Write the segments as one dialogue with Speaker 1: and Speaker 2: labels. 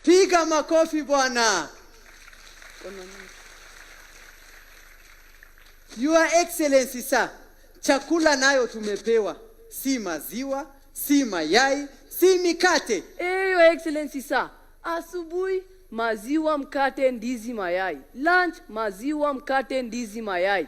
Speaker 1: Piga makofi bwana. Your Excellency sir, chakula nayo tumepewa. Si maziwa, si mayai, si mikate.
Speaker 2: Your Excellency sir, asubuhi maziwa, mkate, ndizi, mayai. Lunch maziwa, mkate, ndizi, mayai.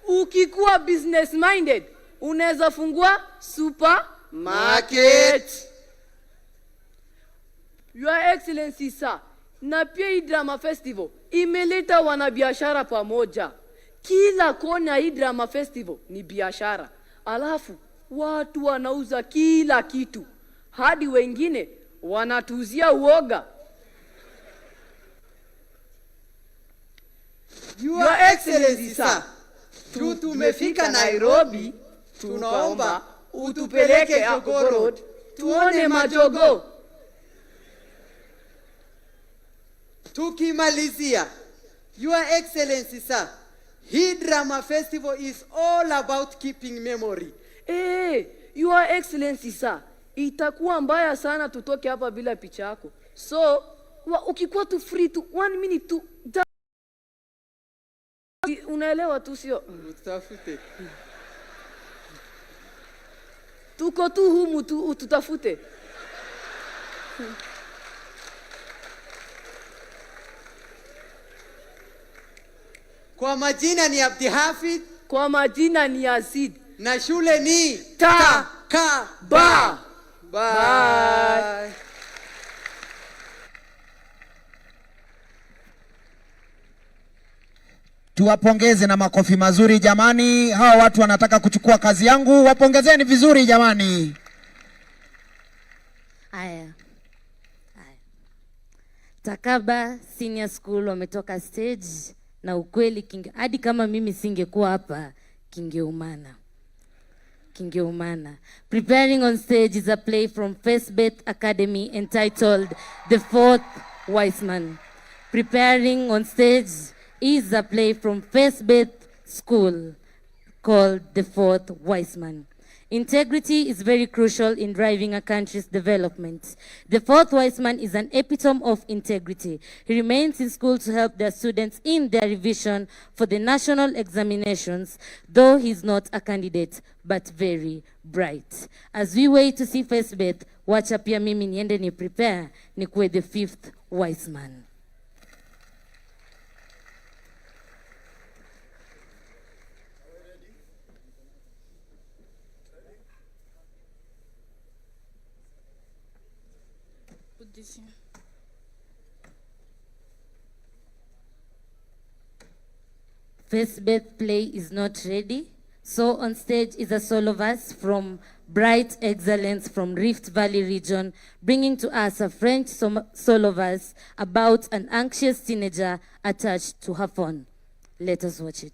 Speaker 2: Ukikuwa business minded, unaweza fungua supermarket. Your Excellency sir, na pia hii drama festival imeleta wanabiashara pamoja. Kila kona hii drama festival ni biashara. Alafu watu wanauza kila kitu. Hadi wengine wanatuzia uoga.
Speaker 1: Your Excellency sir, tumefika Nairobi, tunaomba utupeleke Jogoo Road tuone majogo. Tukimalizia, Your Excellency sir, hii drama festival is all about keeping memory.
Speaker 2: Your Excellency sir, itakuwa mbaya sana tutoke hapa bila picha yako. So, ukikuwa tu free tu 1 minute tu, unaelewa tu sio?
Speaker 1: Utafute.
Speaker 2: Tuko tu humu tu tutafute.
Speaker 1: Kwa majina ni Abdihafid.
Speaker 2: Kwa majina ni Yazid.
Speaker 1: Na shule ni
Speaker 2: Takaba.
Speaker 1: Bye.
Speaker 3: Tuwapongeze na makofi mazuri jamani. Hawa watu wanataka kuchukua kazi yangu. Wapongezeni vizuri jamani.
Speaker 4: Haya. Takaba Senior School wametoka stage na ukweli hadi kama mimi singekuwa hapa kingeumana. Preparing on stage is a play from Facebet Academy entitled The Fourth Wise Man. Preparing on stage is a play from Facebet School called The Fourth Wise Man. Integrity is very crucial in driving a country's development. The Fourth Wise Man is an epitome of integrity. He remains in school to help their students in their revision for the national examinations, though he's not a candidate, but very bright. As we wait to see Facebet, wacha pia mimi niende ni prepare nikuwe the fifth wise man. Facebet play is not ready, so on stage is a solo verse from Bright Excellence from Rift Valley region, bringing to us a French solo verse about an anxious teenager attached to her phone. Let us watch it.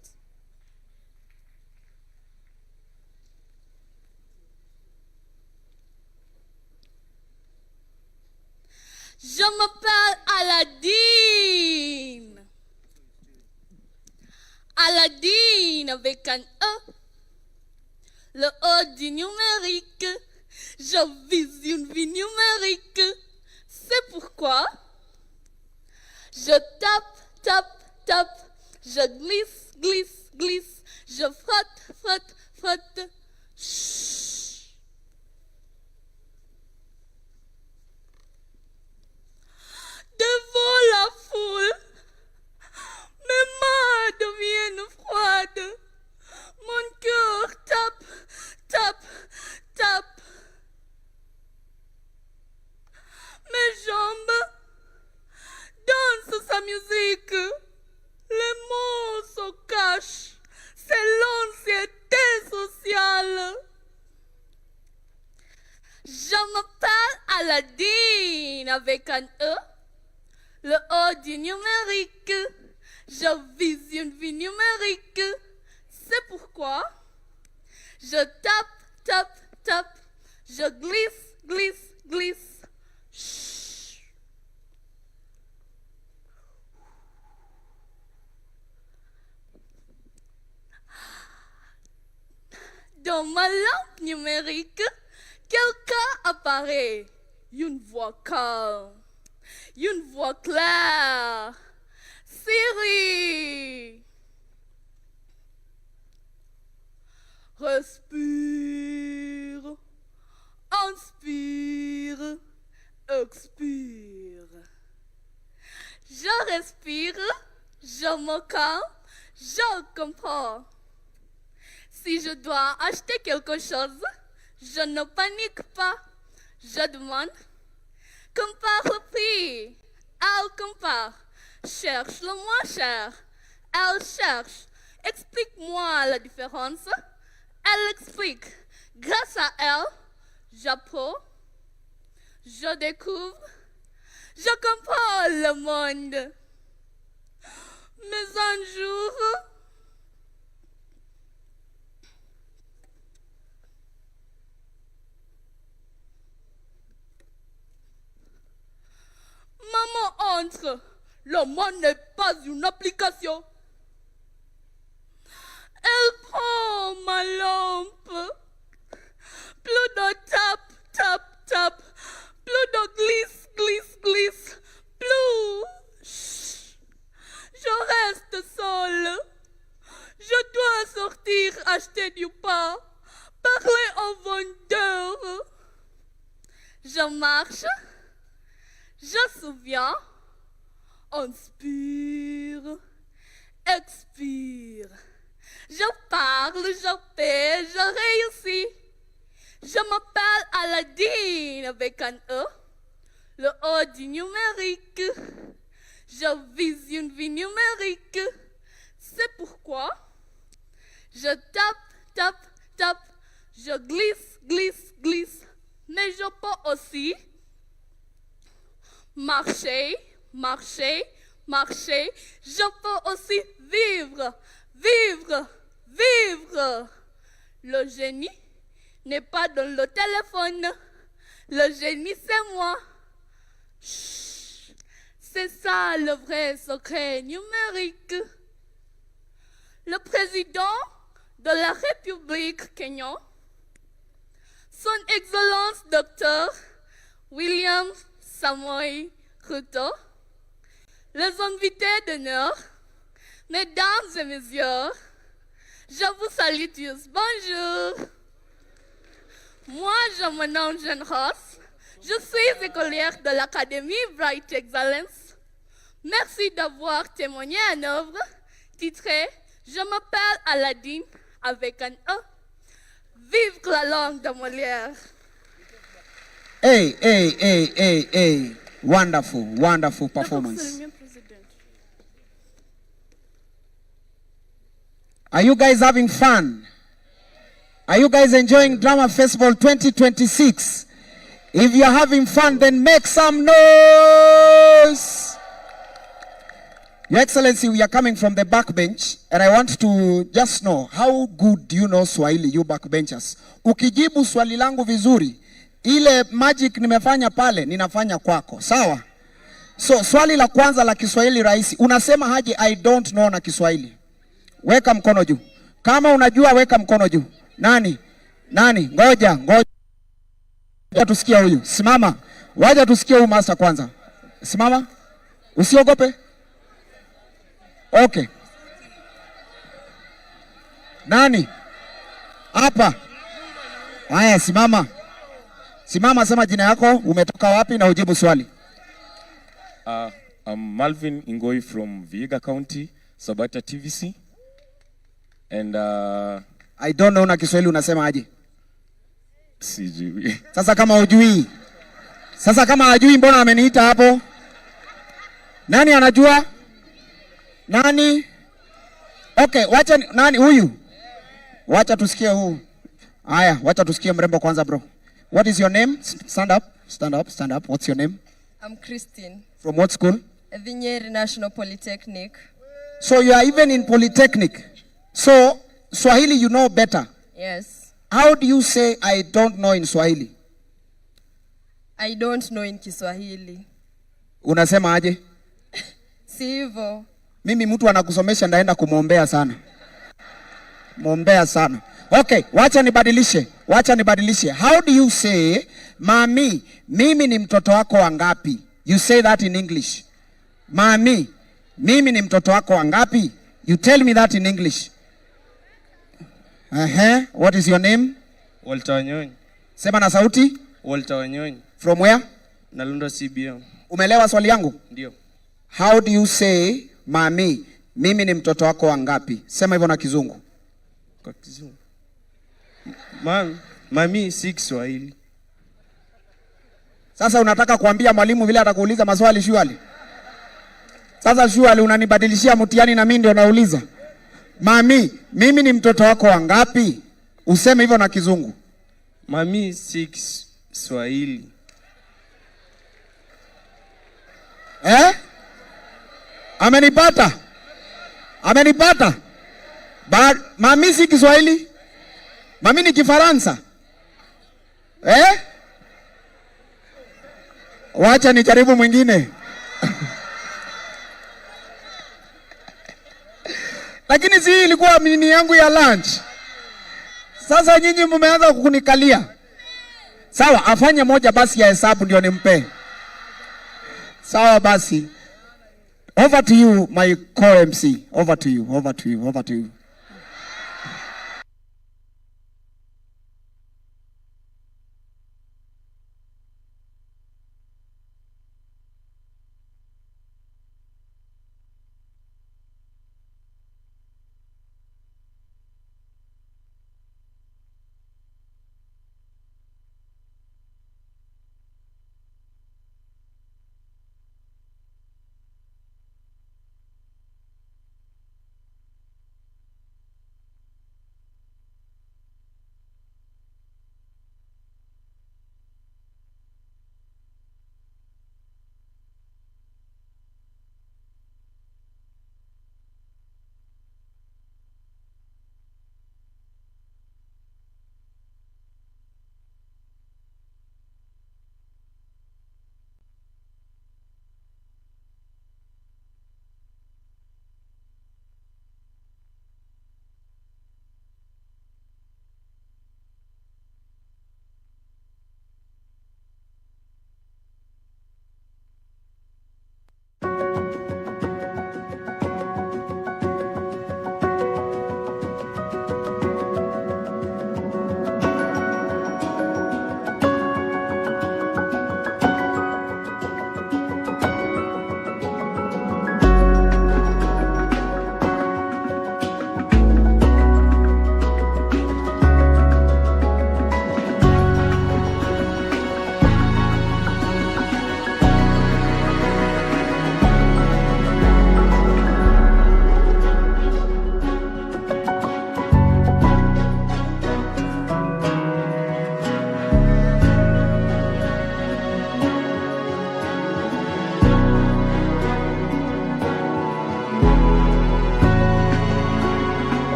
Speaker 5: Je m'appelle Aladdin. Aladdin avec un E. Le E du numérique. Je vise une vie numérique. C'est pourquoi je tape. Je glisse. Je frotte. Chut. Devant la foule, mes mains deviennent froides. Mon cœur tape. Mes jambes dansent sa musique. Les mots se cachent. C'est l'anxiété sociale. Je m'appelle Aladdin avec un E. Le O du numérique. Je vise une vie numérique. C'est pourquoi je tape. Je glisse. Chut. dans ma lampe numérique, quelqu'un apparaît. Une voix calme, une voix claire. Siri. Respire, inspire, expire. Je respire, je me calme, je comprends. Si je dois acheter quelque chose, je ne panique pas. Je demande, compare le prix. Elle compare, cherche le moins cher. Elle cherche, explique-moi la différence. Elle explique. Grâce à elle, j'apprends, je découvre, je comprends le monde. Mais un jour, maman entre. Le monde n'est pas une application. Elle prend ma lampe. Plus de tap, tap, tap. Plus de glisse, glisse, glisse. Plus. Chut. Je reste seule. Je dois sortir acheter du pain. Parler au vendeur. Je marche. Je souviens. Inspire. Expire. Je parle, je paie, je réussis. Je m'appelle Aladine avec un E, le O du numérique. Je vise une vie numérique. C'est pourquoi je tape, tape, tape. Je glisse, glisse, glisse. Mais je peux aussi marcher, marcher, marcher. Je peux aussi vivre, vivre, vivre. Le génie n'est pas dans le téléphone. Le génie, c'est moi. Chut. C'est ça le vrai secret numérique. Le président de la République Kenya, Son Excellence Dr. William Samoei Ruto, les invités d'honneur, mesdames et messieurs, je vous salue tous. Bonjour. Moi, je me nomme Jeanne Ross. Je suis écolière de l'Académie Bright Excellence. Merci d'avoir témoigné en œuvre titrée « Je m'appelle Aladine » avec un E. Vive la langue de Molière.
Speaker 3: Hey, hey, hey, hey, hey. Wonderful, wonderful performance. Are you guys having fun? Are you guys enjoying Drama Festival 2026? If you're having fun, then make some noise. Your Excellency, we are coming from the back bench, and I want to just know, how good do you know Swahili, you backbenchers? Ukijibu swali langu vizuri, ile magic nimefanya pale, ninafanya kwako. Sawa? So, swali la kwanza la Kiswahili rahisi. Unasema haje I don't know na Kiswahili? Weka mkono juu. Kama unajua weka mkono juu. Nani? Nani? Ngoja. Wacha tusikie huyu. Simama. Wacha tusikie huyu master kwanza. Simama. Usiogope. Okay. Nani? Hapa. Haya, simama. Simama, sema jina yako, umetoka wapi na ujibu swali.
Speaker 6: I'm Malvin Ingoi from Vihiga County, Sabata TVC. And
Speaker 3: I don't know na Kiswahili unasema aje?
Speaker 6: Sijui.
Speaker 3: Sasa kama hujui. Sasa kama hajui mbona ameniita hapo? Nani anajua? Nani? Okay, wacha nani huyu? Wacha tusikie huyu. Haya, wacha tusikie mrembo kwanza bro. What is your name? Stand up. Stand up. Stand up. What's your name?
Speaker 7: I'm Christine.
Speaker 3: From what school?
Speaker 7: Vinyeri National Polytechnic.
Speaker 3: So you are even in Polytechnic. So Swahili you know better.
Speaker 7: Yes.
Speaker 3: How do you say I don't know in Swahili?
Speaker 7: I don't know in Kiswahili.
Speaker 3: Unasema aje?
Speaker 7: Si hivyo.
Speaker 3: Mimi mtu anakusomesha ndaenda kumwombea sana. Muombea sana. Okay, wacha nibadilishe. How do you say, mami, mimi ni mtoto wako wangapi? You say that in English. Mami, mimi ni mtoto wako wangapi? You tell me that in English. What is your name?
Speaker 8: Walter Wanyonyi.
Speaker 3: Sema na sauti.
Speaker 8: Walter Wanyonyi.
Speaker 3: From where?
Speaker 8: Nalunda CBM.
Speaker 3: Umeelewa swali yangu?
Speaker 8: Ndio.
Speaker 3: How do you say, mami, mimi ni mtoto wako wangapi? Sema hivyo na Kizungu.
Speaker 8: Kwa Kizungu. Mami si Kiswahili.
Speaker 3: Sasa unataka kuambia mwalimu vile atakuuliza maswali shwali? Sasa shwali unanibadilishia mtihani na mimi ndio nauliza. Mami, mimi ni mtoto wako wangapi? Useme hivyo na Kizungu.
Speaker 8: Mami si Kiswahili.
Speaker 3: Amenipata? Mami si Kiswahili? Mami ni Kifaransa? Wacha nijaribu mwingine. Lakini si ilikuwa mini yangu ya lunch. Sasa nyinyi mmeanza kunikalia. Sawa, afanye moja basi ya hesabu ndio nimpe. Sawa basi. Over to you, my co-MC. Over to you.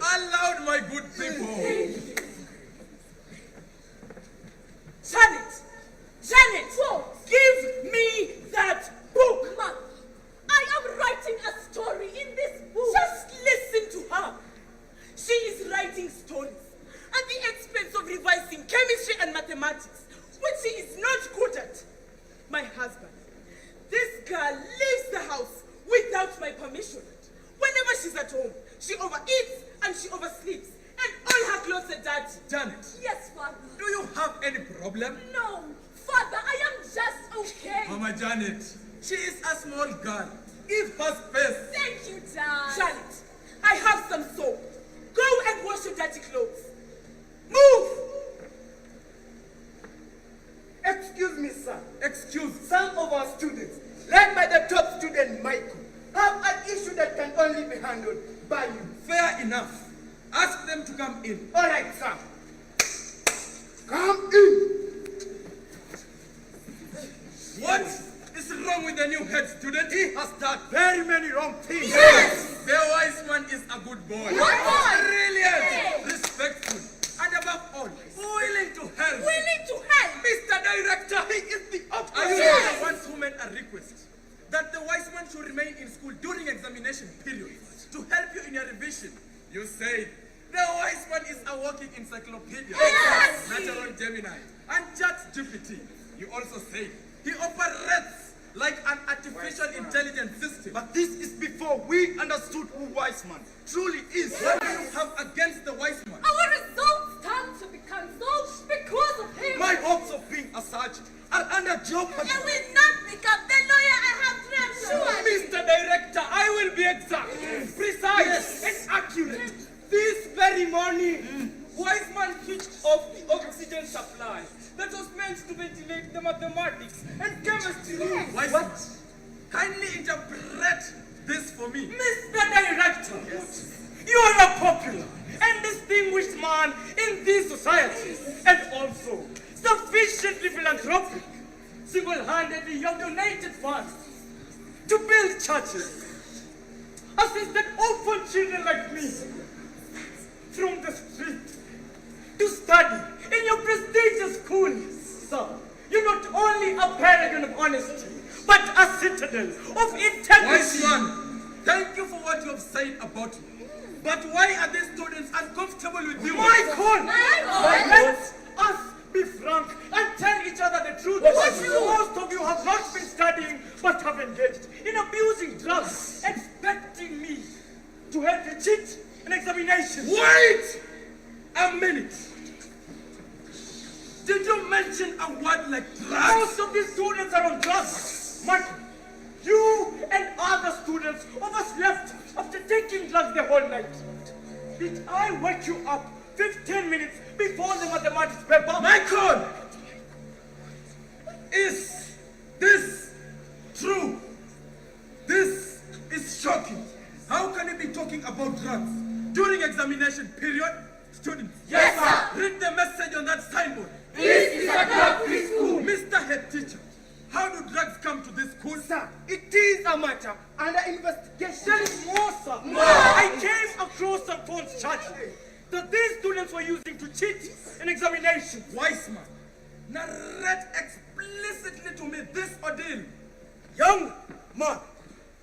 Speaker 9: Aloud, my good people.
Speaker 10: Janet, give me that book. Ma, I am writing a story in this book. Just listen to her. She is writing stories at the expense of revising chemistry and mathematics, which she is not good at. My husband, this girl leaves the house without my permission. Whenever she's at home, she overeats and she oversleeps, and all her clothes are dirty.
Speaker 9: Janet.
Speaker 10: Yes, Father.
Speaker 9: Do you have any problem?
Speaker 10: No, Father, I am just okay.
Speaker 9: Mama Janet, she is a small girl. Give her space.
Speaker 10: Thank you, Dad. Janet, I have some soap. Go and wash your dirty clothes. Move!
Speaker 1: Excuse me, sir.
Speaker 9: Excuse.
Speaker 1: Some of our students, led by the top student Michael, have an issue that can only be handled by you.
Speaker 9: Fair enough. Ask them to come in.
Speaker 1: All right, sir. Come in.
Speaker 9: What is wrong with the new head student? He has done
Speaker 1: Very many wrong things.
Speaker 10: Yes!
Speaker 9: The wise man is a good boy.
Speaker 10: Good boy!
Speaker 9: Brilliant!
Speaker 10: Yes!
Speaker 9: Respectful. And above all, willing to help.
Speaker 10: Willing to help.
Speaker 9: Mr. Director, he is the opposite.
Speaker 10: Yes!
Speaker 9: I once who made a request. a walking encyclopedia.
Speaker 10: Yes!
Speaker 9: Natural Gemini. And ChatGPT. He also said he operates like an artificial intelligence system.
Speaker 11: But this is before we understood who Wiseman truly is.
Speaker 9: What do you have against the wise man?
Speaker 10: Our results stand to be cancelled because of him.
Speaker 11: My hopes of being a sergeant are under jeopardy.
Speaker 10: And will not become the lawyer I have dreamt of.
Speaker 11: Mr. Director, I will be exact, precise, and accurate. This very morning, Wiseman switched off the oxygen supply that was meant to ventilate the mathematics and chemistry room.
Speaker 9: Wiseman, kindly interpret this for me.
Speaker 11: Mr. Director, you are a popular and distinguished man in this society, and also sufficiently philanthropic. Single-handedly, you have donated funds to build churches, assisted orphan children like me from the street to study in your prestigious school. Sir, you're not only a paragon of honesty, but a citadel of integrity.
Speaker 9: Wise man, thank you for what you have said about me. But why are these students uncomfortable with you?
Speaker 11: Michael! Let us be frank and tell each other the truth. Most of you have not been studying, but have engaged in abusing drugs, expecting me to help you cheat an examination.
Speaker 9: Wait a minute. Did you mention a word like drugs?
Speaker 11: Most of these students are on drugs. Michael, you and other students overslept after taking drugs the whole night. Did I wake you up 15 minutes before the mathematics paper?
Speaker 9: Michael! Is this true? This is shocking. How can you be talking about drugs during examination period? Students,
Speaker 10: Yes, sir.
Speaker 9: read the message on that signboard.
Speaker 10: This is a drug-free school.
Speaker 9: Mr. Head Teacher, how do drugs come to this school?
Speaker 11: Sir, it is a matter under investigation. There is more, sir.
Speaker 10: More.
Speaker 11: I came across some phones charging that these students were using to cheat an examination.
Speaker 9: Wise man, narrate explicitly to me this ordeal.
Speaker 11: Young man,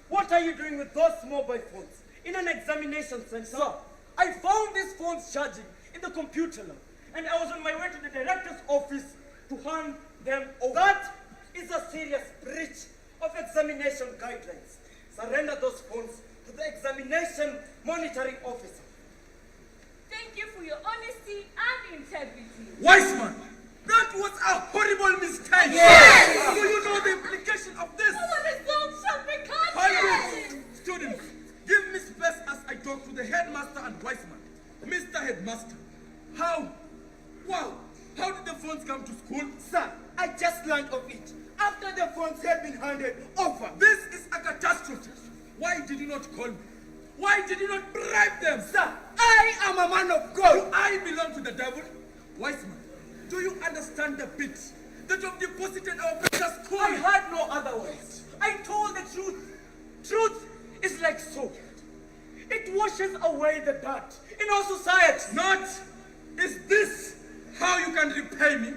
Speaker 11: what are you doing with those mobile phones in an examination center? Sir, I found these phones charging in the computer lab, and I was on my way to the director's office to hand them over. That is a serious breach of examination guidelines. Surrender those phones to the examination monitoring officer.
Speaker 5: Thank you for your honesty and integrity.
Speaker 9: Wise man, that was a horrible mistake.
Speaker 10: Yes.
Speaker 9: Do you know the implication of this?
Speaker 5: Our results shall be
Speaker 9: Hold
Speaker 5: cancelled.
Speaker 9: it. Students, give me space as I talk to the headmaster and wise man. Mr. Headmaster, how did the phones come to school?
Speaker 11: Sir, I just learned of it after the phones had been handed over.
Speaker 9: This is a catastrophe. Why did you not call me? Why did you not bribe them?
Speaker 11: Sir, I am a man of God.
Speaker 9: Do I belong to the devil? Wise man, do you understand the bit that you've deposited our better school?
Speaker 11: I had no other words. I told the truth. Truth is like soap. It washes away the dirt in our society.
Speaker 9: Not. Is this how you can repay me?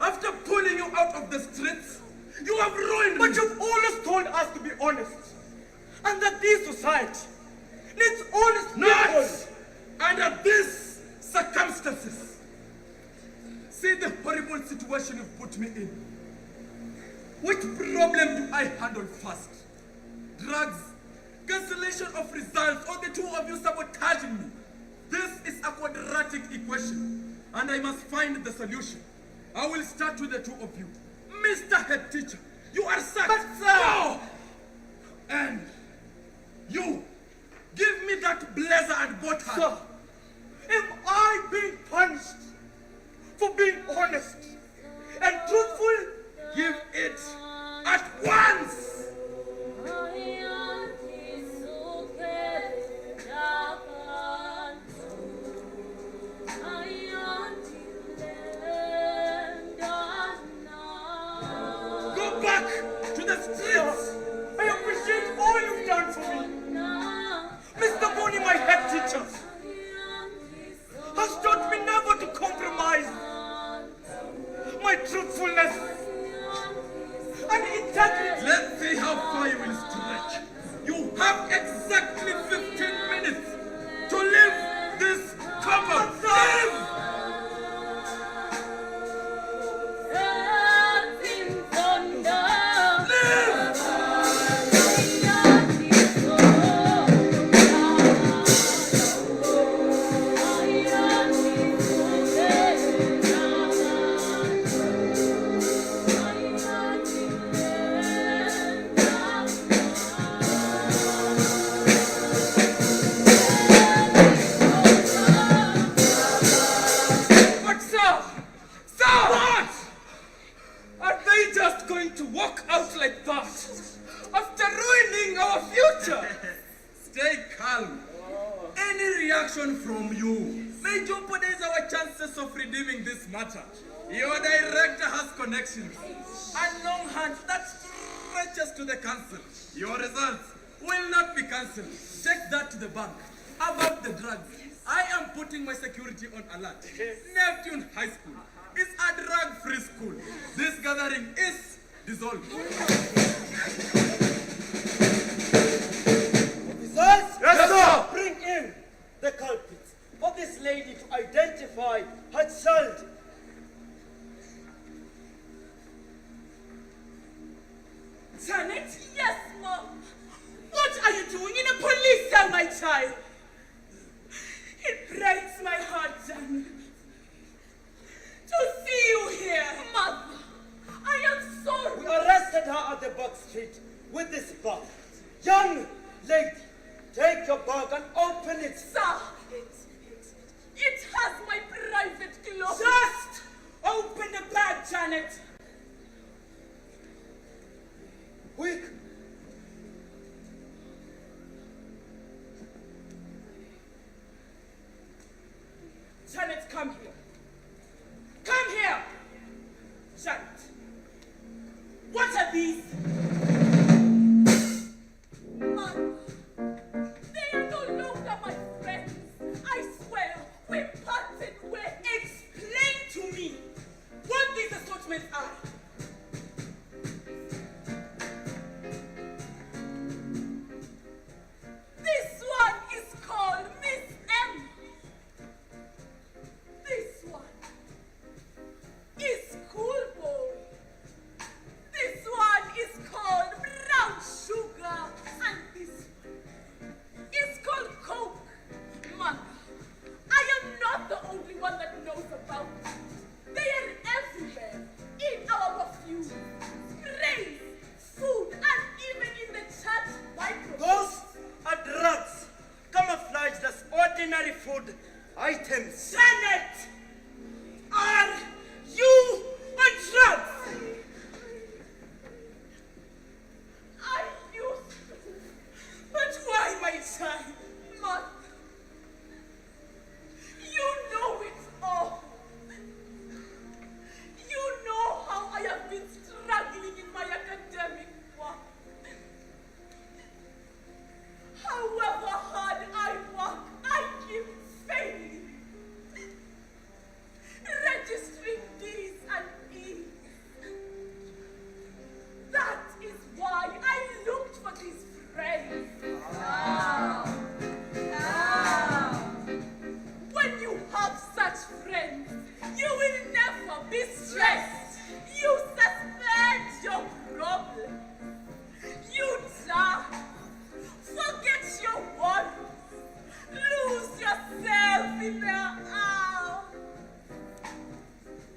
Speaker 9: After pulling you out of the streets, you have ruined
Speaker 11: But
Speaker 9: me.
Speaker 11: you've always told us to be honest. And that this society needs honest people.
Speaker 9: Not under these circumstances. See the horrible situation you've put me in. Which problem do I handle first? Drugs, cancellation of results, or the two of you sabotaging me? This is a quadratic equation, and I must find the solution. I will start with the two of you. Mr. Head Teacher, you are sacked.
Speaker 11: But sir!
Speaker 9: No! And you, give me that blazer and boat hat.
Speaker 11: Sir, am I being punished for being honest and truthful?
Speaker 9: Give it at once! Go back to the streets!
Speaker 11: I appreciate all you've done for me. Mr. Boni, my head teacher.
Speaker 9: What is our chances of redeeming this matter? Your director has connections and long hands that stretches to the council. Your results will not be cancelled. Take that to the bank. About the drugs, I am putting my security on alert. Neptune High School is a drug-free school. This gathering is dissolved.
Speaker 11: Officers?
Speaker 9: Yes, sir.
Speaker 11: Bring in the culprits for this lady to identify her child.
Speaker 10: Janet? Yes, Mom. What are you doing in a police cell, my child? It breaks my heart, Janet, to see you here.
Speaker 5: Mother, I am sorry.
Speaker 11: We arrested her at the back street with this bag. Young lady, take your bag and open it.
Speaker 10: Sir, it has my private clothes.
Speaker 11: Just
Speaker 10: open the bag, Janet.
Speaker 11: Quick.
Speaker 10: Janet, come here. Come here. Janet, what are these?
Speaker 5: Mother, they are no longer my friends. I swear, we parted ways.
Speaker 10: Explain to me what these assortments are.
Speaker 5: This one is called Miss M. This one is Schoolboy. This one is called Brown Sugar. And this one is called Coke. Mother, I am not the only one that knows about it. They are everywhere. In our perfume, sprays, food, and even in the church microwave.
Speaker 11: Those are drugs, camouflaged as ordinary food items.
Speaker 10: Janet, are you on drugs?
Speaker 5: I used to.
Speaker 10: But why, my child?
Speaker 5: Mother, you know it all. You know how I have been struggling in my academic work. However hard I work, I keep failing. Registering D's and E's. That is why I looked for these friends. When you have such friends, you will never be stressed. You suspend your problem. You die. Forget your worries. Lose yourself in their arms.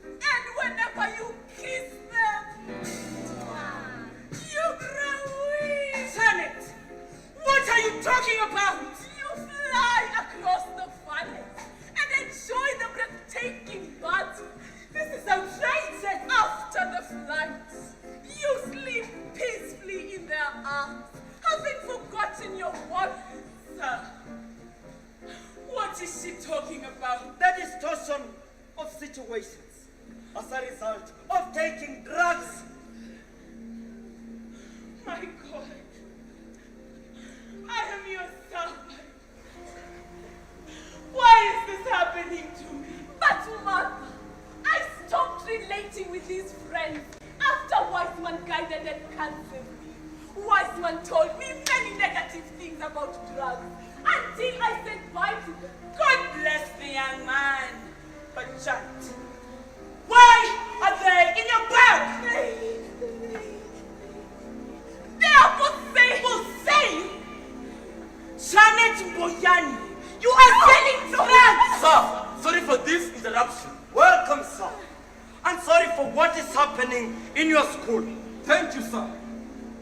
Speaker 5: And whenever you kiss them, you grow weak.
Speaker 10: Janet, what are you talking about?
Speaker 5: You fly across the valley and enjoy the breathtaking battle.
Speaker 10: This is outrageous.
Speaker 5: After the flight, you sleep peacefully in their arms, having forgotten your worries.
Speaker 10: Sir, what is she talking about?
Speaker 11: The distortion of situations as a result of taking drugs.
Speaker 10: My God, I am your servant. Why is this happening to me?
Speaker 5: But Mother, I stopped relating with these friends after Wiseman guided and counseled me. Wiseman told me many negative things about drugs until I said bye to them.
Speaker 10: God bless the young man. But Janet, why are they in your bag?
Speaker 5: They are for sale.
Speaker 10: For sale? Janet Boyani, you are selling drugs!
Speaker 11: Sir, sorry for this interruption. Welcome, sir. And sorry for what is happening in your school.
Speaker 9: Thank you, sir.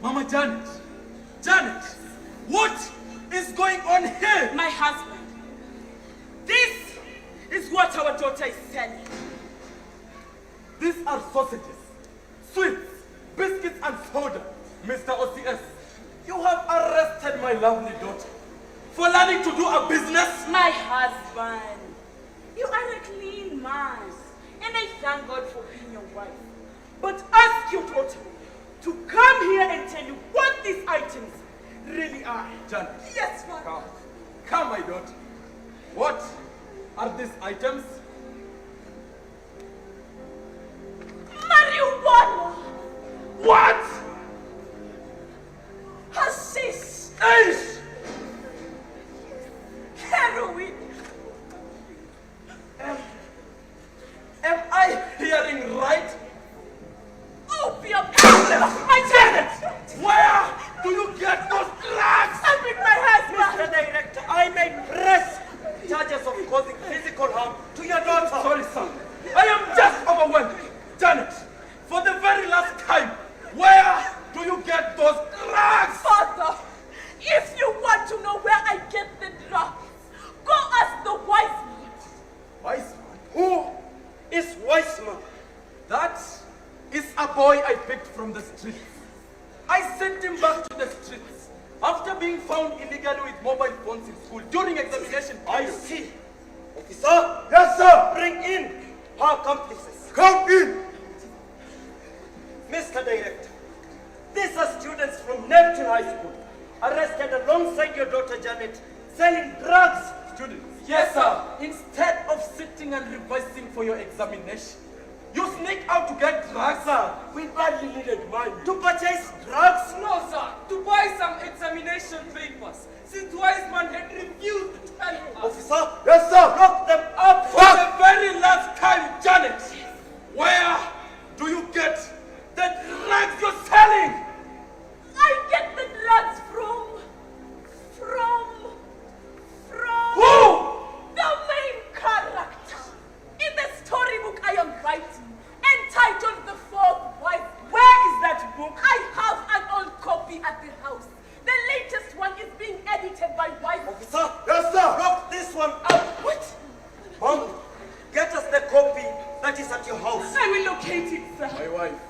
Speaker 9: Mama Janet. Janet, what is going on here?
Speaker 10: My husband, this is what our daughter is selling.
Speaker 9: These are sausages, sweets, biscuits, and soda. Mr. OCS, you have arrested my lovely daughter for learning to do a business.
Speaker 10: My husband, You are a clean man, and I thank God for being your wife. But ask your daughter to come here and tell you what these items really are.
Speaker 9: Janet.
Speaker 10: Yes, Father.
Speaker 9: Come. Come, my daughter. What are these items?
Speaker 10: Marijuana!
Speaker 9: What?
Speaker 10: Hashish!
Speaker 9: Aish!
Speaker 10: Heroin!
Speaker 9: Am I hearing right?
Speaker 10: Opium! I said it!
Speaker 9: Where do you get those drugs?
Speaker 10: I'm with my husband!
Speaker 11: Mr. Director, I may press charges of causing physical harm to your daughter.
Speaker 9: Sorry, son. I am just overwhelmed. Janet, for the very last time, where do you get those drugs?
Speaker 10: Father, if you want to know where I get the drugs, go ask the wise man.
Speaker 9: Wise man?
Speaker 11: Who is Wiseman?
Speaker 9: That is a boy I picked from the streets. I sent him back to the streets after being found illegally with mobile phones in school during examination
Speaker 11: I
Speaker 9: period.
Speaker 11: see. Officer,
Speaker 9: Yes, sir.
Speaker 11: bring in her accomplices.
Speaker 9: Come in.
Speaker 11: Mr. Director, these are students from Neptune High School, arrested alongside your daughter Janet, selling drugs.
Speaker 9: Students. Yes, sir. Instead of sitting and revising for your examination, you sneak out to get drugs, sir.
Speaker 11: We badly needed money. To purchase drugs?
Speaker 12: No, sir. To buy some examination papers, since Wiseman had refused to tell us.
Speaker 11: Officer,
Speaker 9: Yes, sir.
Speaker 11: lock them up.
Speaker 9: For the very last time, Janet, where do you get the drugs you're selling?
Speaker 10: I get the drugs from
Speaker 9: Who?
Speaker 10: the main character in the storybook I am writing, entitled The Fourth Wife. Where is that book? I have an old copy at the house. The latest one is being edited by Wife.
Speaker 11: Officer,
Speaker 9: Yes, sir.
Speaker 11: lock this one up.
Speaker 10: What?
Speaker 11: Mom, get us the copy that is at your house.
Speaker 10: I will locate it, sir.
Speaker 9: My wife,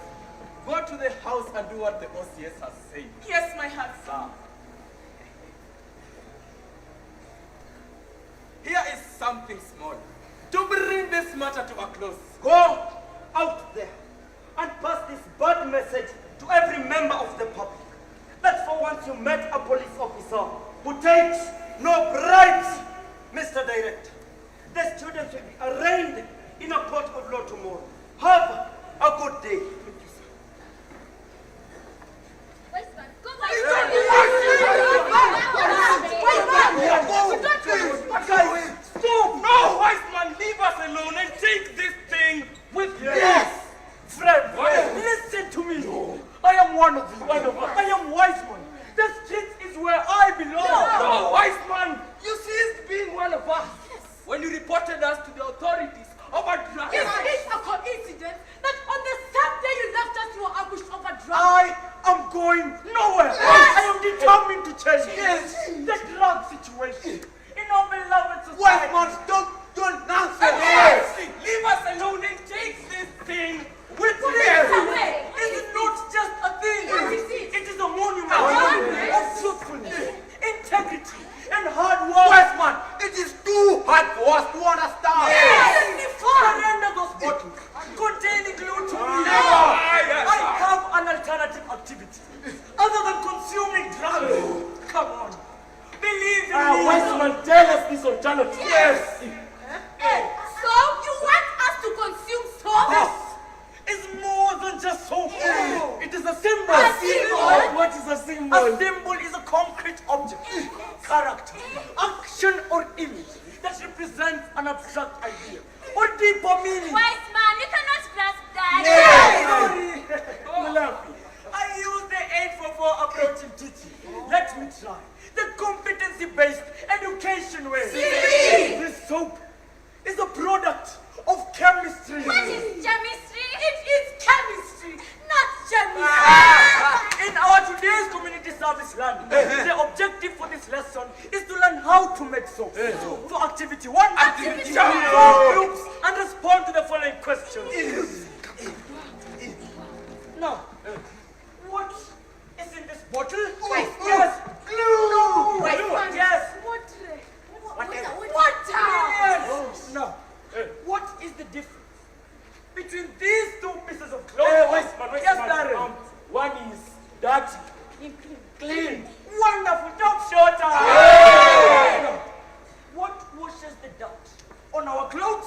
Speaker 9: go to the house and do what the OCS has said.
Speaker 10: Yes, my husband.
Speaker 9: Here is something small to bring this matter to a close.
Speaker 11: Go out there and pass this bad message to every member of the public. That for once you met a police officer who takes no bribes. Mr. Director, the students will be arraigned in a court of law tomorrow. Have a good day.
Speaker 9: Stop! No, Wiseman, leave us alone and take this thing with you.
Speaker 11: Yes! Friend, listen to me. I am one of you. I am Wiseman. The streets is where I belong.
Speaker 9: No, Wiseman, you ceased being one of us when you reported us to the authorities over drugs.
Speaker 10: Is it a coincidence that on the same day you left us, you were ambushed over drugs?
Speaker 11: I am going nowhere. I am determined to change the drug situation in our beloved society.
Speaker 9: Wiseman, don't nonsense.
Speaker 11: Yes.
Speaker 9: Leave us alone and take this thing with you.
Speaker 11: It is not just a thing. It is a monument of truthfulness, integrity, and hard work.
Speaker 9: Wiseman, it is too hard for us to understand.
Speaker 11: Surrender those bottles containing glutamine. I have an alternative activity other than consuming drugs. Come on. Believe in me. Wiseman, tell us this alternative. Yes.
Speaker 10: So you want us to consume soap?
Speaker 11: This is more than just soap. It is a symbol.
Speaker 10: A symbol?
Speaker 11: What is a symbol? A symbol is a concrete object, character, action, or image that represents an abstract idea or deeper meaning.
Speaker 10: Wise man, you cannot grasp that.
Speaker 11: Sorry. I use the 844 approach in teaching. Let me try. The competency-based education way. This soap is a product of chemistry.
Speaker 10: What is chemistry? It is chemistry, not chemistry.
Speaker 11: In our today's community service learning, the objective for this lesson is to learn how to make soap. For activity 1,
Speaker 10: Activity
Speaker 11: form groups and respond to the following questions. Now, what is in this bottle? Yes, glue.
Speaker 10: Wise man.
Speaker 11: Yes.
Speaker 10: Water.
Speaker 11: Water.
Speaker 10: Water.
Speaker 11: Yes. No. What is the difference between these two pieces of cloth?
Speaker 9: Yes, Darren.
Speaker 11: One is dirty,
Speaker 9: Clean.
Speaker 11: wonderful, top shorter. What washes the dirt on our clothes?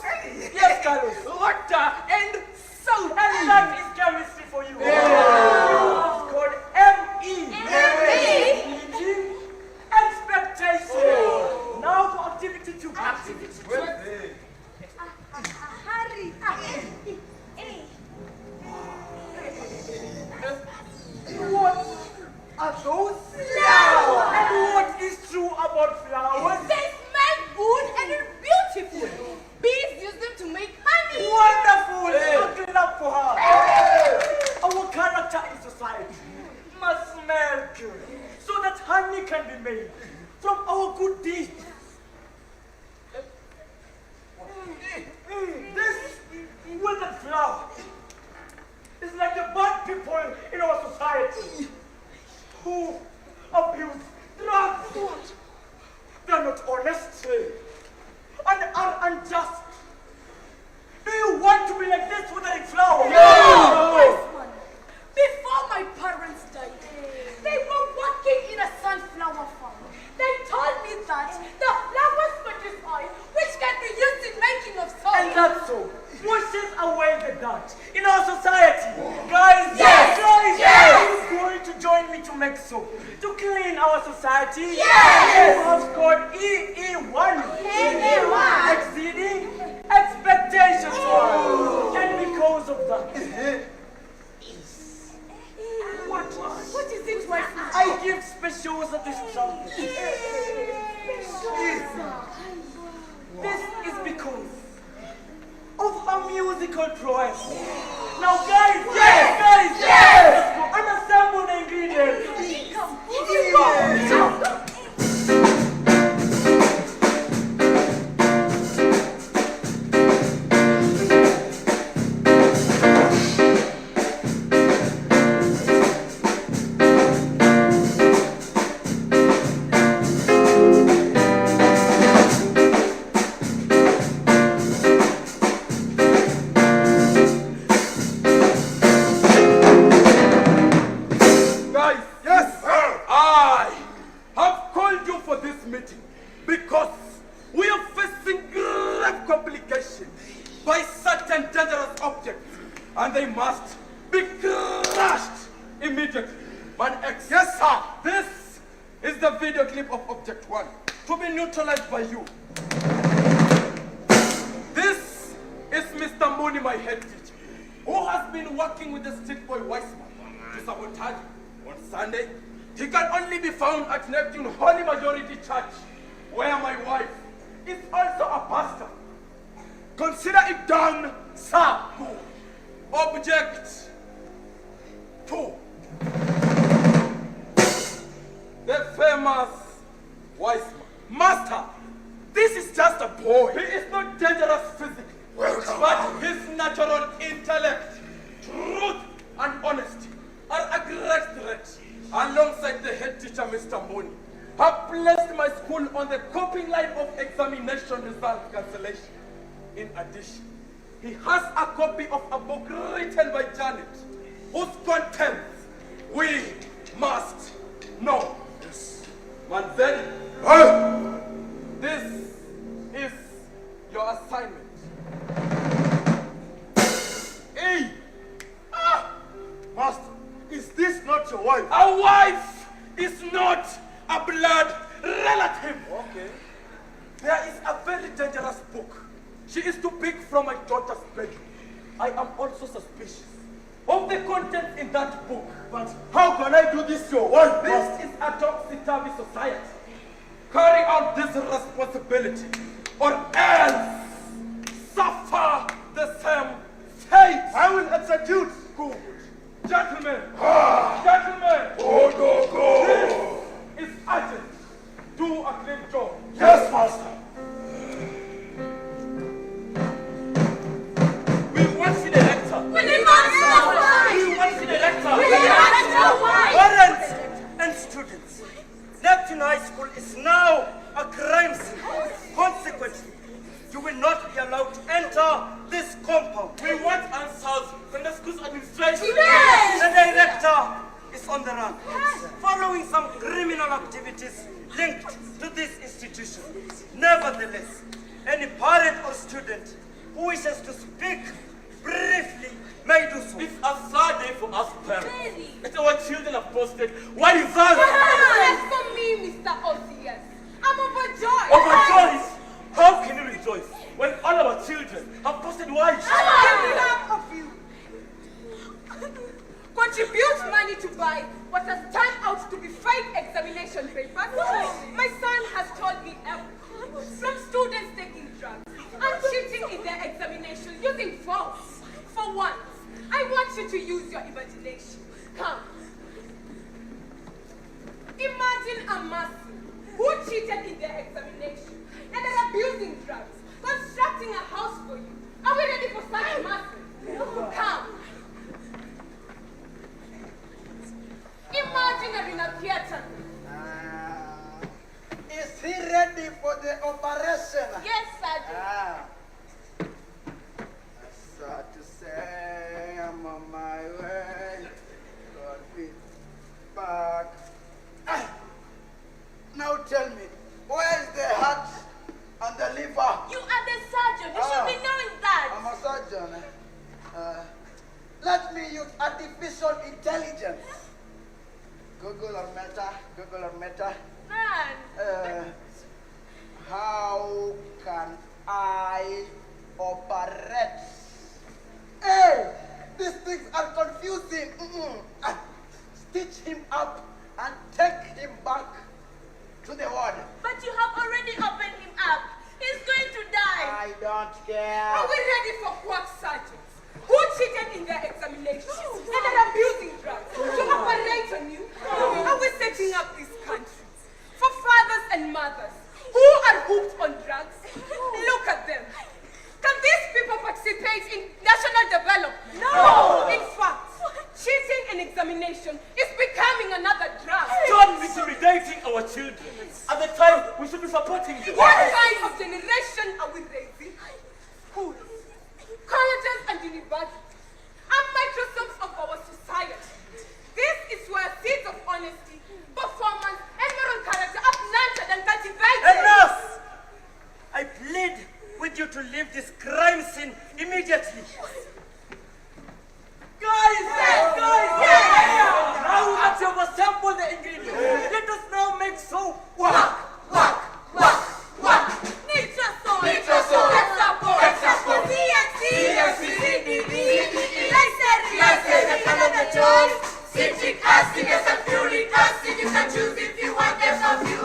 Speaker 11: Yes, Carlos.
Speaker 9: Water and salt.
Speaker 11: And that is chemistry for you. It's called M.E. Meaning expectation. Now for activity 2.
Speaker 10: Hurry.
Speaker 11: What are those flowers? And what is true about flowers?
Speaker 10: They smell good and are beautiful. Bees use them to make honey.
Speaker 11: Wonderful! A clap for her. Our character in society must smell good so that honey can be made from our good deeds. This withered flower is like the bad people in our society who abuse drugs. They're not honest and are unjust. Do you want to be like this withered flower?
Speaker 10: No! Before my parents died, they were working in a sunflower farm. They told me that the flowers produce oil, which can be used in making of soap.
Speaker 11: And that's so. Washes away the dirt in our society. Guys,
Speaker 10: Yes!
Speaker 11: guys,
Speaker 10: Yes!
Speaker 11: are you going to join me to make soap? To clean our society?
Speaker 10: Yes!
Speaker 11: You have scored EE1.
Speaker 10: EE1.
Speaker 11: Exceeding expectations. And because of that,
Speaker 10: What is it, wife?
Speaker 11: I give specials at this trumpet. This is because of her musical prowess. Now, guys, let's go unassemble the ingredients.
Speaker 9: And they must be crushed immediately. Man X. Yes, sir. This is the video clip of Object 1 to be neutralized by you. This is Mr. Mooney, my head teacher, who has been working with the street boy Weissman to sabotage you. On Sunday, he can only be found at Neptune Holy Majority Church, where my wife is also a pastor. Consider it done, sir. Object 2. The famous Weissman. Master, this is just a boy. He is not dangerous physically, but his natural intellect, truth, and honesty are a great threat. Alongside the head teacher, Mr. Mooney, have placed my school on the coping line of examination result cancellation. In addition, he has a copy of a book written by Janet, whose contents we must know. Yes. Manzeri, this is your assignment. Hey! Master, is this not your wife? A wife is not a blood relative. Okay. There is a very dangerous book. She is to pick from my daughter's bedroom. I am also suspicious of the content in that book. But how can I do this to your wife? This is a topsy-turvy society. Carry out this responsibility, or else suffer the same fate. I will execute. Good. Gentlemen, this is urgent. Do a clean job. Yes, Master.
Speaker 11: Parents and students, Neptune High School is now a crime scene. Consequently, you will will not be allowed to enter this compound.
Speaker 12: We want answers from the school's administration.
Speaker 11: Yes! The director is on the run, following some criminal activities linked to this institution. Nevertheless, any parent or student who wishes to speak briefly may do so.
Speaker 12: It's a sad day for us parents. That our children have posted. What is that?
Speaker 10: As for me, Mr. Osias, I'm overjoyed.
Speaker 12: Overjoyed? How can you rejoice when all our children have posted wives?
Speaker 10: Half of you contribute money to buy what has turned out to be fake examination papers. My son has told me from students taking drugs and cheating in their examination using phones. For once, I want you to use your imagination. Come. Imagine a Mercy who cheated in their examination and are abusing drugs, constructing a house for you. Are we ready for such a Mercy? Come. Imagine a Rina theater.
Speaker 1: Is he ready for the operation?
Speaker 10: Yes, Sergeant.
Speaker 1: Sad to say, I'm on my way. God be back. Now tell me, where is the heart and the liver?
Speaker 10: You are the surgeon. You should be knowing that.
Speaker 1: I'm a surgeon. Let me use artificial intelligence. Google or Meta. How can I operate? Hey, these things are confusing. Stitch him up and take him back to the ward.
Speaker 10: But you have already opened him up. He's going to die.
Speaker 1: I don't care.
Speaker 10: Are we ready for quack surgeons who cheated in their examinations and are abusing drugs to operate on you? Are we setting up this country for fathers and mothers who are hooked on drugs? Look at them. Can these people participate in national development? No! In fact, cheating in examination is becoming another drug.
Speaker 12: Stop intimidating our children. At the time, we should be supporting them.
Speaker 10: What kind of generation are we raising? Schools, colleges, and universities are microscopes of our society. This is where seeds of honesty, performance, and moral character are planted and cultivated.
Speaker 11: Enough! I plead with you to leave this crime scene immediately. Guys! Now that you have assembled the ingredients, let us now make soap.
Speaker 10: Nitrosol, Hexapol, CNC, glycerin, citric acid, and sulfuric acid. You can choose if you want them of you.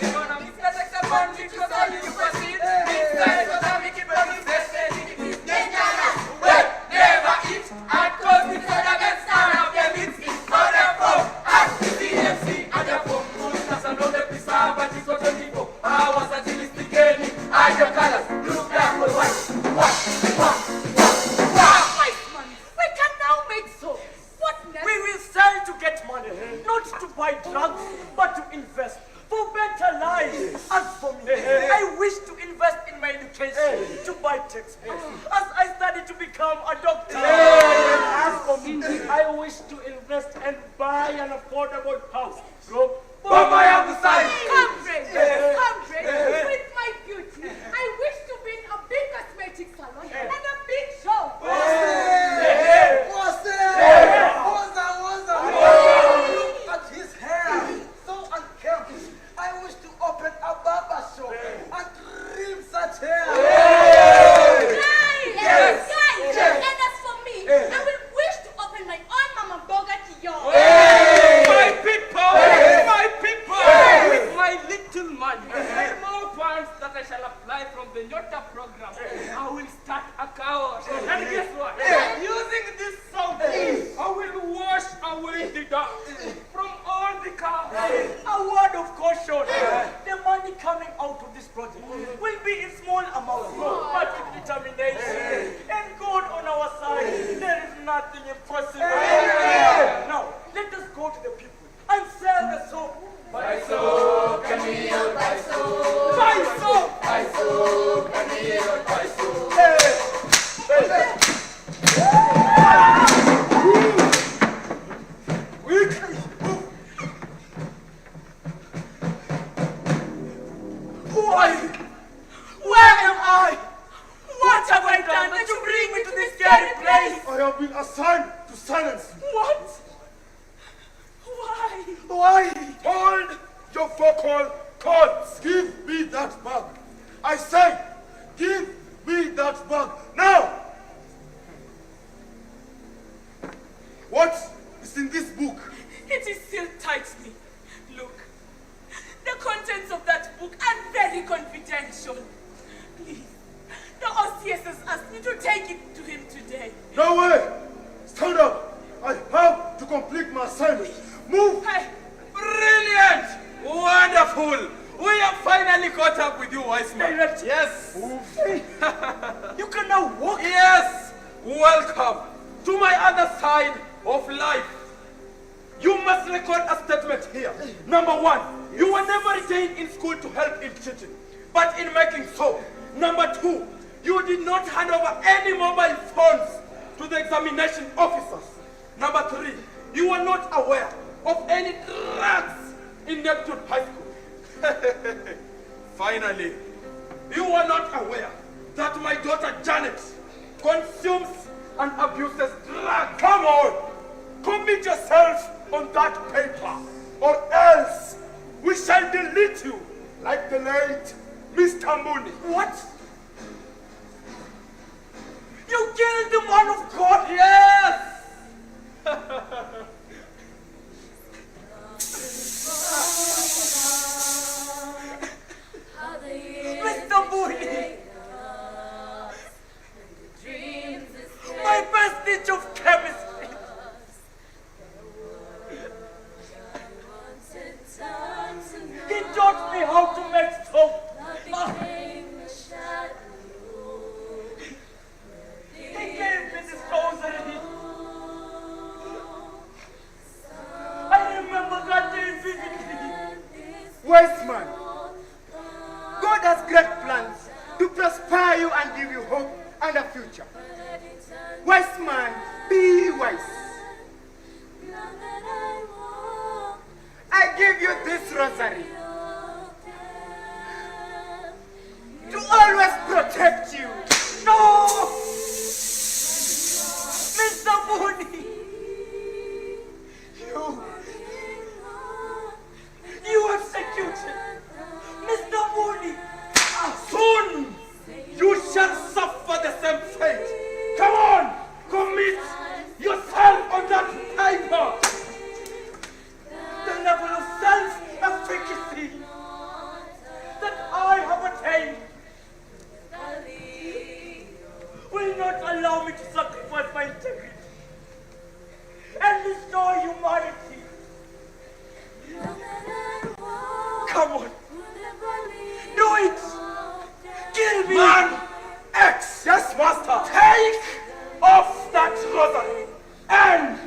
Speaker 10: You're gonna mix the Hexapol, Nitrosol, you proceed. Inside, so that we keep it dangerous. Wait, never eat. And cause it's all against stand up the meat. It's for the folk. And CNC, and the folk. That's another preservative for 24 hours until it's beginning. And your colors, blue, black, or white. We can now make soap. What next?
Speaker 11: We will sell to get money, not to buy drugs, but to invest for better lives. As for me, I wish to invest in my education, to buy textbooks, as I study to become a doctor. As for me, I wish to invest and buy an affordable house. So,
Speaker 10: Comrade, with my beauty, I wish to be in a big cosmetic salon and a big shop.
Speaker 1: Look at his hair, so unkempt. I wish to open a barber shop and trim such hair.
Speaker 10: Guys, and as for me, I will wish to open my own mama burger kiosk.
Speaker 12: My people, with my little money and more funds that I shall apply from the Nyota program, I will start a car wash. And guess what? Using this soap, I will wash away the dust from all the cars.
Speaker 11: a word of caution. The money coming out of this project will be in small amounts, but with determination and God on our side, there is nothing impossible. Now, let us go to the people and sell the soap.
Speaker 10: Buy soap, Camille, buy soap.
Speaker 11: Buy soap.
Speaker 10: Buy soap, Camille. very place.
Speaker 9: I have been assigned to silence you.
Speaker 10: What? Why?
Speaker 9: Why? Hold your vocal cords. Give me that bag. I say, give me that bag now. What is in this book?
Speaker 10: It is sealed tightly. Look, the contents of that book are very confidential. Please, the OCS has asked me to take it to him today.
Speaker 9: No way! Stand up! I have to complete my assignment. Move!
Speaker 10: Hey,
Speaker 12: Brilliant! Wonderful! We have finally caught up with you, wise man.
Speaker 10: Director.
Speaker 12: Yes.
Speaker 10: you can now walk.
Speaker 12: Yes. Welcome to my other side of life. You must record a statement here. Number 1, you were never retained in school to help in cheating, but in making so. Number 2, you did not hand over any mobile phones to the examination officers. Number 3, you were not aware of any drugs in Neptune High School. Finally, you were not aware that my daughter Janet consumes and abuses drugs.
Speaker 9: Come on! Commit yourself on that paper, or else we shall delete you like the late Mr. Mooney.
Speaker 10: What? You killed the man of God?
Speaker 12: Yes!
Speaker 10: Mr. Mooney! My best teacher of chemistry! He taught me how to make soap! He gave me this rosary! I remember that day vividly!
Speaker 11: Wise man, God has great plans to prosper you and give you hope and a future. Wise man, be wise. I give you this rosary to always protect you.
Speaker 10: No! Mr. Mooney! You executed Mr. Mooney!
Speaker 12: Soon you shall suffer the same fate. Come on, commit yourself on that paper.
Speaker 10: The level of self-efficacy that I have attained will not allow me to sacrifice my integrity and restore humanity. Come on, do it! Kill me!
Speaker 12: Man X, yes, master. Take off that rosary and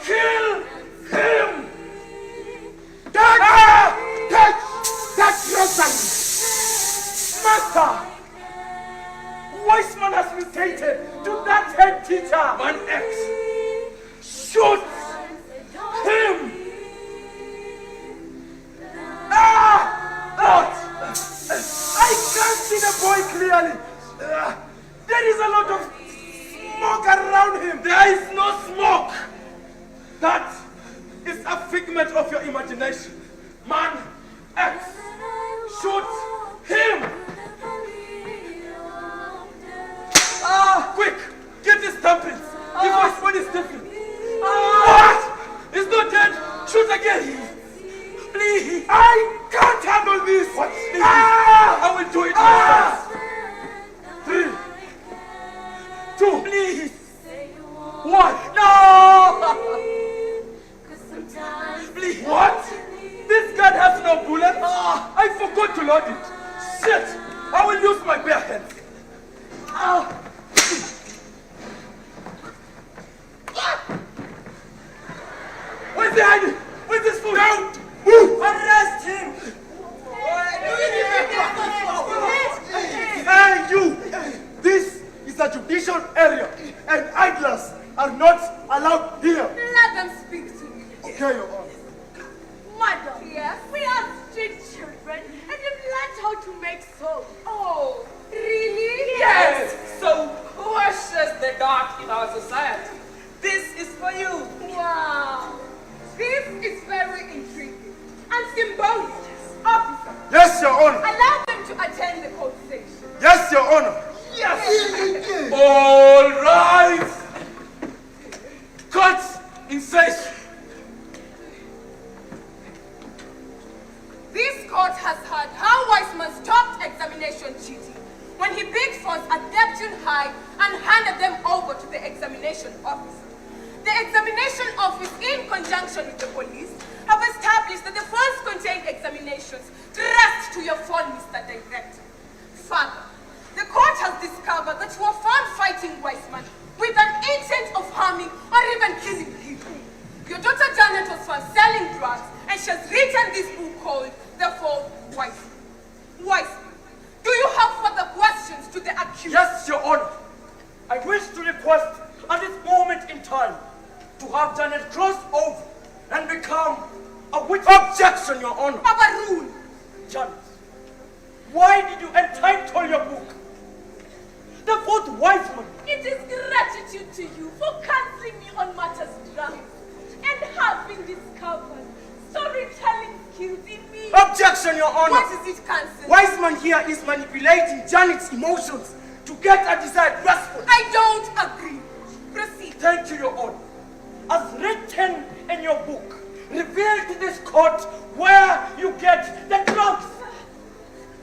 Speaker 12: kill him.
Speaker 11: Take that rosary!
Speaker 10: Master! Weissman has mutated to that head teacher!
Speaker 12: Man X, shoot him.
Speaker 10: What? I can't see the boy clearly. There is a lot of smoke around him.
Speaker 12: There is no smoke. That is a figment of your imagination. Man X, shoot him. Quick, get his thumbprints before his body is different. What? He's not dead. Shoot again.
Speaker 10: Please.
Speaker 11: I can't handle this!
Speaker 12: What? I will do it myself. 3, 2,
Speaker 10: Please.
Speaker 12: 1.
Speaker 10: No!
Speaker 12: Please. What? This gun has no bullet. I forgot to load it. Shit! I will use my bare hands. Where's the hiding? Where's this fool?
Speaker 11: Don't move!
Speaker 10: Arrest him!
Speaker 11: Hey, you! This is a judicial area, and idlers are not allowed here.
Speaker 5: Let them speak to me.
Speaker 11: Okay, Your Honor.
Speaker 5: Madam, yes? We are street children and have learned how to make soap. Oh, really?
Speaker 12: Yes! So washes the dark part in our society. This is for you.
Speaker 10: Wow. This is very intriguing and symbolic. Officer.
Speaker 9: Yes, Your Honor.
Speaker 10: Allow them to attend the court session.
Speaker 9: Yes, Your Honor.
Speaker 12: Yes. All right. Court in session.
Speaker 10: This court has heard how Weissman stopped examination cheating when he picked force at Neptune High and handed them over to the examination officer. The examination office, in conjunction with the police, have established that the funds contained examinations traced to your phone, Mr. Director. Further, the court has discovered that you were found fighting Weissman with an intent of harming or even killing him. Your daughter Janet was found selling drugs, and she has written this book called The Fourth Weissman. Weissman, do you have further questions to the accused?
Speaker 11: Yes, Your Honor. I wish to request at this moment in time to have Janet cross over and become a witness. Objection, Your Honor.
Speaker 10: Overruled.
Speaker 11: Janet, why did you entitle your book The Fourth Weissman?
Speaker 10: It is gratitude to you for counseling me on matters drugs and having discovered storytelling skills in me.
Speaker 11: Objection, Your Honor.
Speaker 10: What is it, counsel?
Speaker 11: Weissman here is manipulating Janet's emotions to get a desired response.
Speaker 10: I don't agree. Proceed.
Speaker 11: Thank you, Your Honor. As written in your book, reveal to this court where you get the drugs.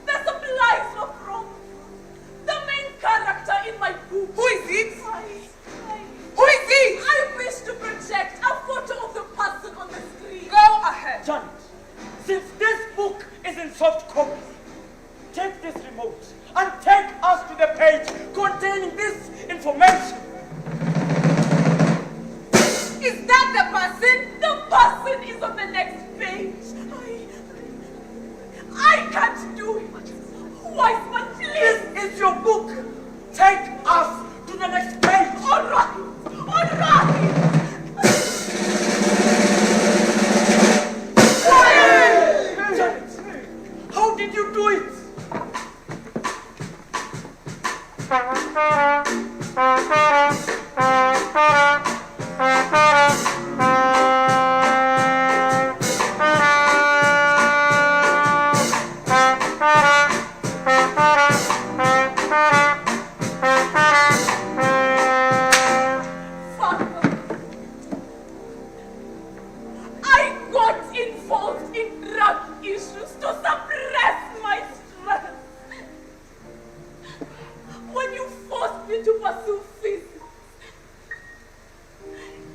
Speaker 10: The supplies were from the main character in my book. Who is it? Who is it? I wish to project a photo of the person on the screen. Go ahead.
Speaker 11: Janet, since this book is in soft copy, take this remote and take us to the page containing this information.
Speaker 10: Is that the person? The person is on the next page. I can't do it. Weissman, please.
Speaker 11: This is your book. Take us to the next page.
Speaker 10: All right. All right.
Speaker 11: Janet, how did you do it?
Speaker 10: I got involved in drug issues to suppress my stress. When you forced me to pursue physics,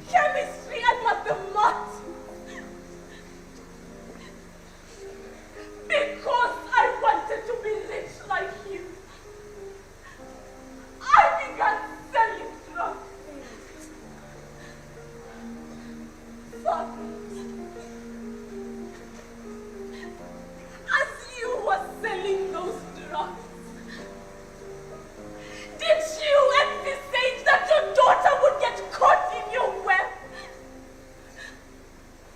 Speaker 10: chemistry, and mathematics, because I wanted to be rich like you, I began selling drugs. Father, as you were selling those drugs, did you envisage that your daughter would get caught in your web?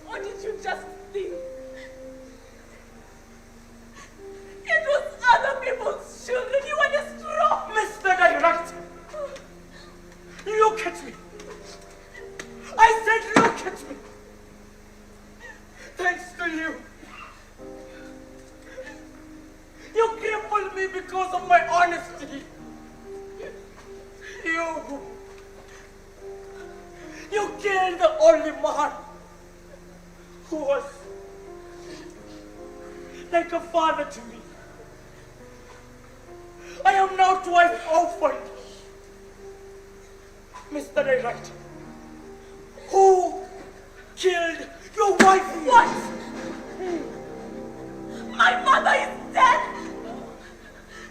Speaker 10: Or did you just think it was other people's children you were destroying?
Speaker 11: Mr. Director, look at me. I said look at me. Thanks to you. You crippled me because of my honesty. You killed the only man who was like a father to me. I am now twice orphaned. Mr. Director, who killed your wife?
Speaker 10: What? My mother is dead?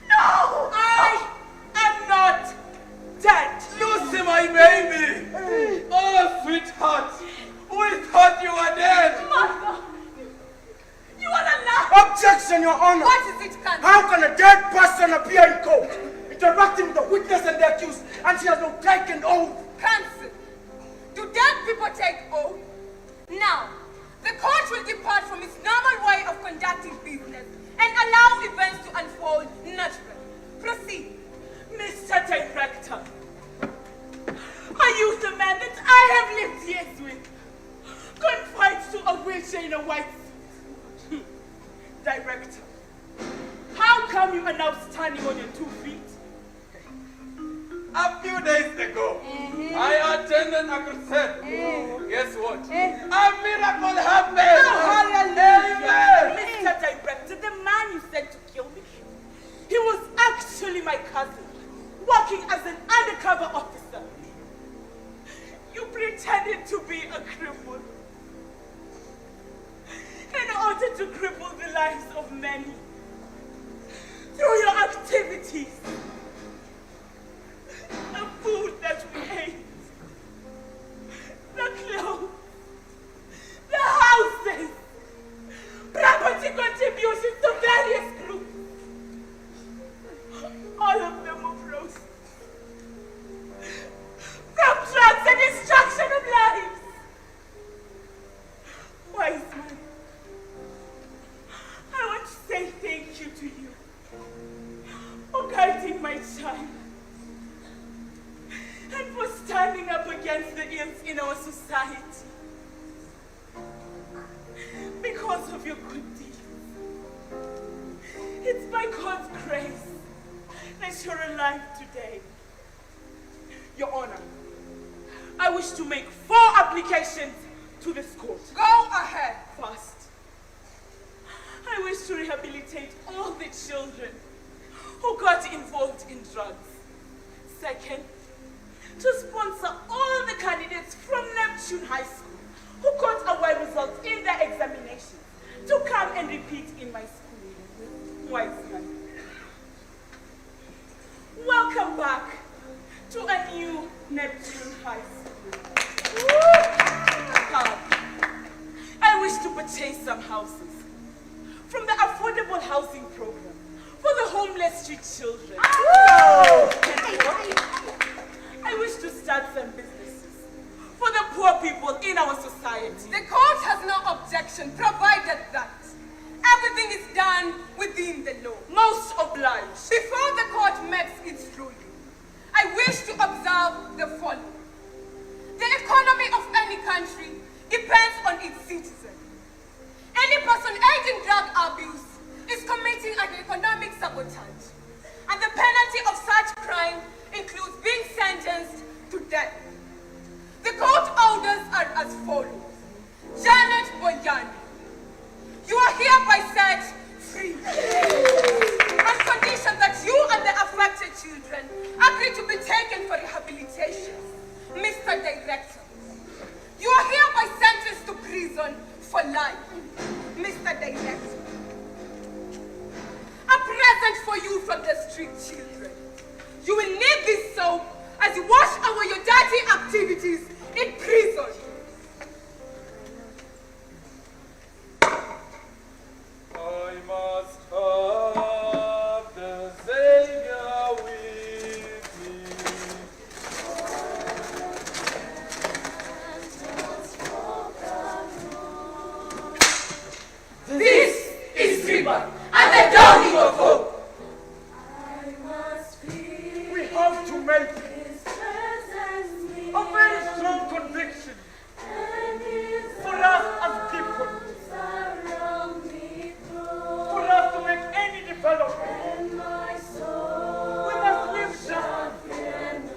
Speaker 10: No!
Speaker 12: I am not dead. Lucy, my baby. Oh, sweetheart. We thought you were dead.
Speaker 10: Mother! You are alive!
Speaker 11: Objection, Your Honor.
Speaker 10: What is it, Counsel?
Speaker 11: How can a dead person appear in court, interacting with the witness and the accused, and she has no taken oath?
Speaker 10: Counsel, do dead people take oath? Now, the court will depart from its normal way of conducting business and allow events to unfold naturally. Proceed.
Speaker 12: Mr. Director,
Speaker 10: white suit. Director, how come you are now standing on your 2 feet?
Speaker 9: A few days ago, I attended a crusade. Guess what? A miracle happened.
Speaker 10: Hallelujah. Mr. Director, the man you sent to kill me, he was actually my cousin, working as an undercover officer. You pretended to be a cripple in order to cripple the lives of many through your activities. The food that we ate, the clothes, the houses, property contributions to various groups, all of them were frozen. From drugs and destruction of lives. Wise man, I want to say thank you to you for guiding my child and for standing up against the ills in our society. Because of your good deeds, it's by God's grace that you're alive today. Your Honor, I wish to make 4 applications to this court.
Speaker 13: Go ahead.
Speaker 10: First, I wish to rehabilitate all the children who got involved in drugs. Second, to sponsor all the candidates from Neptune High School who got away results in their examinations to come and repeat in my school. Wise man, welcome back to a new Neptune High School. I wish to purchase some houses from the affordable housing program for the homeless street children. I wish to start some businesses for the poor people in our society.
Speaker 13: The court has no objection, provided that everything is done within the law.
Speaker 10: Most obliged.
Speaker 13: Before the court makes its ruling, I wish to observe the following. The economy of any country depends on its citizens. Any person aiding drug abuse is committing an economic sabotage, and the penalty of such crime includes being sentenced to death. The court orders are as follows. Janet Boyani, you are hereby set free, on condition that you and the affected children agree to be taken for rehabilitation. Mr. Director, you are hereby sentenced to prison for life. Mr. Director, a present for you from the street children. You will need this soap as you wash away your dirty activities in prison.
Speaker 9: I must have the Savior with me.
Speaker 10: This is River and the dawning of hope.
Speaker 9: We have to make a very strong conviction for us as people, for us to make any development. We must live justice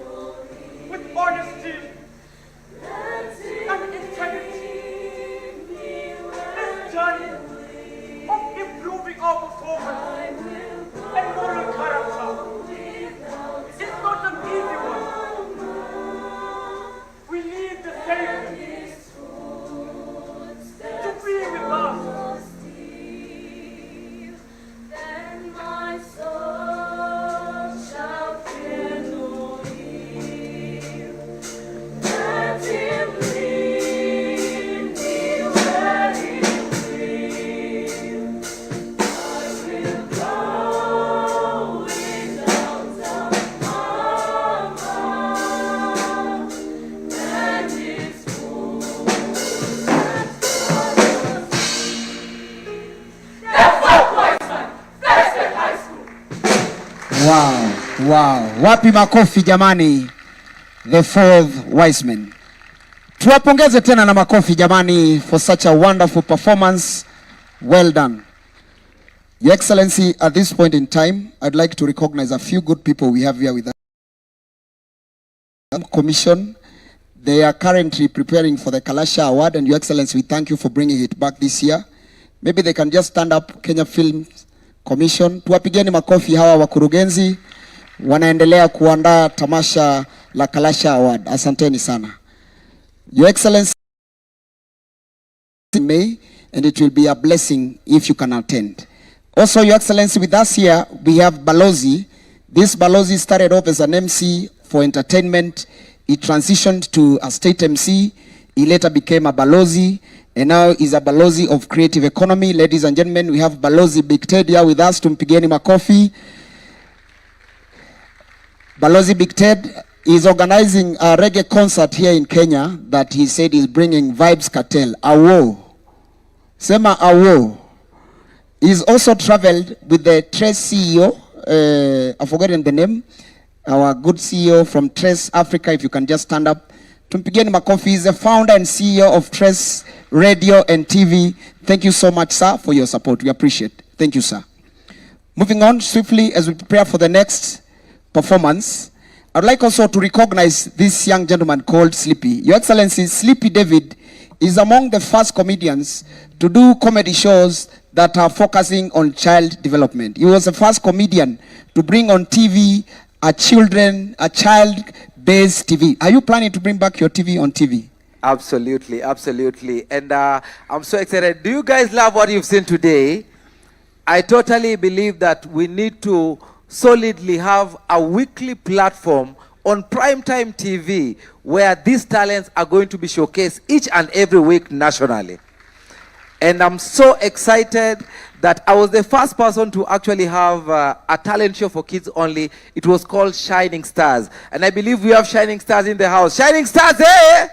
Speaker 9: with honesty and integrity. This journey of improving our performance and moral character is not an easy one. We need the Savior to be with us.
Speaker 14: Then my soul shall fear no evil. Let him lead me where he will. I will go without a mama, and his food that follows me.
Speaker 10: The fourth wise man, First High School.
Speaker 3: Wow, wow. Wapi makofi jamani. The 4th wise man. Tuwapongeze tena na makofi jamani for such a wonderful performance. Well done. Your Excellency, at this point in time, I'd like to recognize a few good people we have here with us. Commission, they are currently preparing for the Kalasha Award, and Your Excellency, we thank you for bringing it back this year. Maybe they can just stand up. Kenya Film Commission, tuwapigeni makofi hawa wakurugenzi wanaendelea kuandaa tamasha la Kalasha Award. Asanteni sana. Your Excellency, May, and it will be a blessing if you can attend. Also, Your Excellency, with us here, we have Balozi. This Balozi started off as an MC for entertainment. He transitioned to a state MC. He later became a Balozi, and now is a Balozi of creative economy. Ladies and gentlemen, we have Balozi Big Ted here with us. Tumpigeni makofi. Balozi Big Ted is organizing a reggae concert here in Kenya that he said is bringing Vibes Cartel. Awo. Sema Awo. He's also traveled with the Trace CEO, I've forgotten the name, our good CEO from Trace Africa, if you can just stand up. Tumpigeni makofi. He's the founder and CEO of Trace Radio and TV. Thank you so much, sir, for your support. We appreciate it. Thank you, sir. Moving on swiftly as we prepare for the next performance, I'd like also to recognize this young gentleman called Sleepy. Your Excellency, Sleepy David is among the first comedians to do comedy shows that are focusing on child development. He was the first comedian to bring on TV a child-based TV. Are you planning to bring back your TV on TV?
Speaker 15: Absolutely, absolutely. And I'm so excited. Do you guys love what you've seen today? I totally believe that we need to solidly have a weekly platform on primetime TV where these talents are going to be showcased each and every week nationally. And I'm so excited that I was the first person to actually have a talent show for kids only. It was called Shining Stars. And I believe we have Shining Stars in the house. Shining Stars, eh?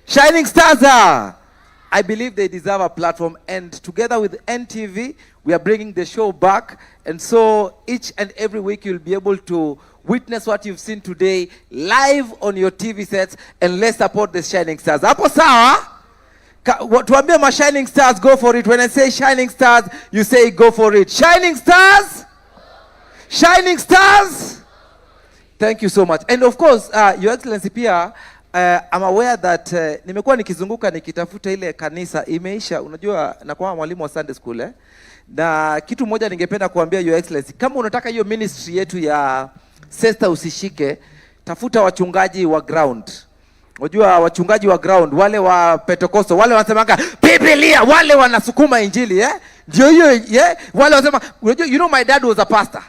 Speaker 15: Shining Stars, I believe they deserve a platform. And together with NTV, we are bringing the show back. And so each and every week you'll be able to witness what you've seen today live on your TV sets. And let's support the Shining Stars. Hapo sawa? Tuambie ma Shining Stars, go for it. When I say Shining Stars, you say go for it. Shining Stars? Shining Stars? Thank you so much. And of course, Your Excellency pia, I'm aware that nimekuwa nikizunguka nikitafuta ile kanisa imeisha. Unajua nakuwa mwalimu wa Sunday school na kitu moja ningependa kuambia Your Excellency, kama unataka hiyo ministry yetu ya Sesta Usishike, tafuta wachungaji wa ground. Unajua wachungaji wa ground, wale wa Pentecost, wale wanasemanga Biblia, wale wanasukuma injili, ndio hiyo, wale wanasema, unajua, you know my dad was a pastor.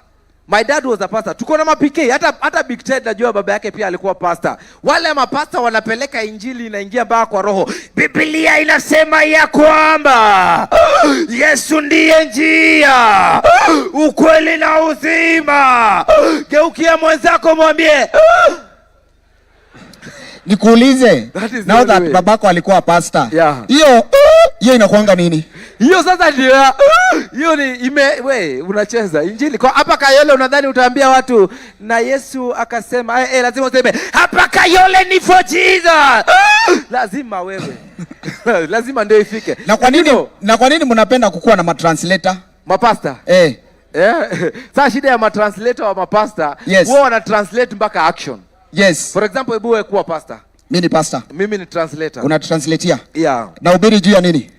Speaker 15: My dad was a pastor. Tuko na mapike, hata Big Ted najua baba yake pia alikuwa pastor. Wale mapasta wanapeleka injili inaingia mpaka kwa roho. Biblia inasema ya kwamba Yesu ndiye njia, ukweli na uzima. Geukia mwenzako mwambie,
Speaker 3: nikuulize, now that babako alikuwa pastor, hiyo inakuanga nini?
Speaker 15: Hiyo sasa ndio hiyo ni unacheza injili kwa hapa Kayole. Unadhani utaambia watu na Yesu akasema lazima useme hapa Kayole ni for Jesus. Lazima wewe lazima ndio ifike.
Speaker 3: Na kwa nini mnapenda kukuwa na matranslator
Speaker 15: mapasta? Sasa shida ya matranslator wa mapasta, wao wana translate mpaka action.
Speaker 3: Yes.
Speaker 15: For example, hebu wewe kuwa pastor.
Speaker 3: Mimi ni pastor.
Speaker 15: Mimi ni translator.
Speaker 3: Una translatea?
Speaker 15: Yeah.
Speaker 3: Na ubiri juu ya nini?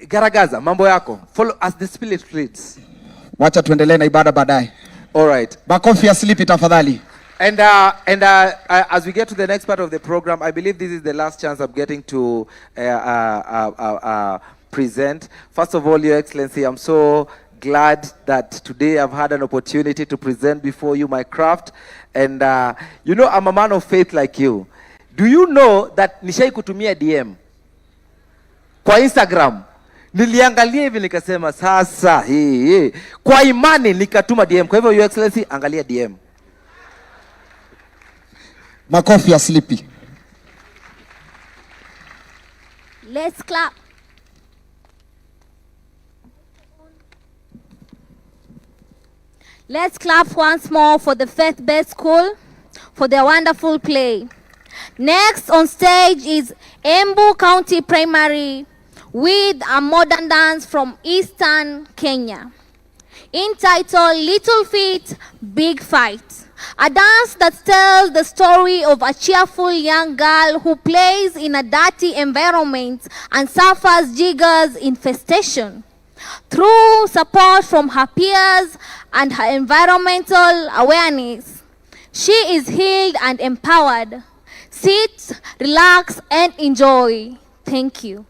Speaker 15: Garagaza mambo yako. Follow as the spirit leads.
Speaker 3: Wacha tuendelee na ibada baadaye.
Speaker 15: All right.
Speaker 3: Makofi ya Sleepy tafadhali.
Speaker 15: And as we get to the next part of the program, I believe this is the last chance I'm getting to present. First of all, Your Excellency, I'm so glad that today I've had an opportunity to present before you my craft. And you know, I'm a man of faith like you. Do you know that nishai kutumia DM kwa Instagram? Niliangalia hivi nikasema sasa hii kwa imani nikatuma DM. Kwa hivyo Your Excellency, angalia DM.
Speaker 3: Makofi ya Sleepy.
Speaker 16: Let's clap. Let's clap once more for the faith-based school. for their wonderful play. Next on stage is Embu County Primary with a modern dance from Eastern Kenya, entitled Little Feet, Big Fight. A dance that tells the story of a cheerful young girl who plays in a dirty environment and suffers jiggers infestation. Through support from her peers and her environmental awareness, she is healed and empowered. Sit, relax, and enjoy. Thank you.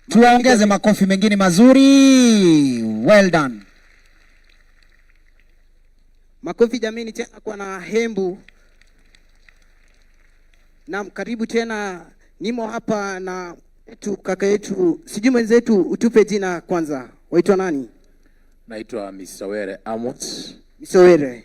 Speaker 3: Tuwaongeze makofi mengine mazuri. Well done.
Speaker 1: Makofi jamini tena kwa na Hembu. Naam, karibu tena. Nimo hapa na kaka yetu, sijui mwenzetu, utupe jina kwanza. Waitwa nani?
Speaker 17: Naitwa Mr. Amos.
Speaker 1: Mr.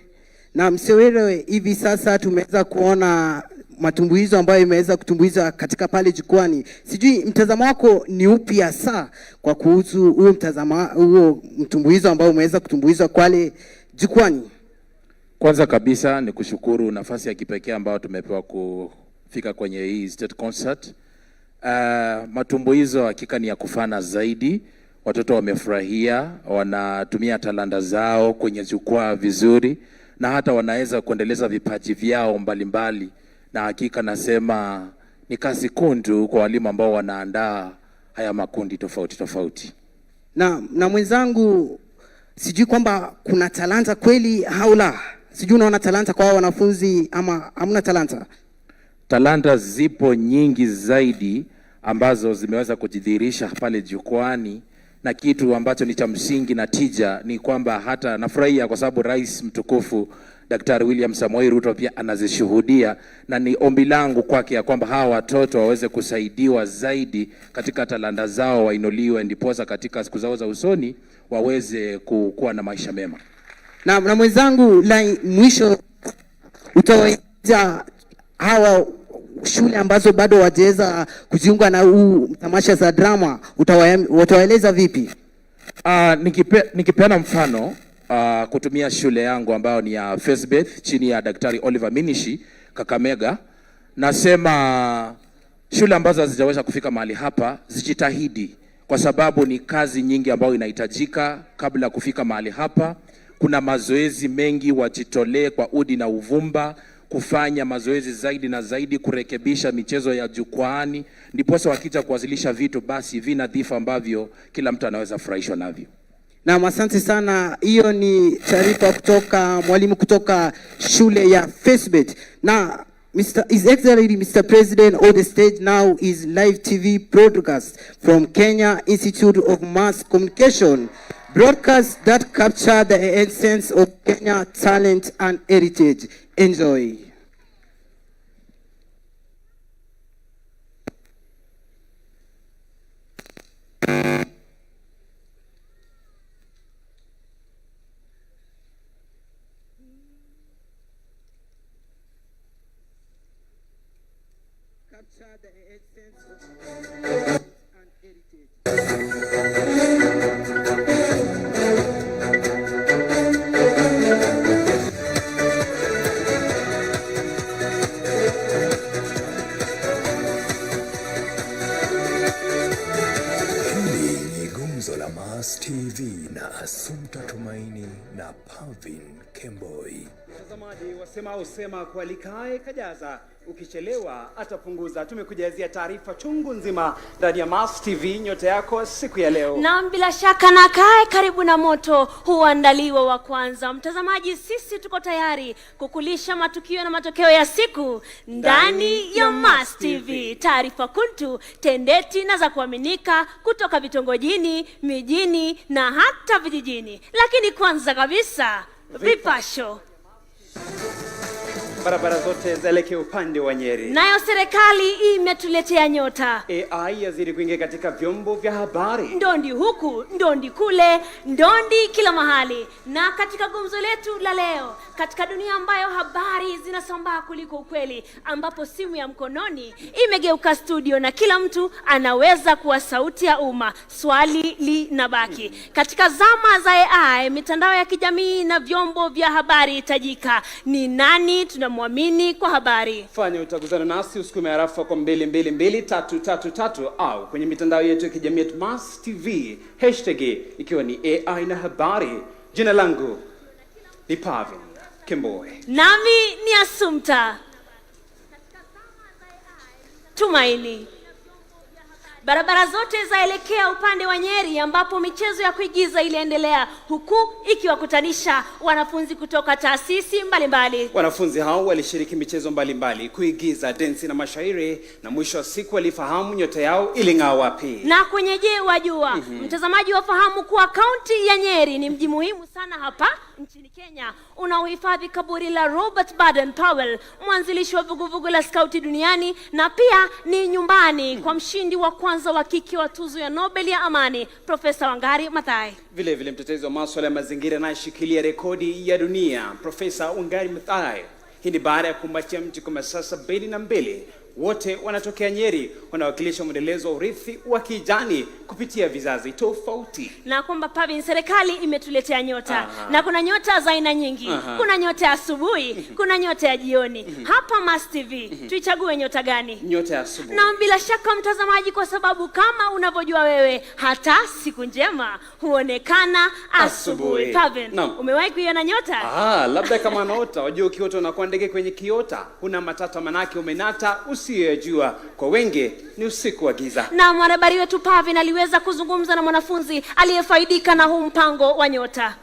Speaker 1: Na Mr. hivi sasa tumeweza kuona matumbuizo ambayo imeweza kutumbuiza katika pale jukwani. Sijui mtazamo wako ni upi hasa kwa kuhusu huo mtumbuizo ambao umeweza kutumbuizwa pale jukwani?
Speaker 17: Kwanza kabisa ni kushukuru nafasi ya kipekee ambayo tumepewa kufika kwenye hii state concert. Matumbuizo hakika ni ya kufana zaidi. Watoto wamefurahia, wanatumia talanta zao kwenye jukwaa vizuri, na hata wanaweza kuendeleza vipaji vyao mbalimbali. Na hakika nasema ni kazi kundu kwa walimu ambao wanaandaa haya makundi tofauti tofauti.
Speaker 1: Na mwenzangu, sijui kwamba kuna talanta kweli au la? Sijui unaona talanta kwa wanafunzi ama hamna talanta?
Speaker 17: Talanta zipo nyingi zaidi ambazo zimeweza kujidhihirisha pale jukwani, na kitu ambacho ni cha msingi na tija ni kwamba hata nafurahia kwa sababu Rais mtukufu Daktari William Samoei Ruto pia anazishuhudia, na ni ombi langu kwake ya kwamba hawa watoto waweze kusaidiwa zaidi katika talanta zao, wainuliwe, ndiposa katika siku zao za usoni waweze kuwa na maisha mema.
Speaker 1: Na mwenzangu, la mwisho utawaita hawa shule ambazo bado wajeza kujiunga na tamasha za drama, utawaeleza vipi?
Speaker 17: Nikipeana mfano kutumia shule yangu ambayo ni ya Faithbeth chini ya Daktari Oliver Minishi Kakamega, nasema shule ambazo hazijaweza kufika mahali hapa zijitahidi, kwa sababu ni kazi nyingi ambayo inahitajika kabla kufika mahali hapa. Kuna mazoezi mengi, wajitolee kwa udi na uvumba kufanya mazoezi zaidi na zaidi, kurekebisha michezo ya jukwaani, ndiposa wakija kuwasilisha vitu basi vinadhifu ambavyo kila mtu anaweza furahishwa navyo.
Speaker 1: Na asante sana. Hiyo ni taarifa kutoka mwalimu kutoka shule ya Faithbeth. Na His Excellency Mr. President, on the stage now is live TV broadcast from Kenya Institute of Mass Communication, broadcasts that capture the essence of Kenya talent and heritage. Enjoy. Capture the essence of and
Speaker 18: Mass TV na Assumpta Tumaini na Pavin Kemboi.
Speaker 19: Mtazamaji, wasema usema kualikae kajaza, ukichelewa atapunguza. Tumekujazia taarifa chungu nzima ndani ya Mass TV, nyota yako siku ya leo.
Speaker 20: Na bila shaka na kae karibu na moto huandaliwa wa kwanza. Mtazamaji, sisi tuko tayari kukulisha matukio na matokeo ya siku ndani ya Mass TV. Taarifa kuntu, tendeti na za kuaminika kutoka vitongojini, mijini na hata vijijini. Lakini kwanza kabisa, vipasho.
Speaker 19: Barabara zote zaelekea upande wa Nyeri.
Speaker 20: Nayo serikali imetuletea nyota.
Speaker 19: AI yazidi kuingia katika vyombo vya habari.
Speaker 20: Ndondi huku, ndondi kule, ndondi kila mahali. Na katika gumzo letu la leo, katika dunia ambayo habari zinasambaa kuliko ukweli, ambapo simu ya mkononi imegeuka studio na kila mtu anaweza kuwa sauti ya umma, swali linabaki. Katika zama za AI, mitandao ya kijamii na vyombo vya habari tajika, ni nani tunamwamini kwa habari?
Speaker 19: Fanya utaguzana nasi, usukume arafa kwa 222333 au kwenye mitandao yetu ya kijamii ya Mass TV, hashtag ikiwa ni AI na habari. Jina langu ni Pavin. Kemboi.
Speaker 20: Nami ni Assumpta Tumaini. Barabara zote zaelekea upande wa Nyeri ambapo michezo ya kuigiza iliendelea huku ikiwakutanisha wanafunzi kutoka taasisi mbalimbali.
Speaker 19: Wanafunzi hao walishiriki michezo mbalimbali, kuigiza, densi na mashairi, na mwisho wa siku walifahamu nyota yao iling'aa wapi.
Speaker 20: Na kwenye je wajua, mtazamaji wafahamu kuwa kaunti ya Nyeri ni mji muhimu sana hapa nchini Kenya, unaohifadhi kaburi la Robert Baden-Powell, mwanzilishi wa vuguvugu la skauti duniani, na pia ni nyumbani kwa mshindi wa kwanza wa kike wa tuzo ya Nobel ya amani, Profesa Wangari Maathai.
Speaker 19: Vile vile mtetezi wa masuala ya mazingira anayeshikilia rekodi ya dunia, Profesa Wangari Maathai. Hii ni baada ya kumbatia mti kwa masasa 22. Wote wanatokea Nyeri, wanawakilisha mwendelezo wa urithi wa kijani kupitia vizazi tofauti.
Speaker 20: Na kwamba Pavin, serikali imetuletea nyota. Na kuna nyota za aina nyingi. Kuna nyota ya asubuhi, kuna nyota ya jioni. Hapa Mast TV, tuichague nyota gani?
Speaker 19: Nyota ya asubuhi.
Speaker 20: Na bila shaka mtazamaji, kwa sababu kama unavyojua wewe, hata siku njema huonekana asubuhi. Pavin, umewahi kuiona nyota?
Speaker 19: Labda kama naota, wajua ukiota unakuwa ndege kwenye kiota. Una matata manake umenata usiyejua. Kwa wenge ni usiku wa giza.
Speaker 20: Na mwanahabari wetu Pavin aliweza kuzungumza na mwanafunzi aliyefaidika na huu mpango wa nyota.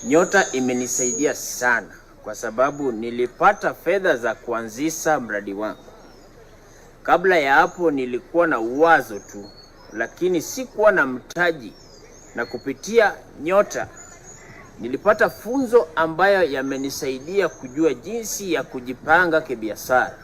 Speaker 21: Nyota imenisaidia sana kwa sababu nilipata fedha za kuanzisha mradi wangu. Kabla ya hapo nilikuwa na uwazo tu, lakini sikuwa na mtaji, na kupitia nyota nilipata funzo ambayo yamenisaidia kujua jinsi ya kujipanga kibiashara.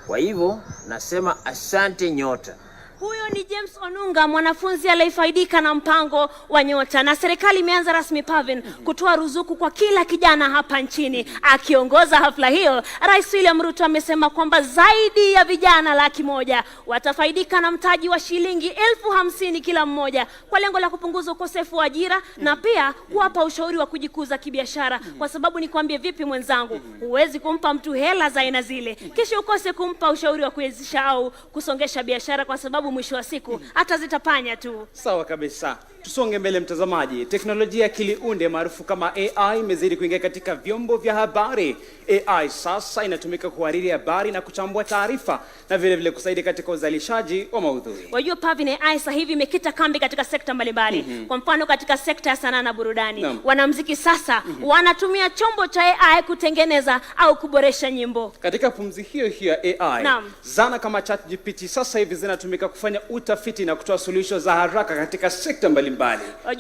Speaker 21: Kwa hivyo nasema asante nyota.
Speaker 20: Huyo ni James Onunga, mwanafunzi aliyefaidika na mpango wa nyota, na serikali imeanza rasmi Pavin kutoa ruzuku kwa kila kijana hapa nchini. Akiongoza hafla hiyo, Rais William Ruto amesema kwamba zaidi ya vijana 100,000 watafaidika na mtaji wa shilingi 50,000 kila mmoja, kwa lengo la kupunguza ukosefu wa ajira na pia kuwapa ushauri wa kujikuza kibiashara. Kwa sababu nikwambie vipi mwenzangu, huwezi kumpa mtu hela za aina zile kisha ukose kumpa ushauri wa kuwezesha au kusongesha biashara, kwa sababu mwisho wa siku hata zitapanya tu.
Speaker 19: Sawa kabisa. Tusonge mbele mtazamaji. Teknolojia ya akili unde maarufu kama AI imezidi kuingia katika vyombo vya habari. AI sasa inatumika kuhariri habari na kuchambua taarifa, na vile vile kusaidia katika uzalishaji wa maudhui.
Speaker 20: Wajua Pavin, AI sasa hivi imekita kambi katika sekta mbalimbali. Kwa mfano katika sekta ya sanaa na burudani. Wanamuziki sasa wanatumia chombo cha AI kutengeneza au kuboresha nyimbo.
Speaker 19: Katika pumzi hiyo hiyo ya AI, zana kama ChatGPT sasa hivi zinatumika kufanya utafiti na kutoa suluhisho za haraka katika sekta mbalimbali.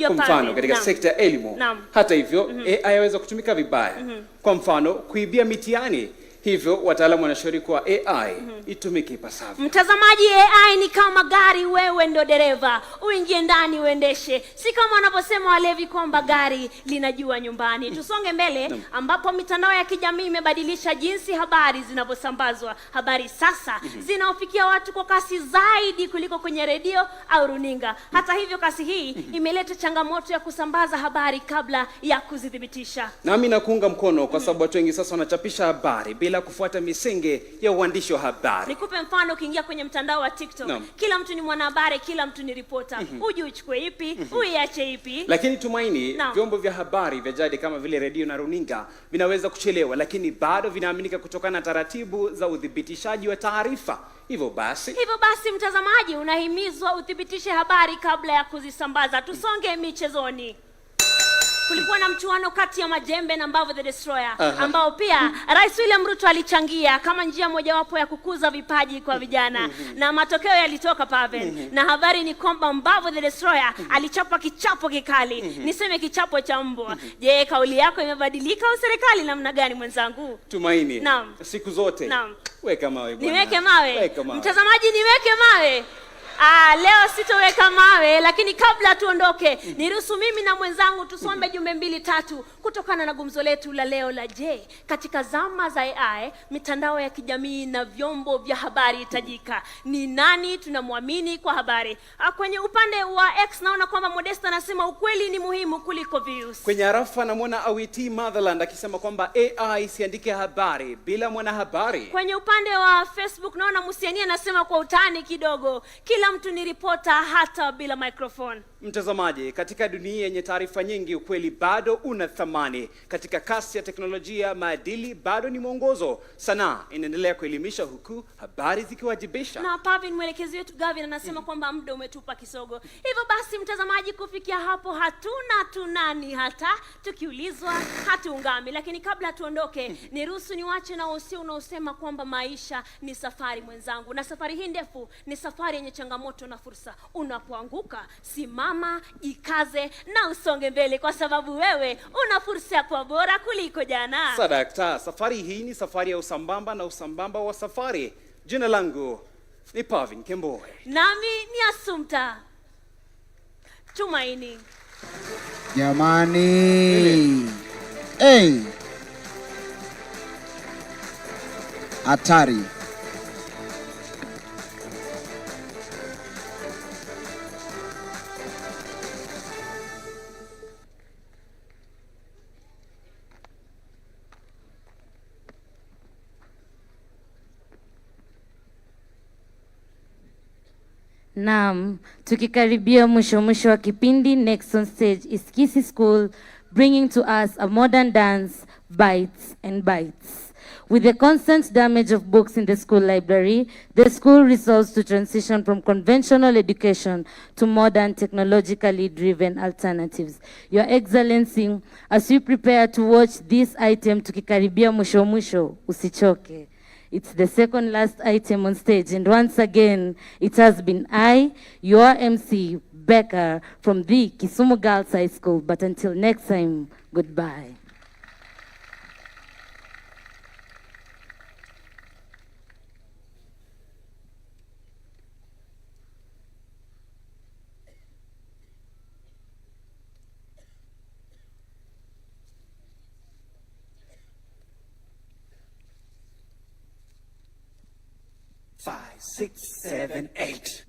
Speaker 19: Kwa mfano katika sekta ya elimu. Hata hivyo AI yaweza kutumika vibaya. Kwa mfano kuibia mitihani. Hivyo wataalamu wanashauri kwa AI itumike ipasavyo.
Speaker 20: Mtazamaji, AI ni kama gari, wewe ndo dereva, uingie ndani uendeshe. Si kama wanavyosema walevi kwamba gari linajua nyumbani. Tusonge mbele ambapo mitandao ya kijamii imebadilisha jinsi habari zinavyosambazwa. Habari sasa zinaofikia watu kwa kasi zaidi kuliko kwenye redio au runinga. Hata hivyo kasi hii imeleta changamoto ya kusambaza habari kabla ya kuzithibitisha.
Speaker 19: Nami nakuunga mkono kwa sababu watu wengi sasa wanachapisha habari bila kufuata misingi ya uandishi wa habari.
Speaker 20: Nikupe mfano, ukiingia kwenye mtandao wa TikTok, kila mtu ni mwanahabari, hila mtu ni reporter. Uje uchukue ipi, uiache ipi.
Speaker 19: Lakini Tumaini, vyombo vya habari vya jadi kama vile redio na runinga vinaweza kuchelewa, lakini bado vinaaminika kutokana na taratibu za udhibitishaji wa taarifa. Hivyo basi
Speaker 20: mtazamaji, unahimizwa uthibitishe habari kabla ya kuzisambaza. Tusonge michezoni. Kulikuwa na mchuano kati ya Majembe na Mbavu the Destroyer, ambao pia Rais William Ruto alichangia kama njia mojawapo ya kukuza vipaji kwa vijana. Na matokeo yalitoka Pavin. Na habari ni kwamba Mbavu the Destroyer alichapa kichapo kikali. Niseme kichapo cha mbwa. Je, kauli yako imebadilika au serikali namna gani mwenzangu?
Speaker 19: Tumaini, siku zote weka mawe bwana.
Speaker 20: Niweke mawe. Mtazamaji, niweke mawe. Leo sitoweka mawe, lakini kabla tuondoke, niruhusu mimi na mwenzangu tusombe jumbe 2-3 kutokana na gumzo letu la leo la je, katika zama za AI, mitandao ya kijamii na vyombo vya habari hitajika. Ni nani tunamwamini kwa habari? Kwenye upande wa X naona kwamba Modesta anasema ukweli ni muhimu kuliko views.
Speaker 19: Kwenye arafa namuona Awiti Motherland akisema kwamba AI siandike habari bila mwanahabari.
Speaker 20: Kwenye upande wa Facebook naona Musiani anasema kwa utani kidogo, kila mtu ni reporter hata bila microphone.
Speaker 19: Mtazamaji, katika dunia yenye taarifa nyingi, ukweli bado una thamani. Katika kasi ya teknolojia, maadili bado ni mwongozo. Sanaa inaendelea kuelimisha huku habari zikiwajibisha.
Speaker 20: Na Pavin, mwelekezi wetu Gavin, anasema kwamba muda umetupa kisogo. Hivyo basi mtazamaji, kufikia hapo hatuna tunani, hata tukiulizwa hatuungami. Lakini kabla tuondoke, niruhusu niwache na usio unaosema kwamba maisha ni safari mwenzangu, na safari hii ndefu ni safari yenye changamoto na fursa. Unapoanguka, simama, jikaze na usonge mbele, kwa sababu wewe una fursa ya kuwa bora kuliko jana.
Speaker 19: Sadakta, safari hii ni safari ya usambamba na usambamba wa safari. Jina langu ni Pavin Kemboi.
Speaker 20: Nami ni Assumpta Tumaini.
Speaker 3: Jamani. Hey. Hatari.
Speaker 4: Naam, tukikaribia mwisho wa kipindi, next on stage is Kisi School, bringing to us a modern dance, Bites and Bites. With the constant damage of books in the school library, the school resolves to transition from conventional education to modern technologically driven alternatives. Your Excellency, as we prepare to watch this item, tukikaribia mwisho, usichoke. It's the second last item on stage, and once again, it has been I, your MC, Becca, from the Kisumu Girls High School. But until next time, goodbye.
Speaker 2: Five, six, seven, eight.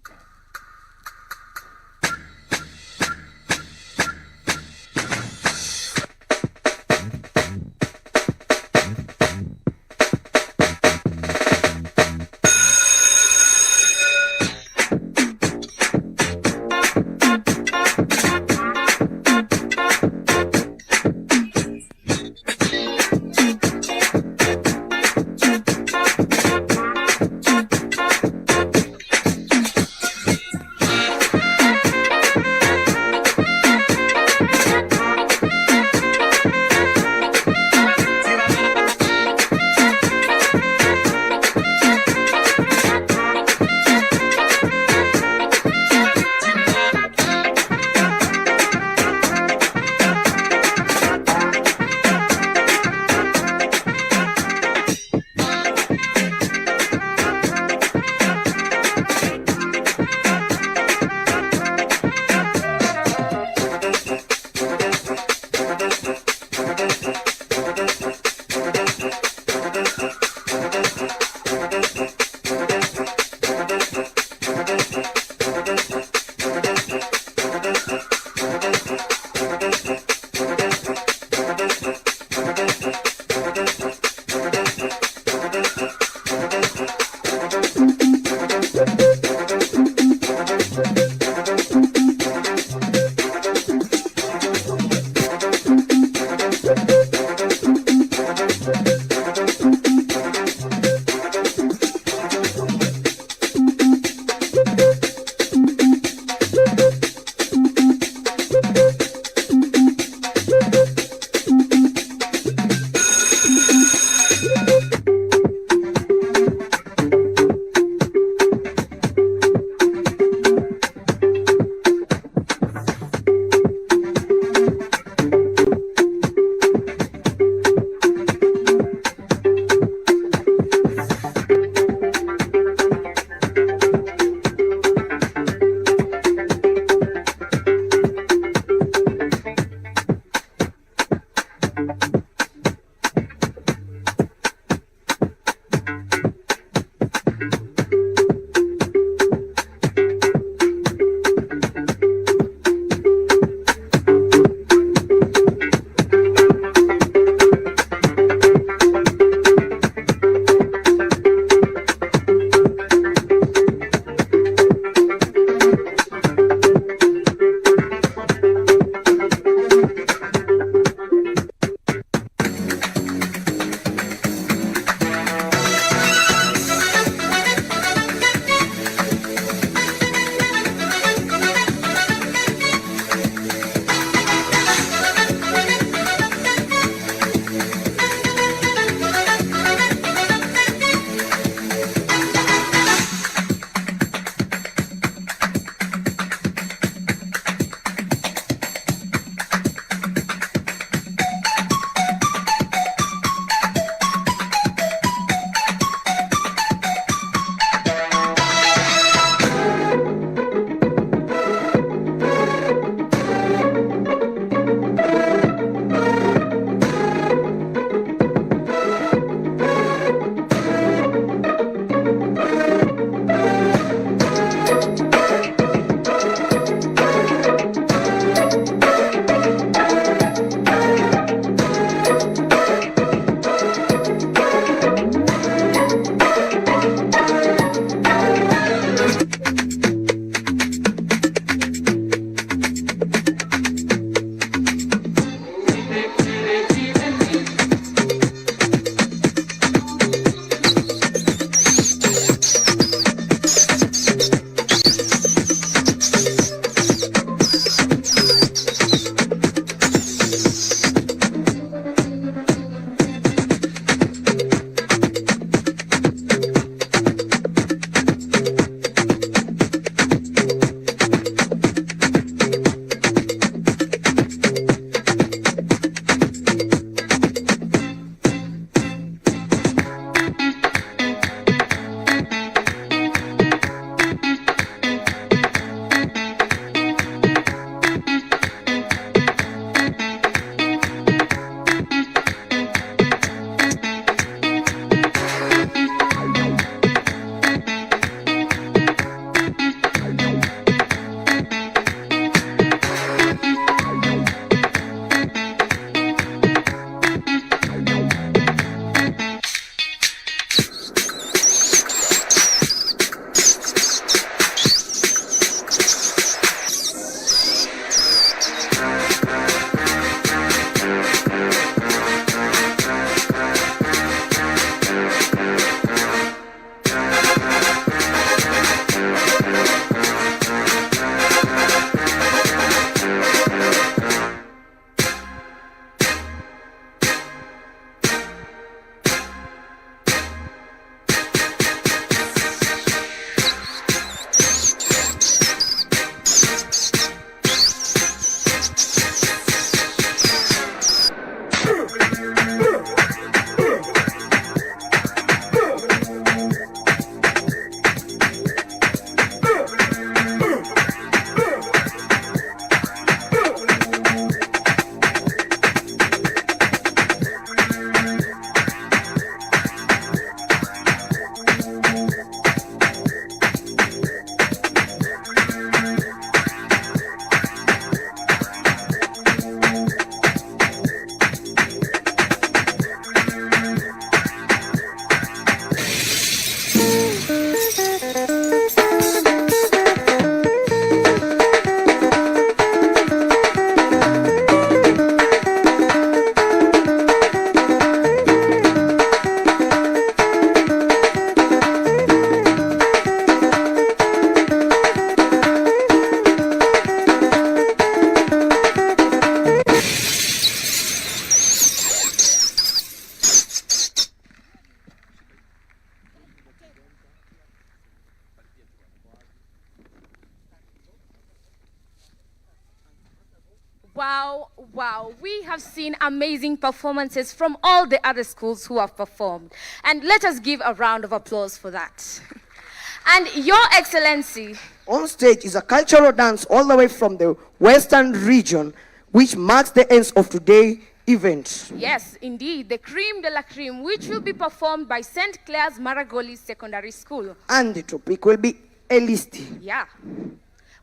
Speaker 6: wow, wow. We have seen amazing performances from all the other schools who have performed. And let us give a round of applause for that. And Your Excellency.
Speaker 22: On stage is a cultural dance all the way from the Western region, which marks the end of today's event.
Speaker 6: Yes, indeed, the creme de la creme, which will be performed by St. Clair's Maragoli Secondary School.
Speaker 22: And the topic will be Elisti.
Speaker 6: Yeah.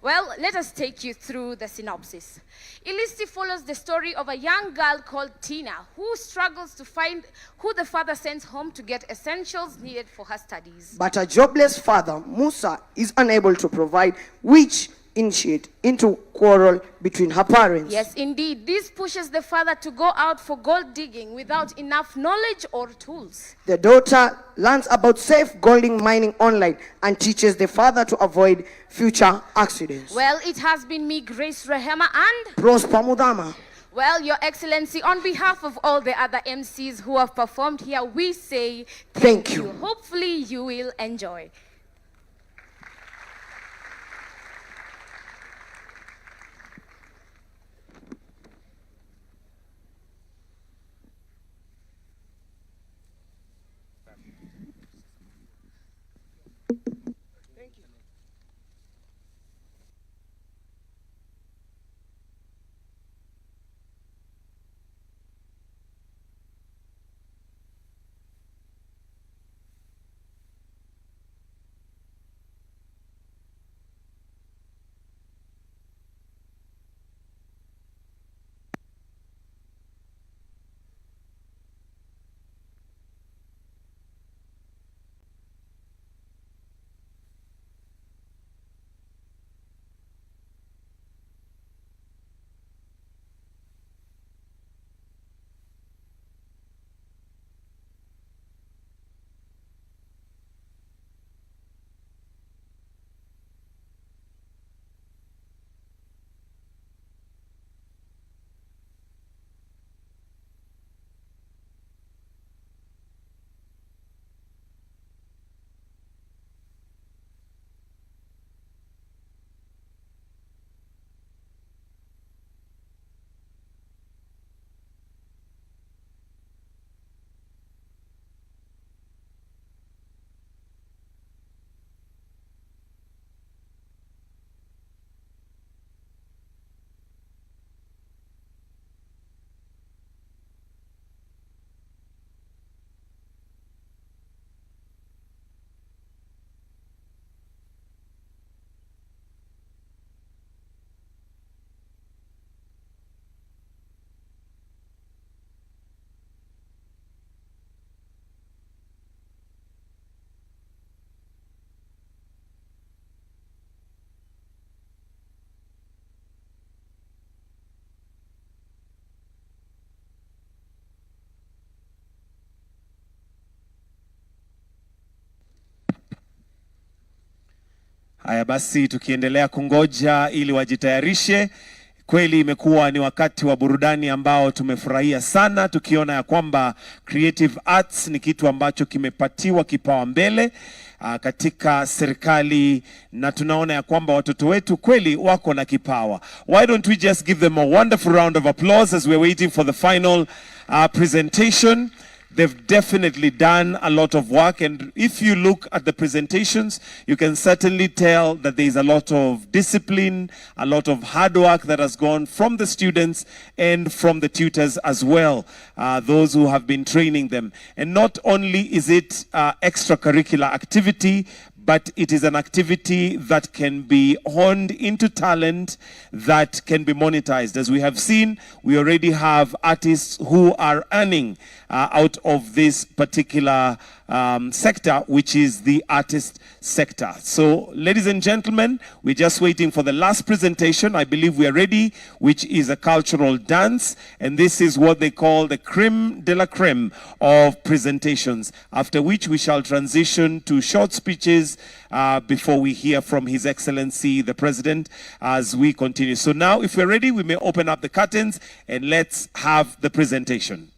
Speaker 6: Well, let us take you through the synopsis. Elisti follows the story of a young girl called Tina who struggles to find who the father sends home to get essentials needed for her studies.
Speaker 22: But a jobless father, Musa, is unable to provide, which initiates into quarrel between her parents.
Speaker 6: Yes, indeed. This pushes the father to go out for gold digging without enough knowledge or tools.
Speaker 22: The daughter learns about safe gold mining online and teaches the father to avoid future accidents.
Speaker 6: Well, it has been me, Grace Rehema, and
Speaker 22: Prosper Mudama.
Speaker 6: Well, Your Excellency, on behalf of all the other MCs who have performed here, we say
Speaker 22: thank you.
Speaker 6: Hopefully you will enjoy.
Speaker 23: Haya basi, tukiendelea kungoja ili wajitayarishe. Kweli imekuwa ni wakati wa burudani ambao tumefurahia sana, tukiona ya kwamba creative arts ni kitu ambacho kimepatiwa kipawa mbele katika serikali, na tunaona ya kwamba watoto wetu kweli wako na kipawa. Why don't we just give them a wonderful round of applause as we're waiting for the final presentation. They've definitely done a lot of work, and if you look at the presentations, you can certainly tell that there is a lot of discipline, a lot of hard work that has gone from the students and from the tutors as well, those who have been training them. And not only is it extracurricular activity, but it is an activity that can be honed into talent that can be monetized. As we have seen, we already have artists who are earning out of this particular sector, which is the artist sector. So, ladies and gentlemen, we're just waiting for the last presentation. I believe we are ready, which is a cultural dance, and this is what they call the creme de la creme of presentations, after which we shall transition to short speeches before we hear from His Excellency, the President, as we continue. So now, if we're ready, we may open up the curtains and let's have the presentation.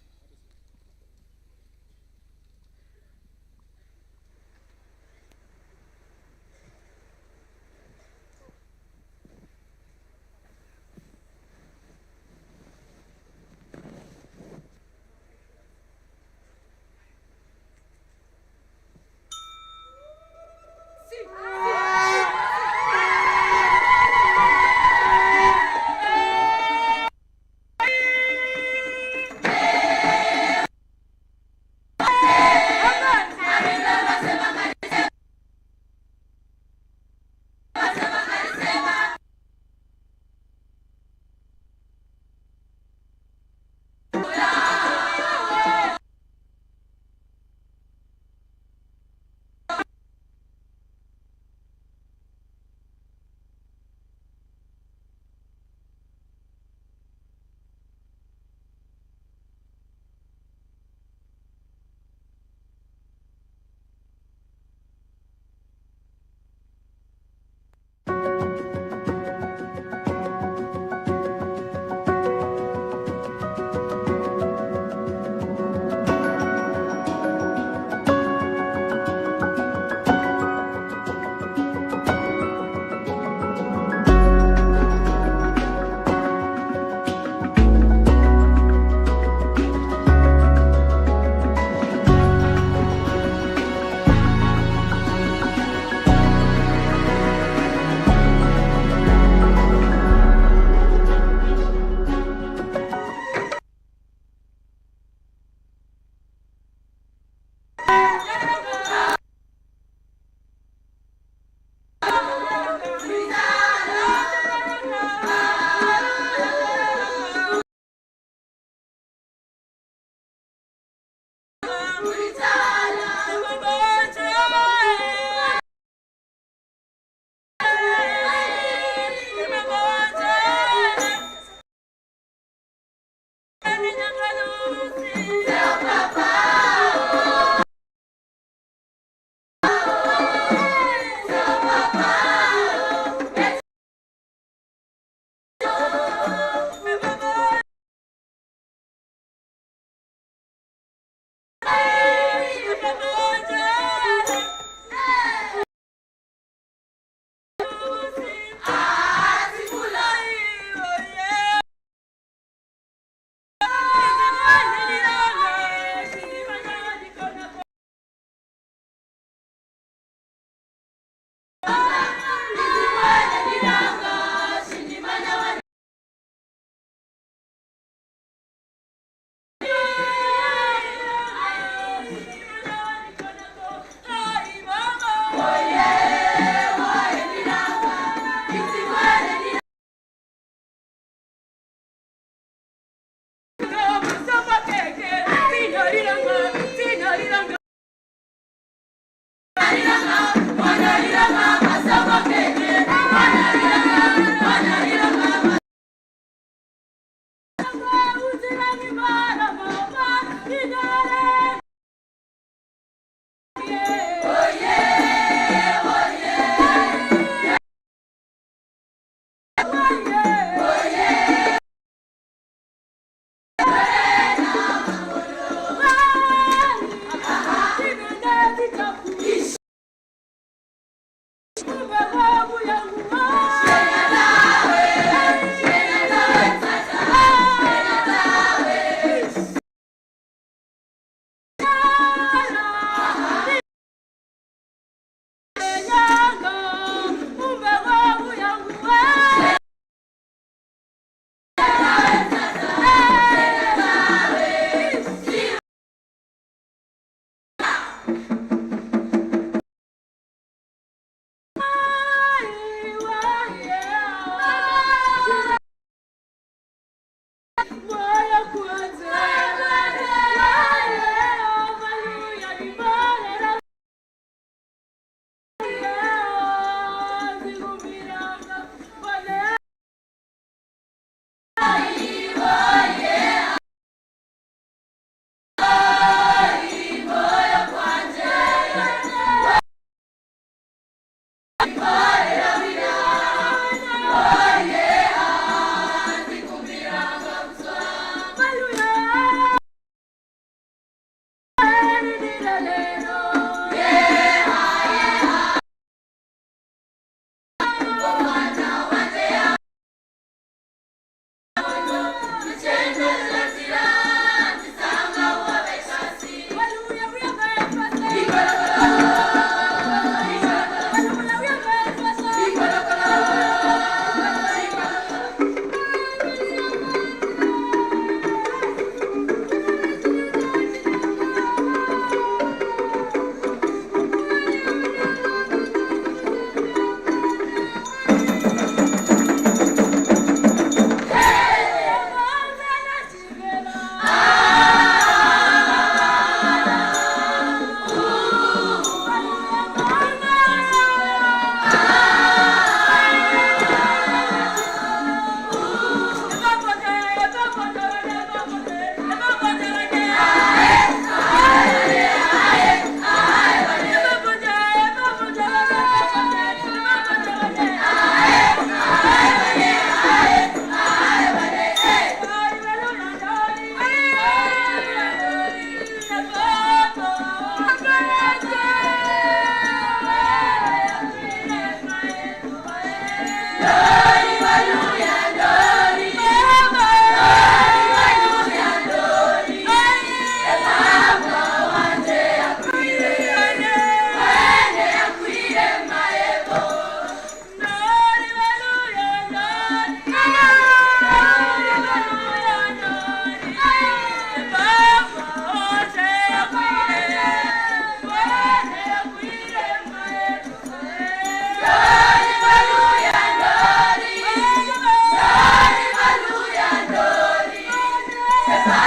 Speaker 14: Amen.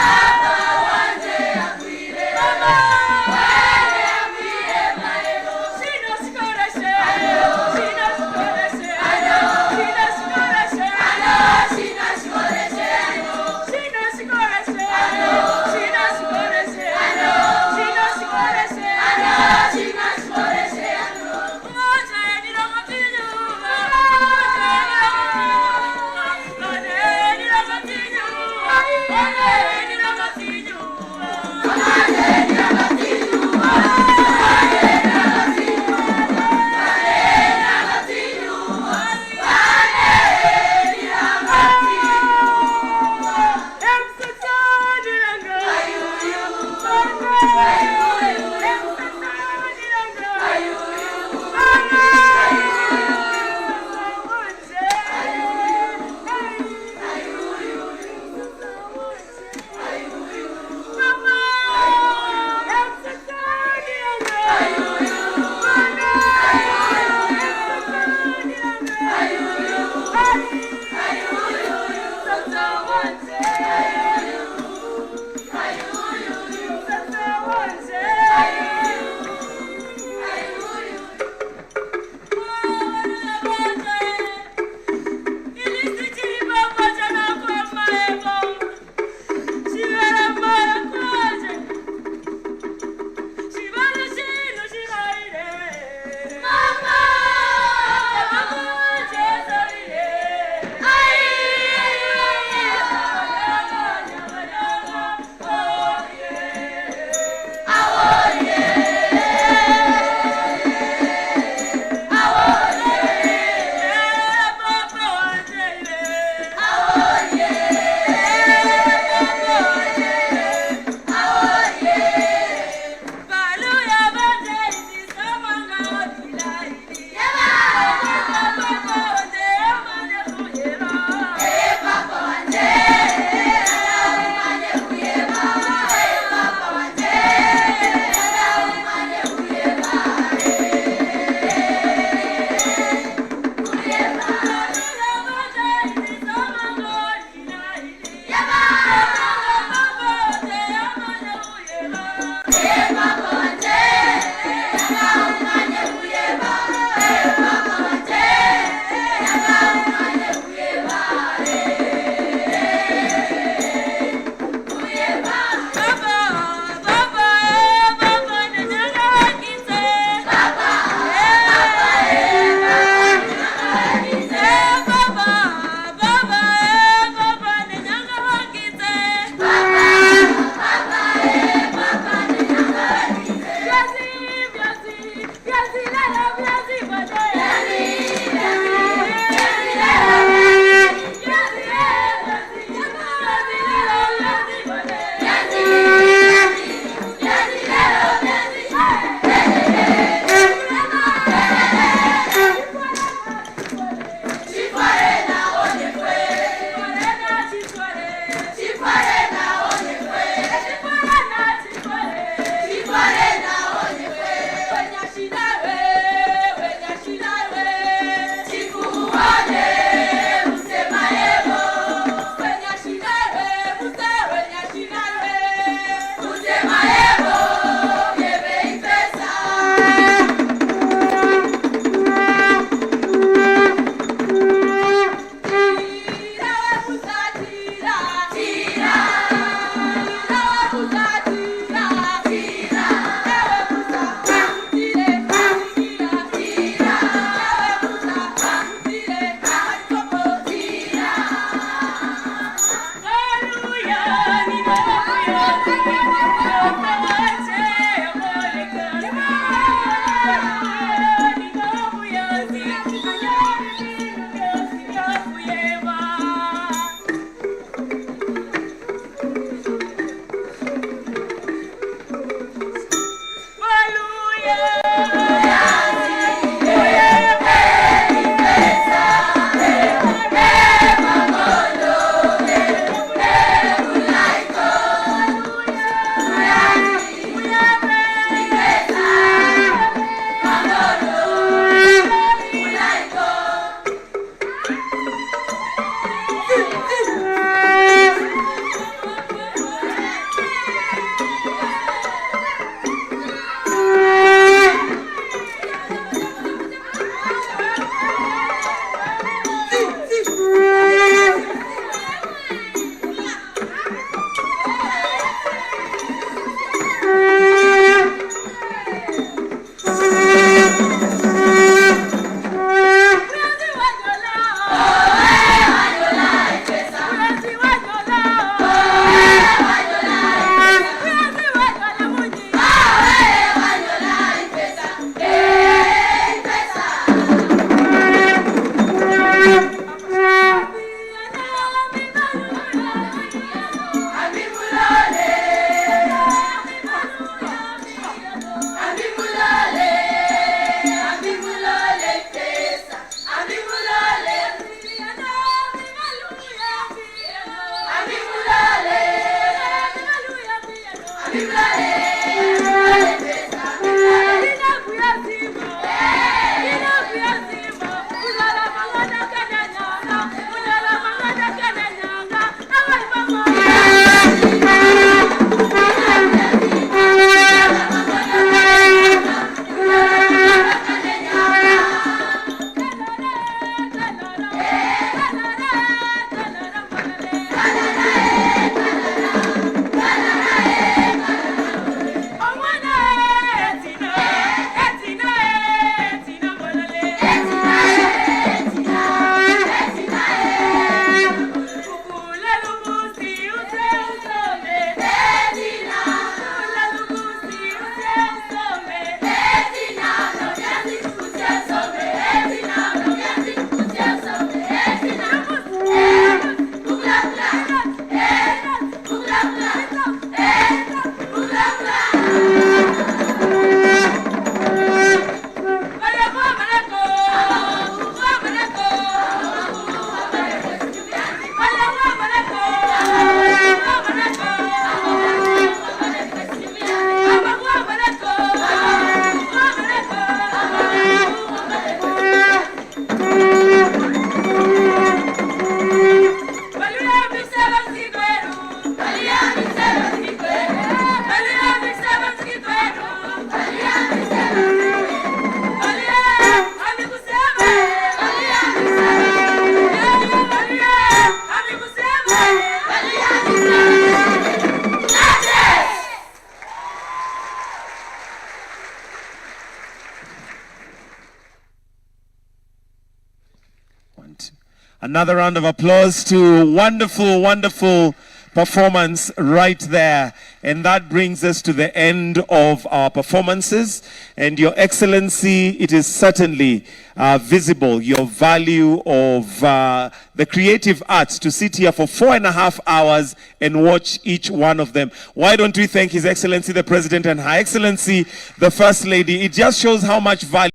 Speaker 23: Another round of applause to wonderful, wonderful performance right there. And that brings us to the end of our performances. And Your Excellency, it is certainly visible, your value of the creative arts, to sit here for 4.5 hours and watch each one of them. Why don't we thank His Excellency the President and Her Excellency the First Lady? It just shows how much value.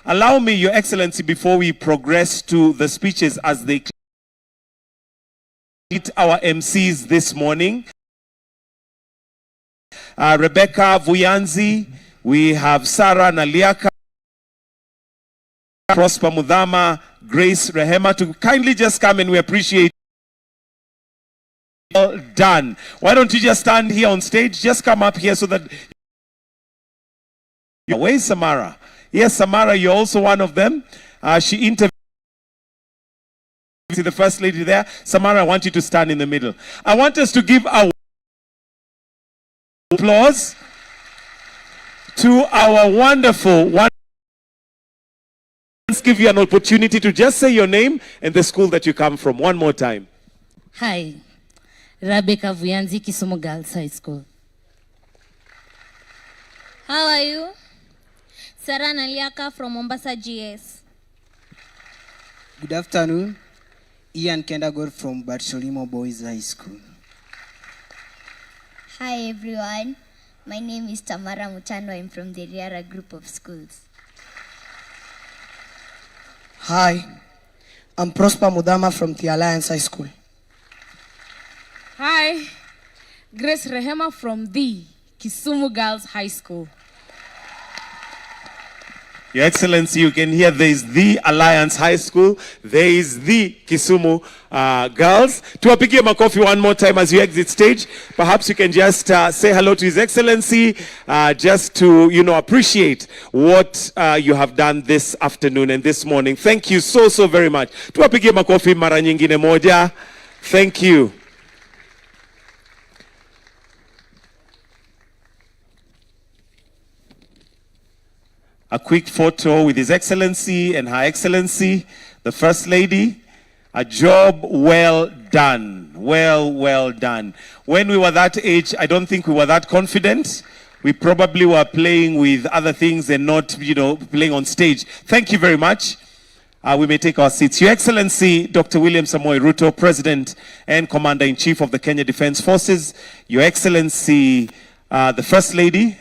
Speaker 23: Allow me, Your Excellency, before we progress to the speeches as they meet our MCs this morning. Rebecca Vuyanzi, we have Sarah Naliaka, Prosper Mudhama, Grace Rehema to kindly just come, and we appreciate. Well done. Why don't you just stand here on stage? Just come up here so that. Where's Samara? Yes, Samara, you're also one of them. She interviewed. See the First Lady there. Samara, I want you to stand in the middle. I want us to give our applause to our wonderful one. Let's give you an opportunity to just say your name and the school that you come from one more time.
Speaker 4: Hi, Rebecca Vuyanzi, Kisumu Girls High School.
Speaker 16: How are you? Sarah Naliaka from Mombasa GS.
Speaker 1: Good afternoon. Ian Kendagor from Bartolimo Boys High School.
Speaker 5: Hi everyone, my name is Tamara Mutando. I'm from the Riara group of schools.
Speaker 22: Hi, I'm Prosper Mudhama from the Alliance High School.
Speaker 6: Hi, Grace Rehema from the Kisumu Girls High School.
Speaker 23: Your Excellency, you can hear there is the Alliance High School, there is the Kisumu Girls. Tuwapigie makofi one more time as you exit stage. Perhaps you can just say hello to His Excellency, just to, appreciate what you have done this afternoon and this morning. Thank you so, so very much. Tuwapigie makofi mara nyingine moja. Thank you. A quick photo with His Excellency and Her Excellency, the First Lady. A job well done. Well done. When we were that age, I don't think we were that confident. We probably were playing with other things and not, playing on stage. Thank you very much. We may take our seats. Your Excellency, Dr. William Samoei Ruto, President and Commander-in-Chief of the Kenya Defense Forces. Your Excellency, the First Lady,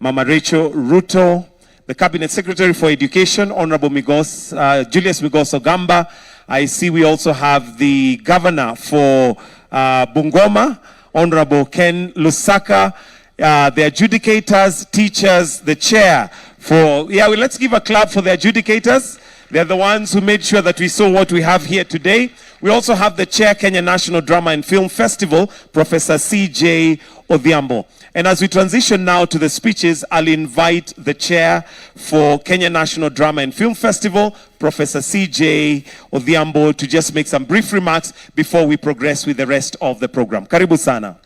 Speaker 23: Mama Rachel Ruto, the Cabinet Secretary for Education, Honorable Julius Migos Ogamba. I see we also have the Governor for Bungoma, Honorable Ken Lusaka, the adjudicators, teachers, the chair for, let's give a clap for the adjudicators. They're the ones who made sure that we saw what we have here today. We also have the chair, Kenya National Drama and Film Festival, Professor C.J. Odhiambo. And as we transition now to the speeches, I'll invite the chair for Kenya National Drama and Film Festival, Professor C.J. Odhiambo, to just make some brief remarks before we progress with the rest of the program. Karibu sana.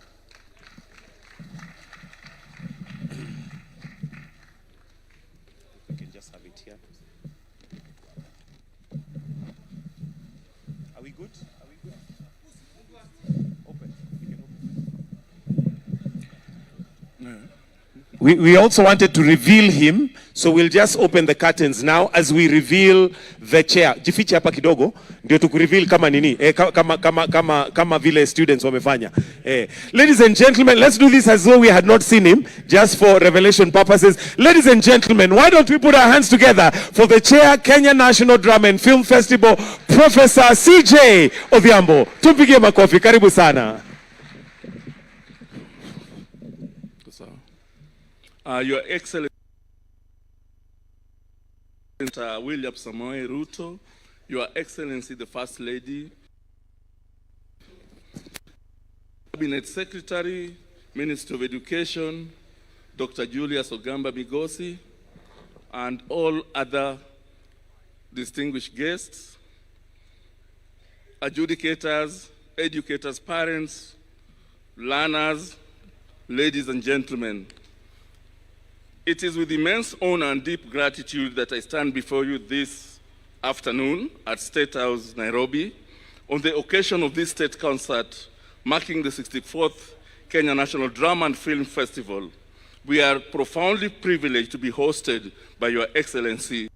Speaker 23: We also wanted to reveal him, so we'll just open the curtains now as we reveal the chair. Jifiche hapa kidogo ndio tukureveal kama nini kama vile students wamefanya. Ladies and gentlemen, let's do this as though we had not seen him, just for revelation purposes. Ladies and gentlemen, why don't we put our hands together for the chair, Kenya National Drama and Film Festival, Professor C.J. Odhiambo. Tumpigie makofi. Karibu sana.
Speaker 7: Your Excellency, William Samoei Ruto, Your Excellency, the First Lady, Cabinet Secretary, Minister of Education, Dr. Julius Ogamba Migosi, and all other distinguished guests, adjudicators, educators, parents, learners, ladies and gentlemen. It is with immense honor and deep gratitude that I stand before you this afternoon at State House, Nairobi, on the occasion of this state concert marking the 64th Kenya National Drama and Film Festival. We are profoundly privileged to be hosted by Your Excellency.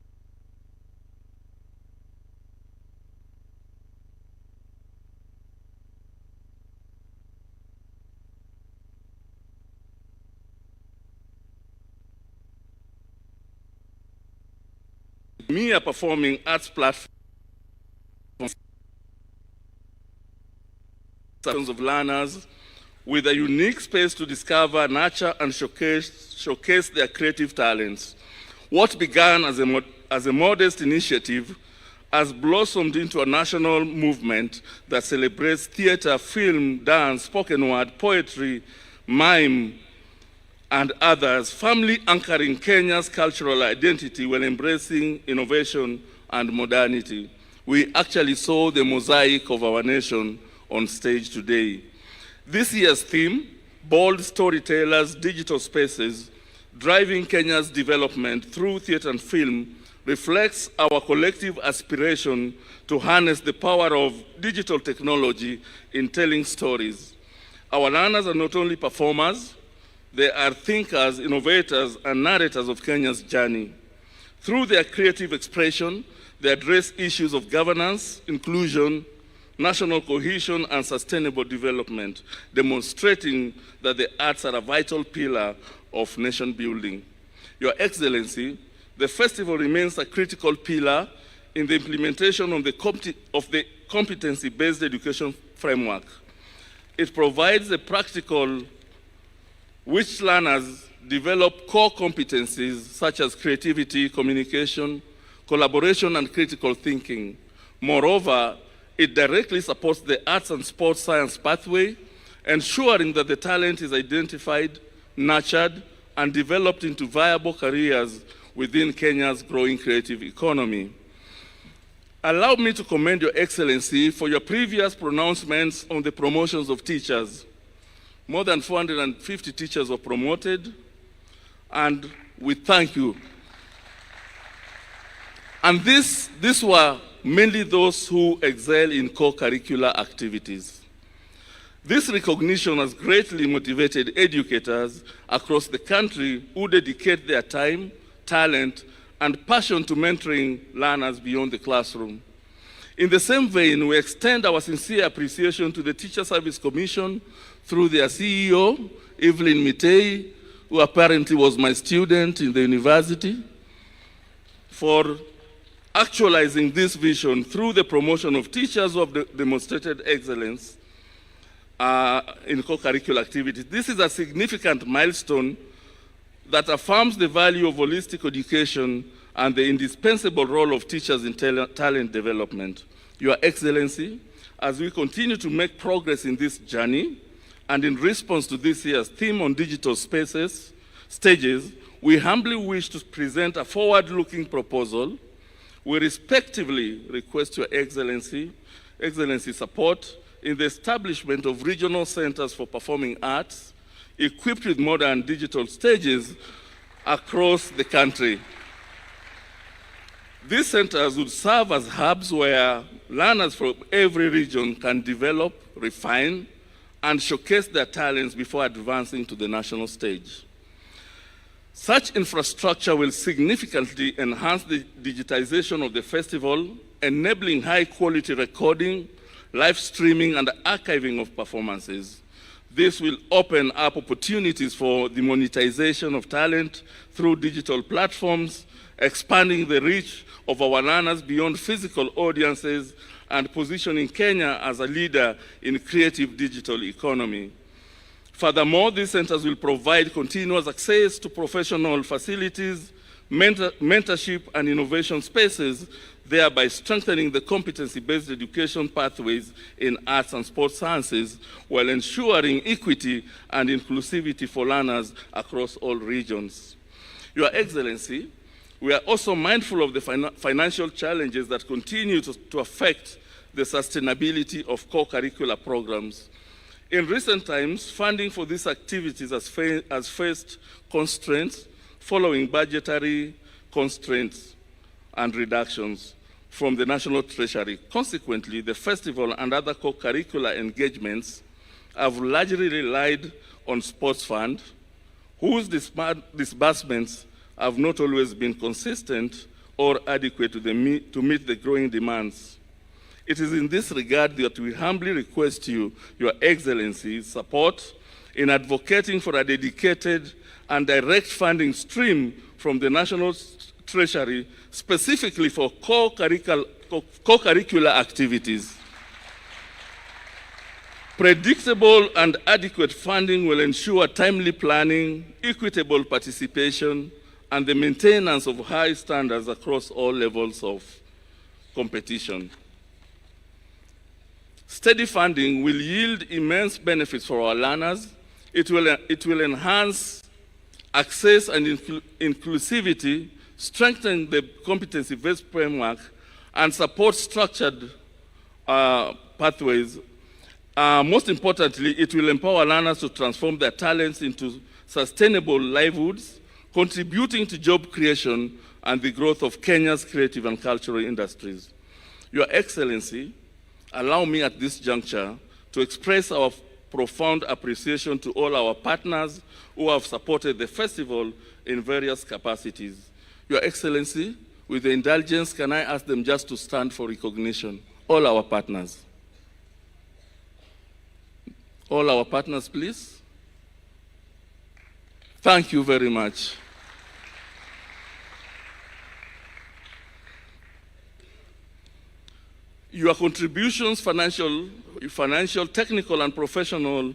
Speaker 7: Me, a performing arts platform of learners with a unique space to discover, nurture, and showcase their creative talents. What began as a modest initiative has blossomed into a national movement that celebrates theater, film, dance, spoken word, poetry, mime, and others, firmly anchoring Kenya's cultural identity while embracing innovation and modernity. We actually saw the mosaic of our nation on stage today. This year's theme, Bold Storytellers, Digital Spaces, Driving Kenya's Development Through Theatre and Film, reflects our collective aspiration to harness the power of digital technology in telling stories. Our learners are not only performers, they are thinkers, innovators, and narrators of Kenya's journey. Through their creative expression, they address issues of governance, inclusion, national cohesion, and sustainable development, demonstrating that the arts are a vital pillar of nation building. Your Excellency, the festival remains a critical pillar in the implementation of the competency-based education framework. It provides a practical which learners develop core competencies such as creativity, communication, collaboration, and critical thinking. Moreover, it directly supports the arts and sports science pathway, ensuring that the talent is identified, nurtured, and developed into viable careers within Kenya's growing creative economy. Allow me to commend Your Excellency for your previous pronouncements on the promotions of teachers. More than 450 teachers were promoted, and we thank you. And these were mainly those who excel in co-curricular activities. This recognition has greatly motivated educators across the country who dedicate their time, talent, and passion to mentoring learners beyond the classroom. In the same vein, we extend our sincere appreciation to the Teacher Service Commission through their CEO, Evelyn Mitei, who apparently was my student in the university, for actualizing this vision through the promotion of teachers who have demonstrated excellence in co-curricular activities. This is a significant milestone that affirms the value of holistic education and the indispensable role of teachers in talent development. Your Excellency, as we continue to make progress in this journey, and in response to this year's theme on digital stages, we humbly wish to present a forward-looking proposal. We respectively request Your Excellency support in the establishment of regional centers for performing arts, equipped with modern digital stages across the country. These centers would serve as hubs where learners from every region can develop, refine, and showcase their talents before advancing to the national stage. Such infrastructure will significantly enhance the digitization of the festival, enabling high-quality recording, live streaming, and archiving of performances. This will open up opportunities for the monetization of talent through digital platforms, expanding the reach of our learners beyond physical audiences and positioning Kenya as a leader in creative digital economy. Furthermore, these centers will provide continuous access to professional facilities, mentorship, and innovation spaces, thereby strengthening the competency-based education pathways in arts and sports sciences, while ensuring equity and inclusivity for learners across all regions. Your Excellency, we are also mindful of the financial challenges that continue to affect the sustainability of co-curricular programs. In recent times, funding for these activities has faced constraints following budgetary constraints and reductions. from the National Treasury. Consequently, the festival and other co-curricular engagements have largely relied on sports fund, whose disbursements have not always been consistent or adequate to meet the growing demands. It is in this regard that we humbly request you, Your Excellency, support in advocating for a dedicated and direct funding stream from the National Treasury, specifically for co-curricular activities. Predictable and adequate funding will ensure timely planning, equitable participation, and the maintenance of high standards across all levels of competition. Steady funding will yield immense benefits for our learners. It will enhance access and inclusivity, strengthen the competency-based framework, and support structured pathways. Most importantly, it will empower learners to transform their talents into sustainable livelihoods, contributing to job creation and the growth of Kenya's creative and cultural industries. Your Excellency, allow me at this juncture to express our profound appreciation to all our partners who have supported the festival in various capacities. Your Excellency, with the indulgence, can I ask them just to stand for recognition? All our partners. All our partners, please. Thank you very much. Your contributions, financial, technical, and professional,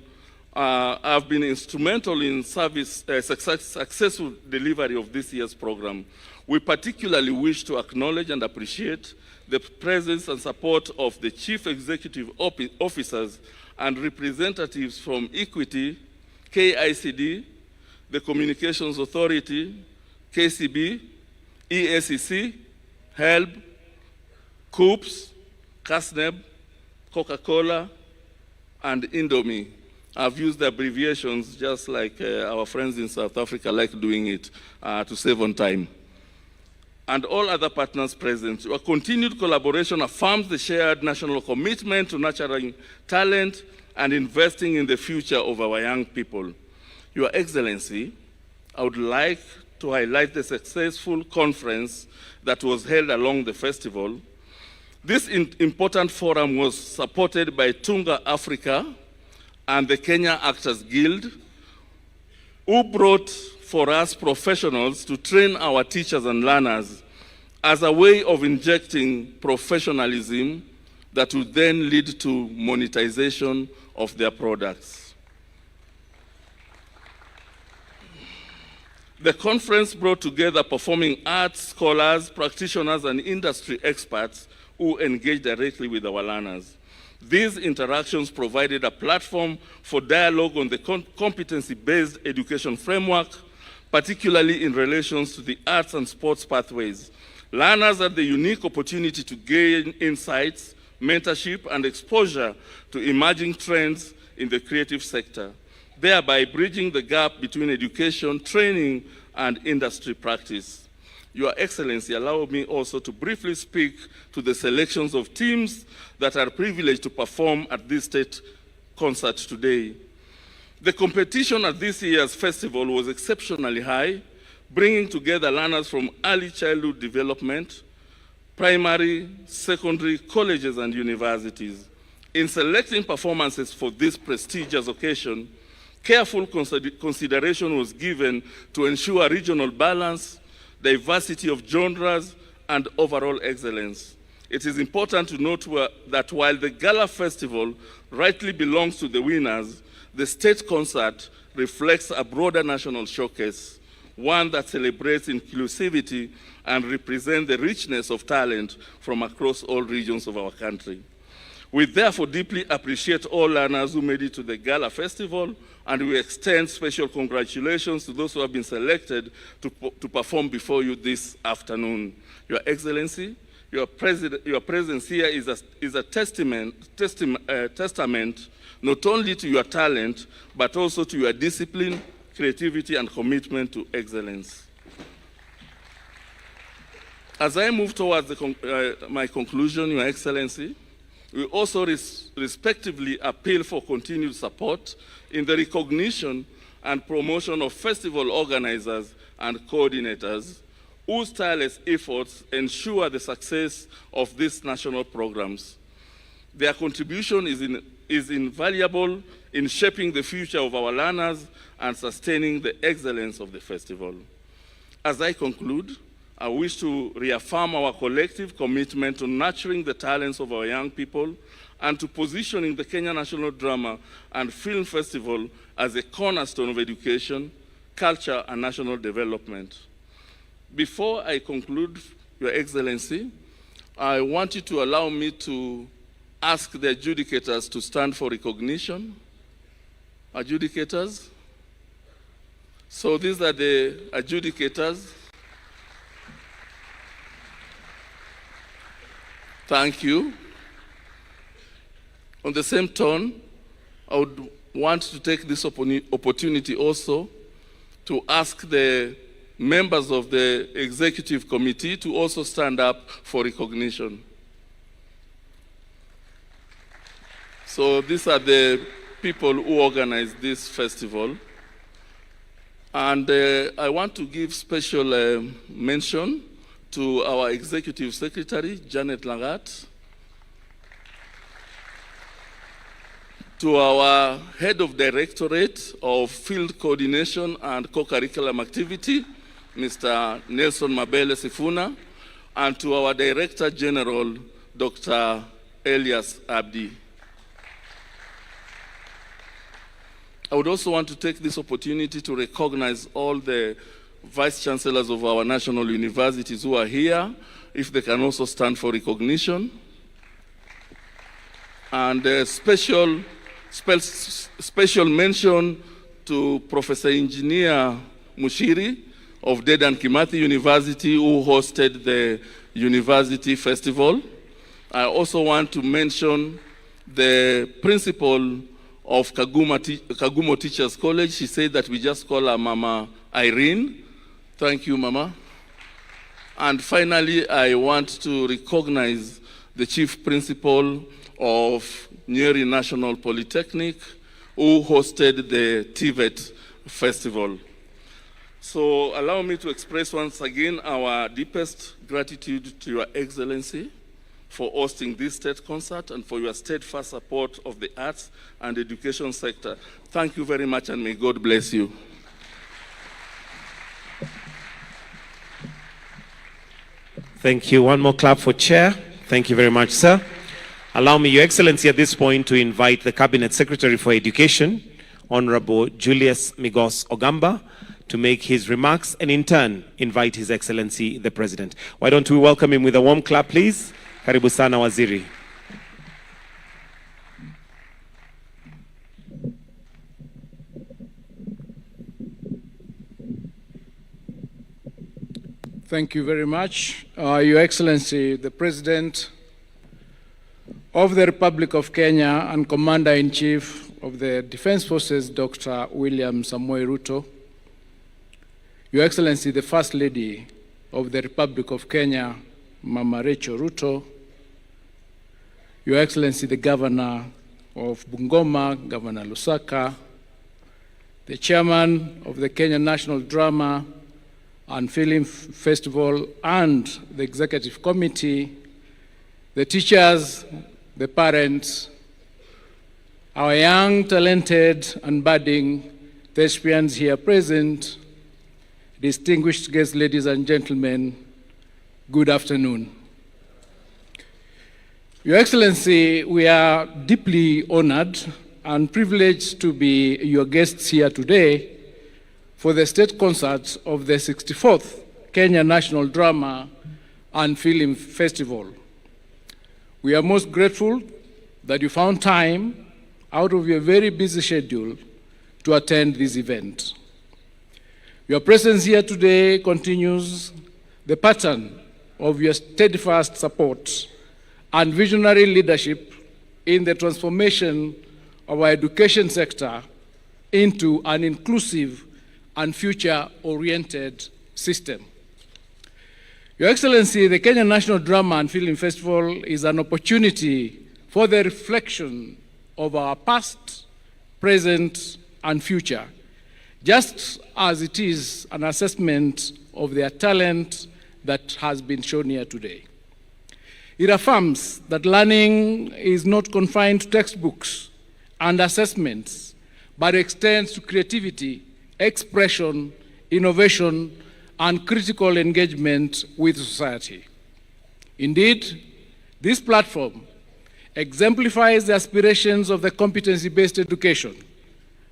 Speaker 7: have been instrumental in successful delivery of this year's program. We particularly wish to acknowledge and appreciate the presence and support of the Chief Executive Officers and representatives from Equity, KICD, the Communications Authority, KCB, EACC, HELB, COOPS, CASNEB, Coca-Cola, and Indomie. I've used the abbreviations just like our friends in South Africa like doing it to save on time. And all other partners present. Your continued collaboration affirms the shared national commitment to nurturing talent and investing in the future of our young people. Your Excellency, I would like to highlight the successful conference that was held along the festival. This important forum was supported by Tunga Africa and the Kenya Actors Guild, who brought for us professionals to train our teachers and learners as a way of injecting professionalism that would then lead to monetization of their products. The conference brought together performing arts scholars, practitioners, and industry experts who engage directly with our learners. These interactions provided a platform for dialogue on the competency-based education framework, particularly in relation to the arts and sports pathways. Learners had the unique opportunity to gain insights, mentorship, and exposure to emerging trends in the creative sector, thereby bridging the gap between education, training, and industry practice. Your Excellency, allow me also to briefly speak to the selections of teams that are privileged to perform at this state concert today. The competition at this year's festival was exceptionally high, bringing together learners from early childhood development, primary, secondary, colleges, and universities. In selecting performances for this prestigious occasion, careful consideration was given to ensure regional balance, diversity of genres, and overall excellence. It is important to note that while the Gala Festival rightly belongs to the winners, the state concert reflects a broader national showcase, one that celebrates inclusivity and represents the richness of talent from across all regions of our country. We therefore deeply appreciate all learners who made it to the Gala Festival, and we extend special congratulations to those who have been selected to perform before you this afternoon. Your Excellency, your presence here is a testament not only to your talent, but also to your discipline, creativity, and commitment to excellence. As I move towards my conclusion, Your Excellency, we also respectively appeal for continued support in the recognition and promotion of festival organizers and coordinators whose tireless efforts ensure the success of these national programs. Their contribution is invaluable in shaping the future of our learners and sustaining the excellence of the festival. As I conclude, I wish to reaffirm our collective commitment to nurturing the talents of our young people and to positioning the Kenya National Drama and Film Festival as a cornerstone of education, culture, and national development. Before I conclude, Your Excellency, I want you to allow me to ask the adjudicators to stand for recognition. Adjudicators. So these are the adjudicators. Thank you. On the same tone, I would want to take this opportunity also to ask the members of the executive committee to also stand up for recognition. So these are the people who organized this festival. And I want to give special mention to our Executive Secretary, Janet Lagat, to our Head of Directorate of Field Coordination and Co-Curriculum Activity, Mr. Nelson Mabele Sifuna, and to our Director General, Dr. Elias Abdi. I would also want to take this opportunity to recognize all the Vice Chancellors of our national universities who are here, if they can also stand for recognition. And a special mention to Professor Engineer Mushiri of Dedan Kimathi University, who hosted the University Festival. I also want to mention the principal of Kagumo Teachers College. She said that we just call her Mama Irene. Thank you, Mama. And finally, I want to recognize the Chief Principal of Nyeri National Polytechnic, who hosted the TVET Festival. So allow me to express once again our deepest gratitude to Your Excellency for hosting this state concert and for your steadfast support of the arts and education sector. Thank you very much, and may God bless you.
Speaker 8: Thank you. One more clap for Chair. Thank you very much, sir. Allow me, Your Excellency, at this point to invite the Cabinet Secretary for Education, Honorable Julius Migos Ogamba, to make his remarks and in turn invite His Excellency the President. Why don't we welcome him with a warm clap, please? Karibu sana Waziri.
Speaker 11: Thank you very much. Your Excellency, the President of the Republic of Kenya and Commander-in-Chief of the Defense Forces, Dr. William Samoei Ruto, Your Excellency, the First Lady of the Republic of Kenya, Mama Rachel Ruto, Your Excellency, the Governor of Bungoma, Governor Lusaka, the Chairman of the Kenya National Drama and Film Festival and the Executive Committee, the teachers, the parents, our young, talented, and budding thespians here present, distinguished guests, ladies and gentlemen, good afternoon. Your Excellency, we are deeply honored and privileged to be your guests here today for the state concert of the 64th Kenya National Drama and Film Festival. We are most grateful that you found time out of your very busy schedule to attend this event. Your presence here today continues the pattern of your steadfast support and visionary leadership in the transformation of our education sector into an inclusive and future-oriented system. Your Excellency, the Kenya National Drama and Film Festival is an opportunity for the reflection of our past, present, and future, just as it is an assessment of their talent that has been shown here today. It affirms that learning is not confined to textbooks and assessments, but extends to creativity, expression, innovation, and critical engagement with society. Indeed, this platform exemplifies the aspirations of the competency-based education,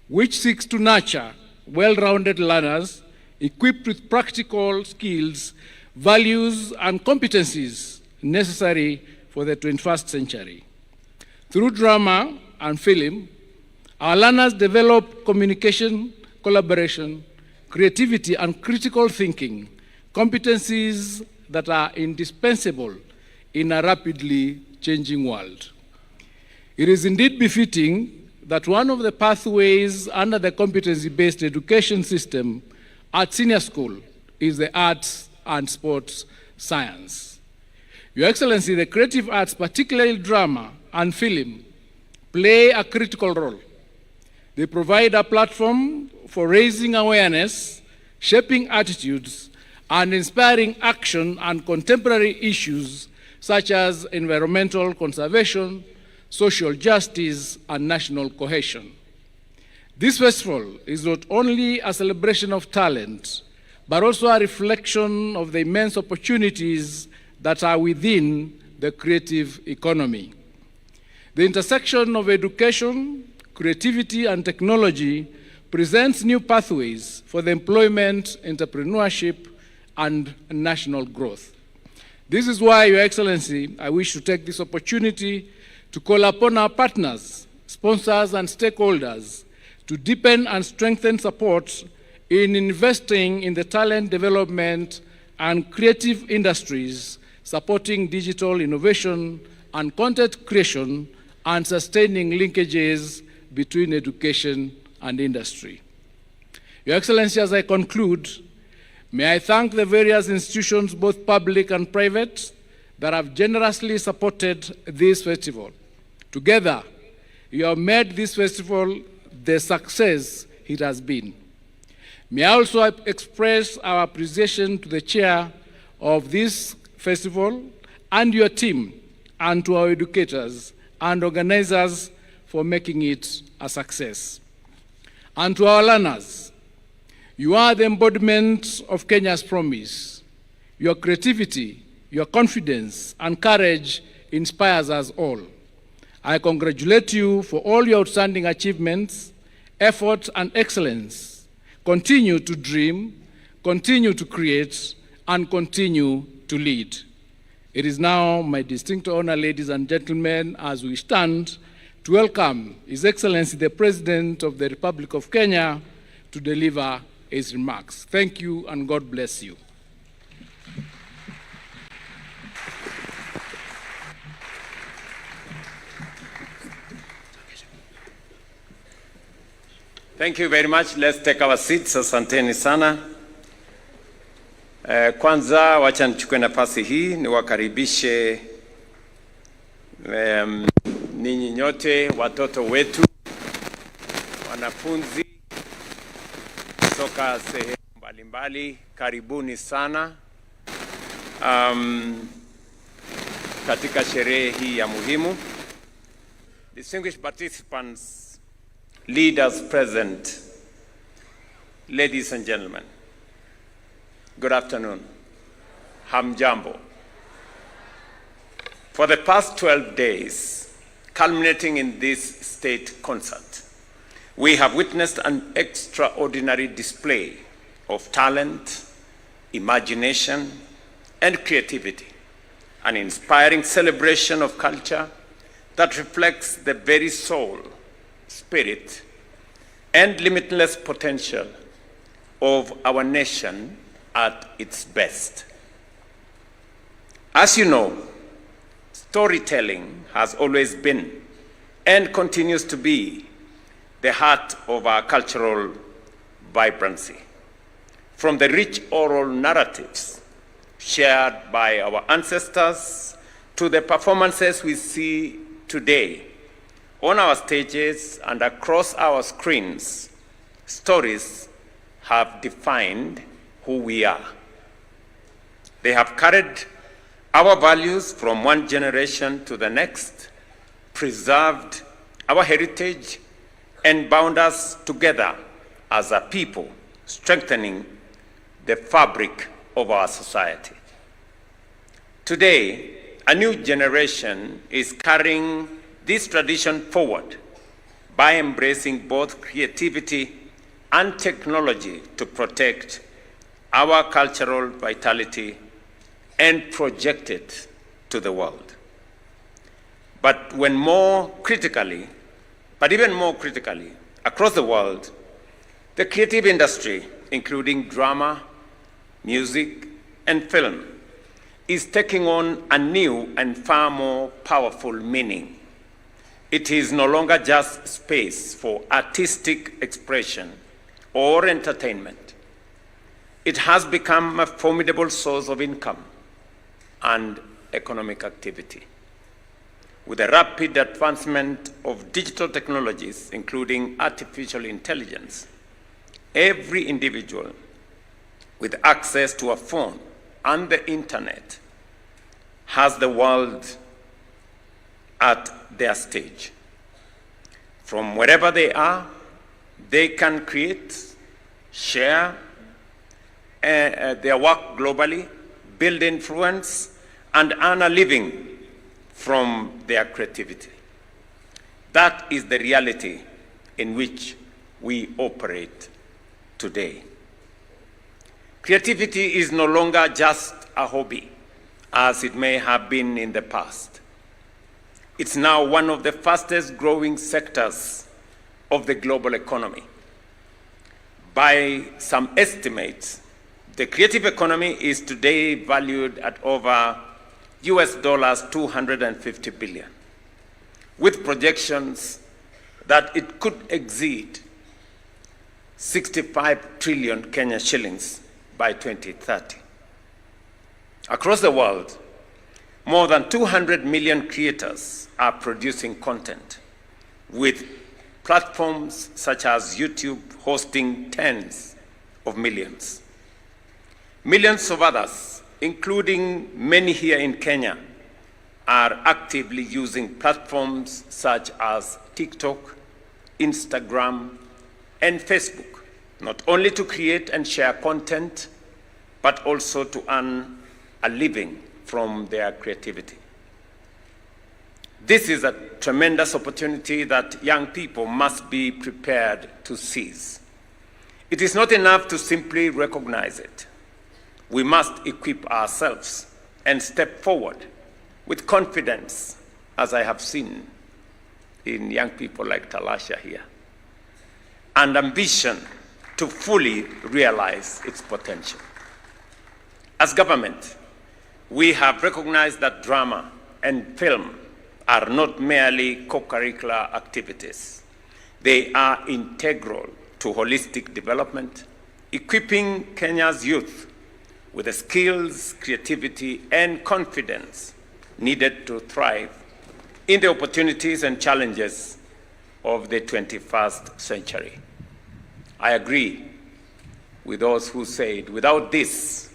Speaker 11: which seeks to nurture well-rounded learners equipped with practical skills, values, and competencies necessary for the 21st century. Through drama and film, our learners develop communication, collaboration, creativity, and critical thinking, competencies that are indispensable in a rapidly changing world. It is indeed befitting that one of the pathways under the competency-based education system at senior school is the arts and sports science. Your Excellency, the creative arts, particularly drama and film, play a critical role. They provide a platform for raising awareness, shaping attitudes, and inspiring action on contemporary issues such as environmental conservation, social justice, and national cohesion. This festival is not only a celebration of talent, but also a reflection of the immense opportunities that are within the creative economy. The intersection of education, creativity, and technology presents new pathways for the employment, entrepreneurship, and national growth. This is why, Your Excellency, I wish to take this opportunity to call upon our partners, sponsors, and stakeholders to deepen and strengthen support in investing in the talent development and creative industries, supporting digital innovation and content creation, and sustaining linkages between education and industry. Your Excellency, as I conclude, may I thank the various institutions, both public and private, that have generously supported this festival. Together, you have made this festival the success it has been. May I also express our appreciation to the chair of this festival and your team, and to our educators and organizers for making it a success. And to our learners, you are the embodiment of Kenya's promise. Your creativity, your confidence, and courage inspires us all. I congratulate you for all your outstanding achievements, effort, and excellence. Continue to dream, continue to create, and continue to lead. It is now my distinct honor, ladies and gentlemen, as we stand, to welcome His Excellency the President of the Republic of Kenya to deliver his remarks. Thank you, and God bless you.
Speaker 9: Thank you very much. Let's take our seats. Asanteni sana. Kwanza wacha nichukue nafasi hii niwakaribishe ninyi nyote, watoto wetu, wanafunzi kutoka sehemu mbalimbali, karibuni sana katika sherehe hii ya muhimu. Distinguished participants, leaders present, ladies and gentlemen, good afternoon. Hamjambo. For the past 12 days, culminating in this state concert, we have witnessed an extraordinary display of talent, imagination, and creativity, an inspiring celebration of culture that reflects the very soul, spirit, and limitless potential of our nation at its best. As you know, storytelling has always been and continues to be the heart of our cultural vibrancy. From the rich oral narratives shared by our ancestors to the performances we see today on our stages and across our screens, stories have defined who we are. They have carried our values from one generation to the next, preserved our heritage, and bound us together as a people, strengthening the fabric of our society. Today, a new generation is carrying this tradition forward by embracing both creativity and technology to protect our cultural vitality and project it to the world. But even more critically, across the world, the creative industry, including drama, music, and film, is taking on a new and far more powerful meaning. It is no longer just space for artistic expression or entertainment. It has become a formidable source of income and economic activity. With the rapid advancement of digital technologies, including artificial intelligence, every individual with access to a phone and the internet has the world at their stage. From wherever they are, they can create, share their work globally, build influence, and earn a living from their creativity. That is the reality in which we operate today. Creativity is no longer just a hobby, as it may have been in the past. It's now one of the fastest growing sectors of the global economy. By some estimates, the creative economy is today valued at over US $250 billion, with projections that it could exceed 65 trillion Kenya shillings by 2030. Across the world, more than 200 million creators are producing content, with platforms such as YouTube hosting tens of millions. Millions of others, including many here in Kenya, are actively using platforms such as TikTok, Instagram, and Facebook, not only to create and share content, but also to earn a living from their creativity. This is a tremendous opportunity that young people must be prepared to seize. It is not enough to simply recognize it. We must equip ourselves and step forward with confidence, as I have seen in young people like Talasha here, and ambition to fully realize its potential. As government, we have recognized that drama and film are not merely co-curricular activities. They are integral to holistic development, equipping Kenya's youth with the skills, creativity, and confidence needed to thrive in the opportunities and challenges of the 21st century. I agree with those who said, without this,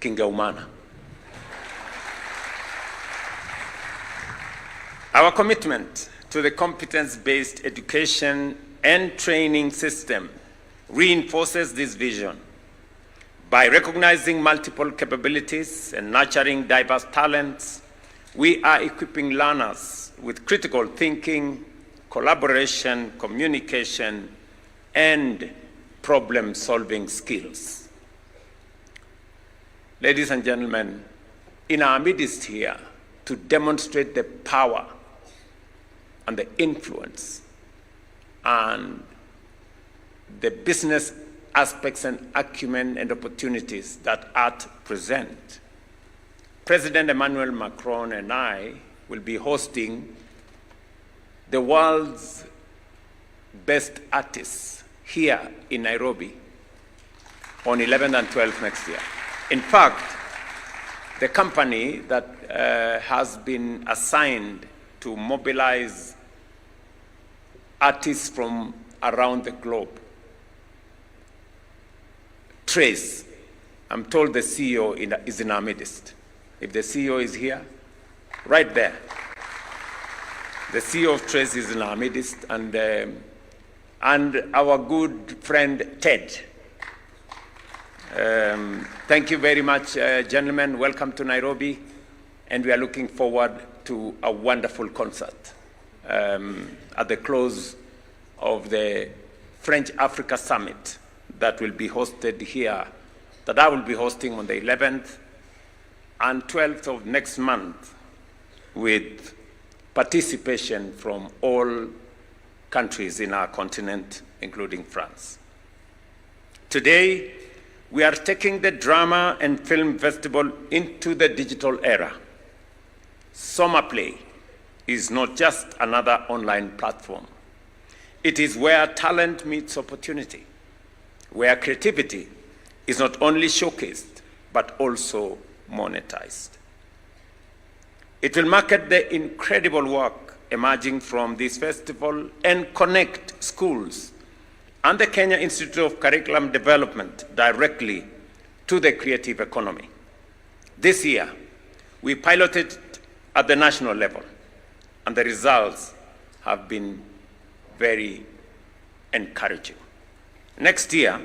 Speaker 9: kingeumana. Our commitment to the competence-based education and training system reinforces this vision. By recognizing multiple capabilities and nurturing diverse talents, we are equipping learners with critical thinking, collaboration, communication, and problem-solving skills. Ladies and gentlemen, in our midst here, to demonstrate the power and the influence and the business aspects and acumen and opportunities that art present, President Emmanuel Macron and I will be hosting the world's best artists here in Nairobi on 11th and 12th next year. In fact, the company that has been assigned to mobilize artists from around the globe, Trace, I'm told the CEO is in our midst. If the CEO is here, right there. The CEO of Trace is in our midst, and our good friend Ted. Thank you very much, gentlemen. Welcome to Nairobi, and we are looking forward to a wonderful concert at the close of the French Africa Summit that will be hosted here, that I will be hosting on the 11th and 12th of next month, with participation from all countries in our continent, including France. Today, we are taking the Drama and Film Festival into the digital era. Summer Play is not just another online platform. It is where talent meets opportunity, where creativity is not only showcased, but also monetized. It will market the incredible work emerging from this festival and connect schools and the Kenya Institute of Curriculum Development directly to the creative economy. This year, we piloted at the national level, and the results have been very encouraging. Next year,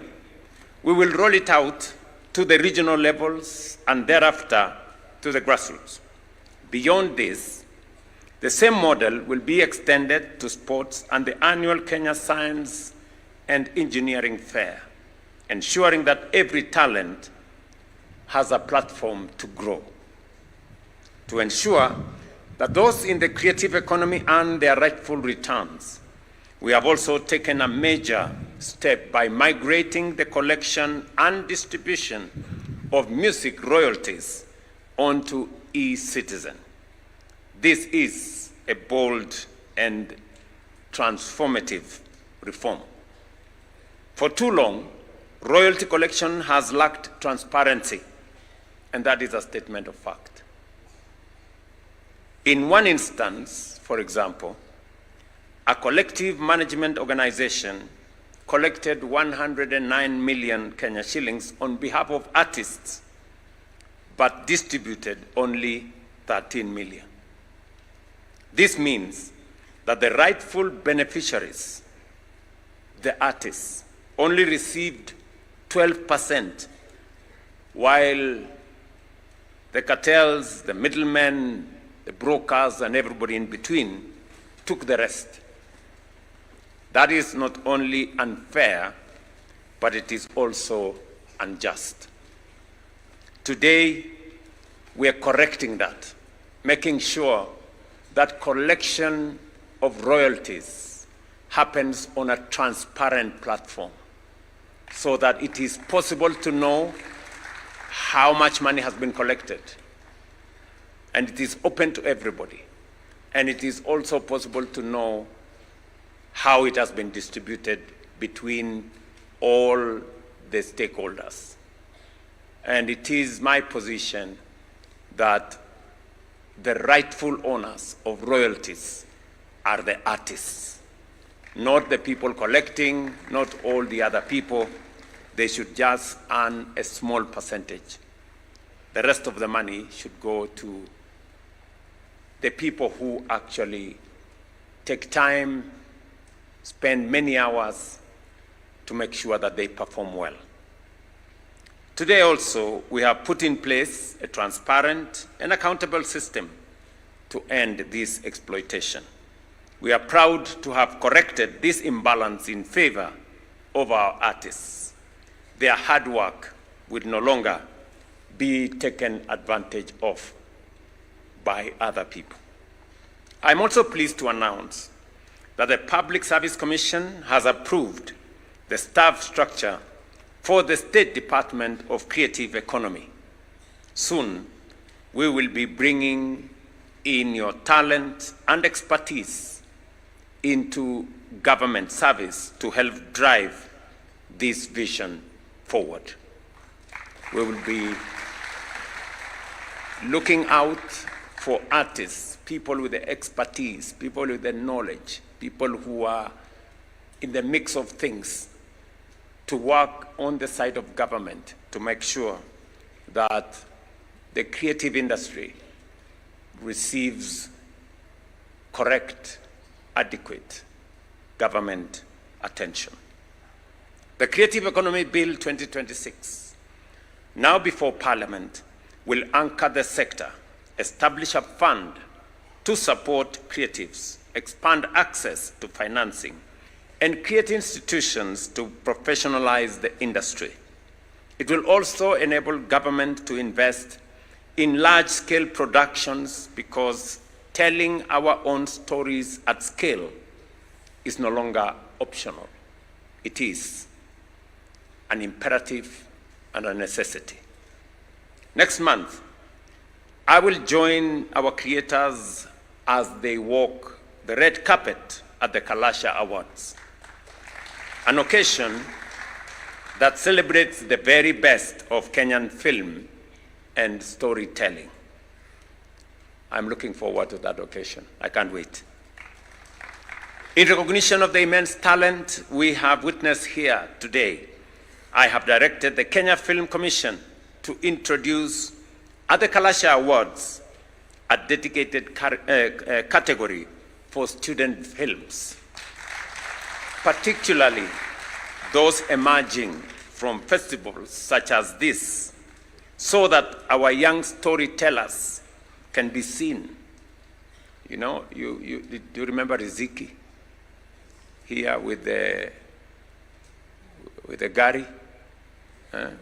Speaker 9: we will roll it out to the regional levels and thereafter to the grassroots. Beyond this, the same model will be extended to sports and the annual Kenya Science and Engineering Fair, ensuring that every talent has a platform to grow. To ensure that those in the creative economy earn their rightful returns, we have also taken a major step by migrating the collection and distribution of music royalties onto e-Citizen. This is a bold and transformative reform. For too long, royalty collection has lacked transparency, and that is a statement of fact. In one instance, for example, a collective management organization collected 109 million Kenya shillings on behalf of artists, but distributed only 13 million. This means that the rightful beneficiaries, the artists, only received 12%, while the cartels, the middlemen, the brokers, and everybody in between took the rest. That is not only unfair, but it is also unjust. Today, we are correcting that, making sure that collection of royalties happens on a transparent platform so that it is possible to know how much money has been collected. And it is open to everybody. And it is also possible to know how it has been distributed between all the stakeholders. And it is my position that the rightful owners of royalties are the artists, not the people collecting, not all the other people. They should just earn a small percentage. The rest of the money should go to the people who actually take time, spend many hours to make sure that they perform well. Today also, we have put in place a transparent and accountable system to end this exploitation. We are proud to have corrected this imbalance in favor of our artists. Their hard work will no longer be taken advantage of by other people. I'm also pleased to announce that the Public Service Commission has approved the staff structure for the State Department of Creative Economy. Soon, we will be bringing in your talent and expertise into government service to help drive this vision forward. We will be looking out for artists, people with the expertise, people with the knowledge, people who are in the mix of things, to work on the side of government to make sure that the creative industry receives correct, adequate government attention. The Creative Economy Bill 2026, now before Parliament, will anchor the sector, establish a fund to support creatives, expand access to financing, and create institutions to professionalize the industry. It will also enable government to invest in large-scale productions, because telling our own stories at scale is no longer optional. It is an imperative and a necessity. Next month, I will join our creators as they walk the red carpet at the Kalasha Awards, an occasion that celebrates the very best of Kenyan film and storytelling. I'm looking forward to that occasion. I can't wait. In recognition of the immense talent we have witnessed here today, I have directed the Kenya Film Commission to introduce at the Kalasha Awards a dedicated category for student films, particularly those emerging from festivals such as this, so that our young storytellers can be seen. You know, do you remember Riziki here with the gari?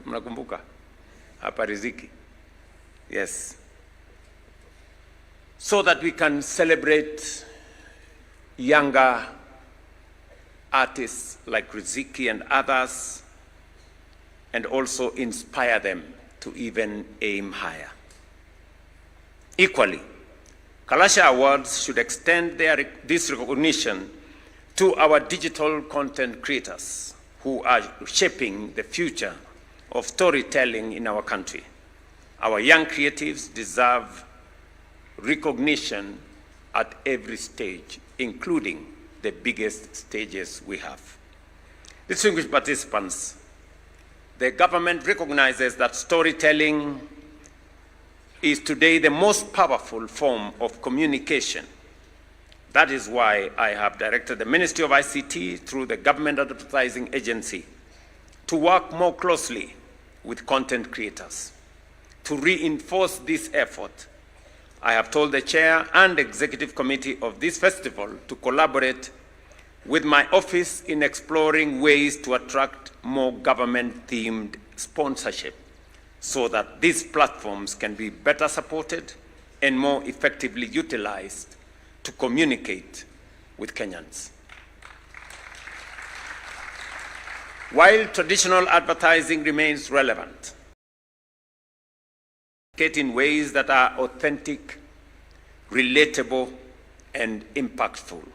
Speaker 9: Mnakumbuka hapa Riziki? Yes. So that we can celebrate younger artists like Riziki and others, and also inspire them to even aim higher. Equally, Kalasha Awards should extend this recognition to our digital content creators who are shaping the future of storytelling in our country. Our young creatives deserve recognition at every stage, including the biggest stages we have. Distinguished participants, the government recognizes that storytelling is today the most powerful form of communication. That is why I have directed the Ministry of ICT through the Government Advertising Agency to work more closely with content creators. To reinforce this effort, I have told the Chair and Executive Committee of this festival to collaborate with my office in exploring ways to attract more government-themed sponsorship, so that these platforms can be better supported and more effectively utilized to communicate with Kenyans. While traditional advertising remains relevant, in ways that are authentic, relatable, and impactful.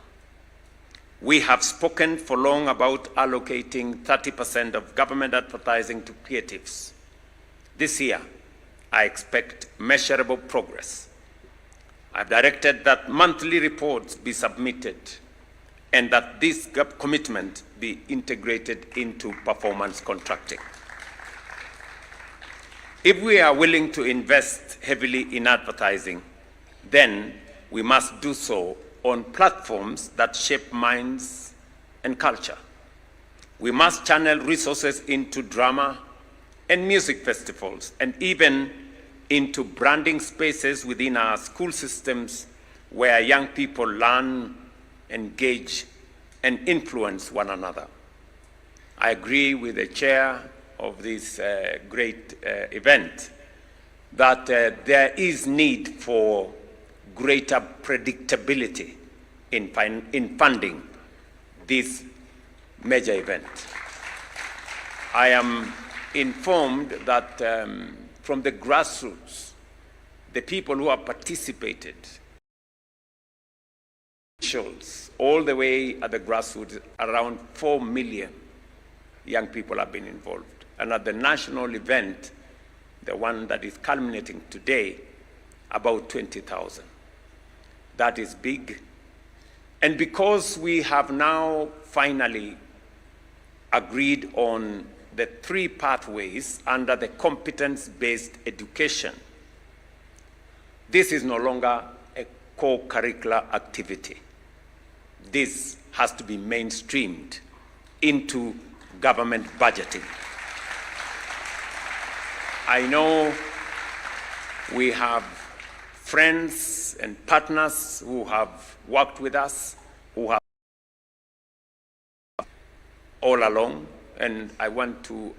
Speaker 9: We have spoken for long about allocating 30% of government advertising to creatives. This year, I expect measurable progress. I've directed that monthly reports be submitted and that this commitment be integrated into performance contracting. If we are willing to invest heavily in advertising, then we must do so on platforms that shape minds and culture. We must channel resources into drama and music festivals, and even into branding spaces within our school systems where young people learn, engage, and influence one another. I agree with the chair of this great event that there is need for greater predictability in funding this major event. I am informed that from the grassroots, the people who have participated, all the way at the grassroots, around 4 million young people have been involved. And at the national event, the one that is culminating today, about 20,000. That is big. And because we have now finally agreed on the 3 pathways under the competence-based education, this is no longer a co-curricular activity. This has to be mainstreamed into government budgeting. I know we have friends and partners who have worked with us, who have all along, and I want to,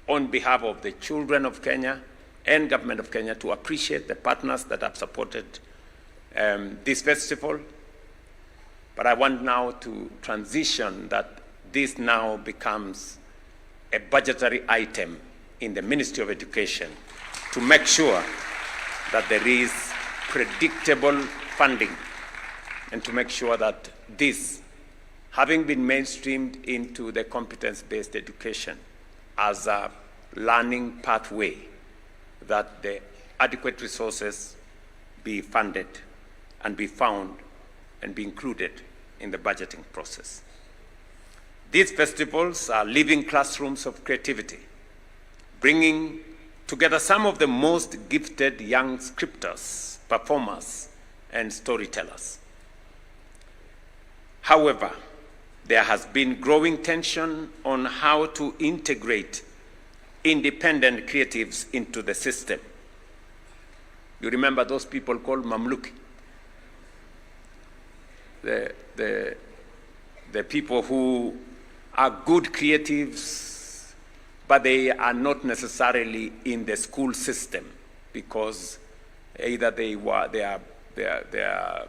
Speaker 9: on behalf of the children of Kenya and government of Kenya, to appreciate the partners that have supported this festival. But I want now to transition that this now becomes a budgetary item in the Ministry of Education to make sure that there is predictable funding and to make sure that this, having been mainstreamed into the competence-based education as a learning pathway, that the adequate resources be funded and be found and be included in the budgeting process. These festivals are living classrooms of creativity, bringing together some of the most gifted young scripters, performers, and storytellers. However, there has been growing tension on how to integrate independent creatives into the system. You remember those people called Mamluki? The people who are good creatives, but they are not necessarily in the school system because either they are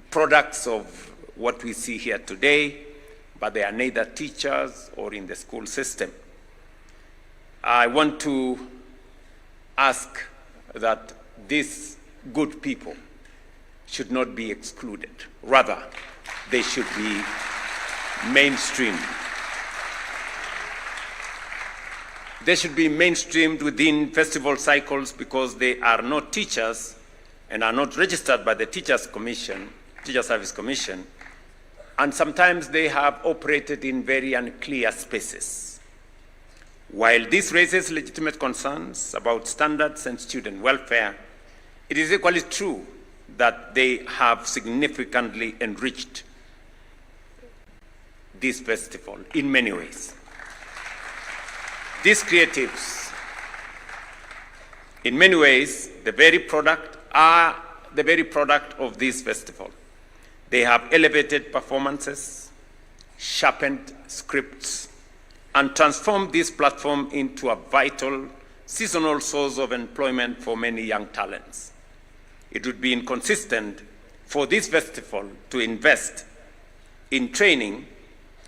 Speaker 9: products of what we see here today, but they are neither teachers or in the school system. I want to ask that these good people should not be excluded. Rather, they should be mainstreamed. They should be mainstreamed within festival cycles because they are not teachers and are not registered by the Teachers Commission, Teacher Service Commission, and sometimes they have operated in very unclear spaces. While this raises legitimate concerns about standards and student welfare, it is equally true that they have significantly enriched this festival in many ways. These creatives, in many ways, are the very product of this festival. They have elevated performances, sharpened scripts, and transformed this platform into a vital seasonal source of employment for many young talents. It would be inconsistent for this festival to invest in training,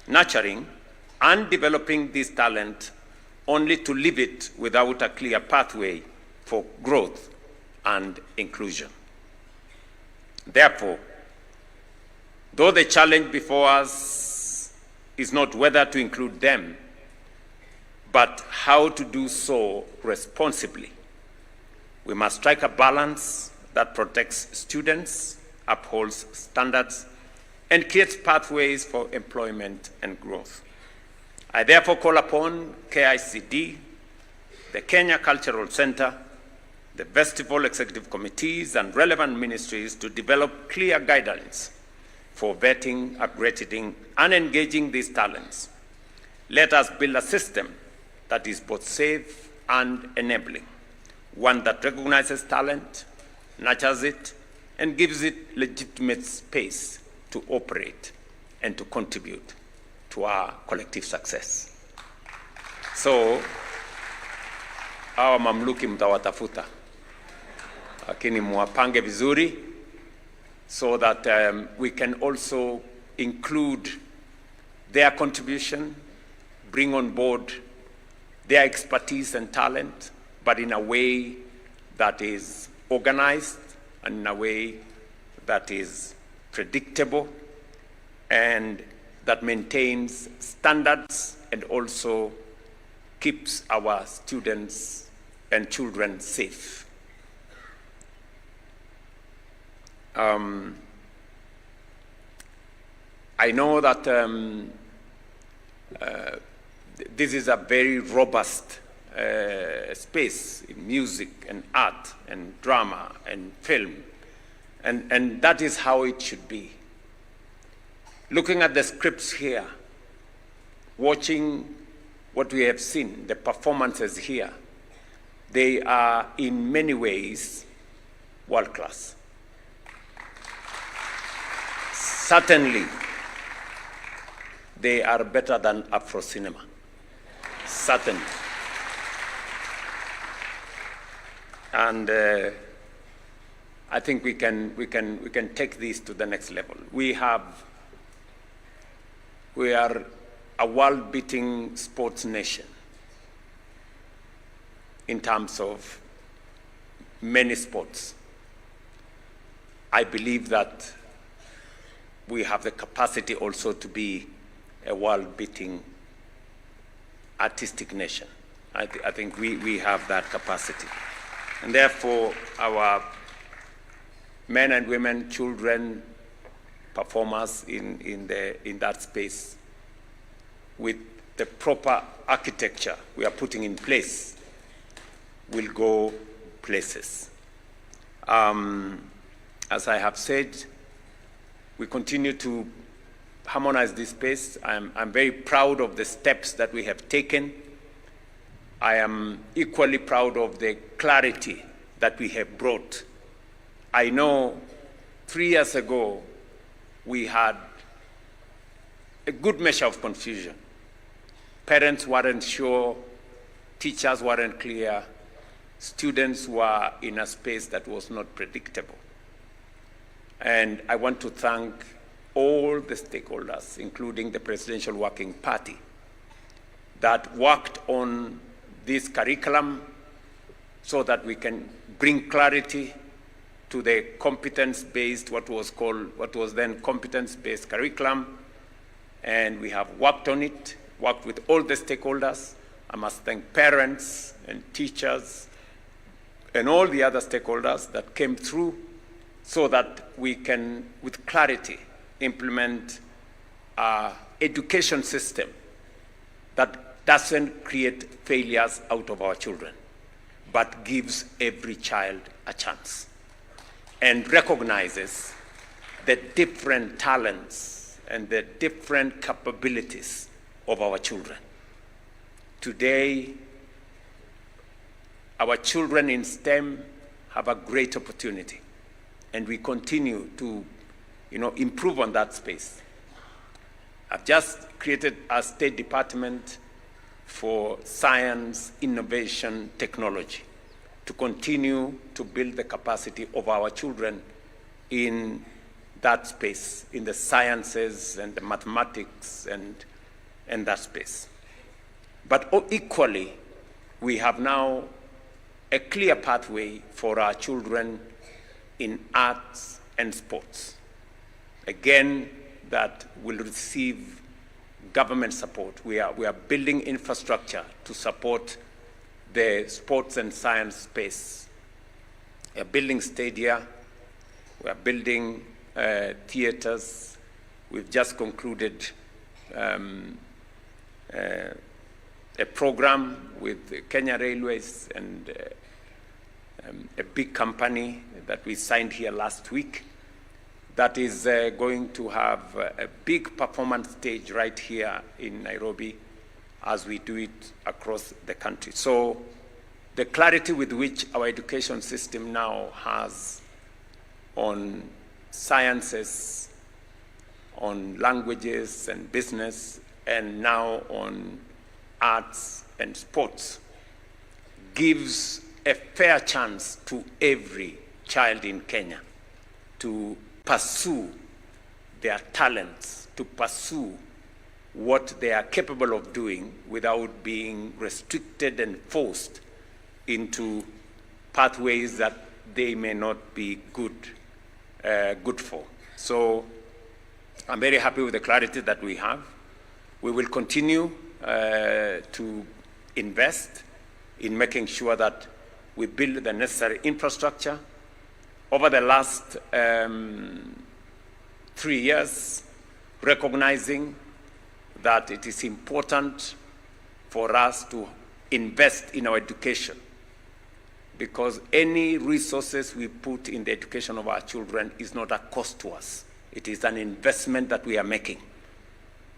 Speaker 9: nurturing, and developing this talent only to leave it without a clear pathway for growth and inclusion. Therefore, though the challenge before us is not whether to include them, but how to do so responsibly, we must strike a balance that protects students, upholds standards, and creates pathways for employment and growth. I therefore call upon KICD, the Kenya Cultural Center, the Festival Executive Committees, and relevant ministries to develop clear guidelines for vetting, upgrading, and engaging these talents. Let us build a system that is both safe and enabling, one that recognizes talent, nurtures it, and gives it legitimate space to operate and to contribute to our collective success. So, hawa mamluki mtawatafuta, lakini muwapange vizuri so that we can also include their contribution, bring on board their expertise and talent, but in a way that is organized and in a way that is predictable and that maintains standards and also keeps our students and children safe. I know that this is a very robust space in music and art and drama and film, and that is how it should be. Looking at the scripts here, watching what we have seen, the performances here, they are in many ways world class. Certainly, they are better than Afro cinema. Certainly. And I think we can take this to the next level. We are a world-beating sports nation in terms of many sports. I believe that we have the capacity also to be a world-beating artistic nation. I think we have that capacity. And therefore, our men and women, children, performers in that space, with the proper architecture we are putting in place, will go places. As I have said, we continue to harmonize this space. I'm very proud of the steps that we have taken. I am equally proud of the clarity that we have brought. I know 3 years ago, we had a good measure of confusion. Parents weren't sure, teachers weren't clear, students were in a space that was not predictable. And I want to thank all the stakeholders, including the Presidential Working Party, that worked on this curriculum so that we can bring clarity to the competence-based, what was then competence-based curriculum. And we have worked on it, worked with all the stakeholders. I must thank parents and teachers and all the other stakeholders that came through so that we can, with clarity, implement an education system that doesn't create failures out of our children, but gives every child a chance and recognizes the different talents and the different capabilities of our children. Today, our children in STEM have a great opportunity, and we continue to improve on that space. I've just created a State Department for Science, Innovation, Technology to continue to build the capacity of our children in that space, in the sciences and the mathematics and that space. But equally, we have now a clear pathway for our children in arts and sports. Again, that will receive government support. We are building infrastructure to support the sports and science space. We are building stadia. We are building theaters. We've just concluded a program with Kenya Railways and a big company that we signed here last week that is going to have a big performance stage right here in Nairobi as we do it across the country. So the clarity with which our education system now has on sciences, on languages and business, and now on arts and sports gives a fair chance to every child in Kenya to pursue their talents, to pursue what they are capable of doing without being restricted and forced into pathways that they may not be good for. So I'm very happy with the clarity that we have. We will continue to invest in making sure that we build the necessary infrastructure. Over the last 3 years, recognizing that it is important for us to invest in our education, because any resources we put in the education of our children is not a cost to us. It is an investment that we are making,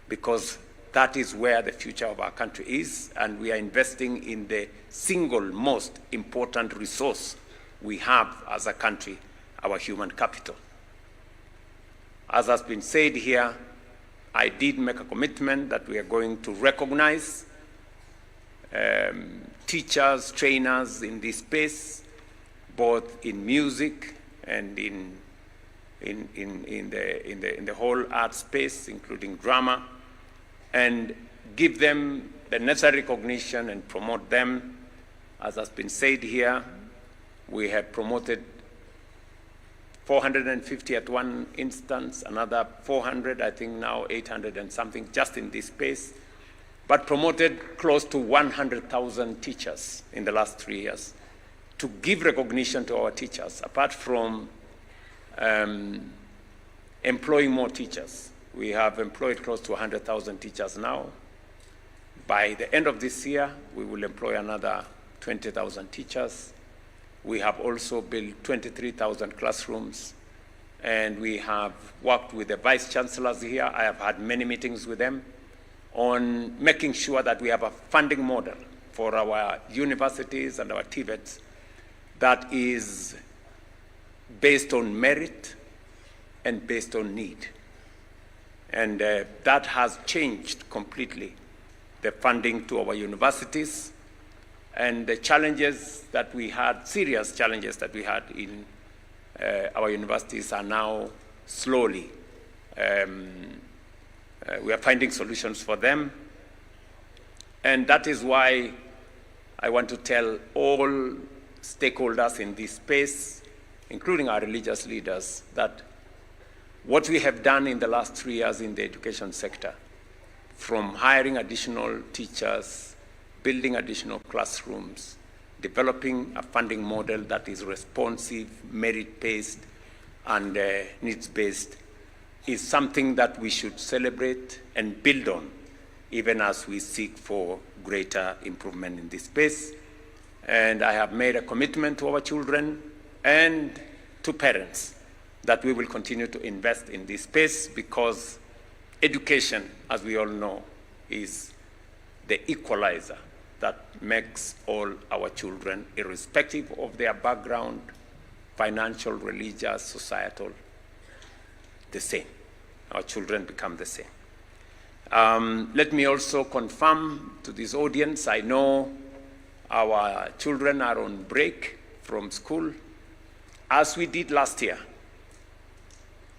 Speaker 9: because that is where the future of our country is, and we are investing in the single most important resource we have as a country, our human capital. As has been said here, I did make a commitment that we are going to recognize teachers, trainers in this space, both in music and in the whole art space, including drama, and give them the necessary recognition and promote them. As has been said here, we have promoted 450 at one instance, another 400, I think now 800 and something just in this space, but promoted close to 100,000 teachers in the last 3 years to give recognition to our teachers. Apart from employing more teachers, we have employed close to 100,000 teachers now. By the end of this year, we will employ another 20,000 teachers. We have also built 23,000 classrooms, and we have worked with the vice chancellors here. I have had many meetings with them on making sure that we have a funding model for our universities and our TVETs that is based on merit and based on need. And that has changed completely the funding to our universities. And the challenges that we had, serious challenges that we had in our universities are now slowly, we are finding solutions for them. And that is why I want to tell all stakeholders in this space, including our religious leaders, that what we have done in the last 3 years in the education sector, from hiring additional teachers, building additional classrooms, developing a funding model that is responsive, merit-based, and needs-based, is something that we should celebrate and build on, even as we seek for greater improvement in this space. And I have made a commitment to our children and to parents that we will continue to invest in this space, because education, as we all know, is the equalizer that makes all our children, irrespective of their background, financial, religious, societal, the same. Our children become the same. Let me also confirm to this audience, I know our children are on break from school. As we did last year,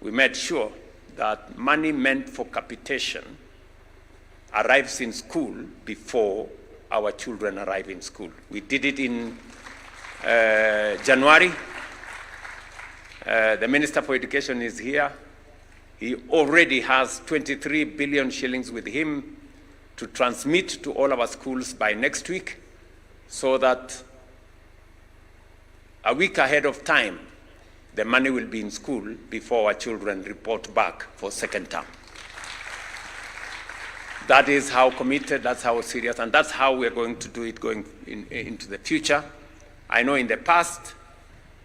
Speaker 9: we made sure that money meant for capitation arrives in school before our children arrive in school. We did it in January. The Minister for Education is here. He already has 23 billion shillings with him to transmit to all our schools by next week, so that a week ahead of time, the money will be in school before our children report back for second term. That is how committed, that's how serious, and that's how we're going to do it going into the future. I know in the past,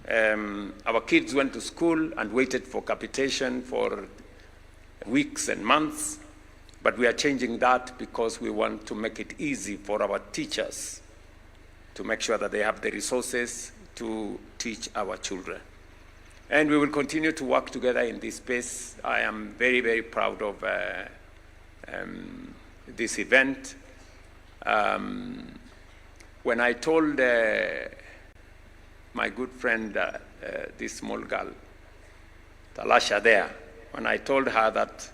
Speaker 9: our kids went to school and waited for capitation for weeks and months, but we are changing that because we want to make it easy for our teachers to make sure that they have the resources to teach our children. And we will continue to work together in this space. I am very, very proud of this event. When I told my good friend, this small girl, Talasha there, when I told her that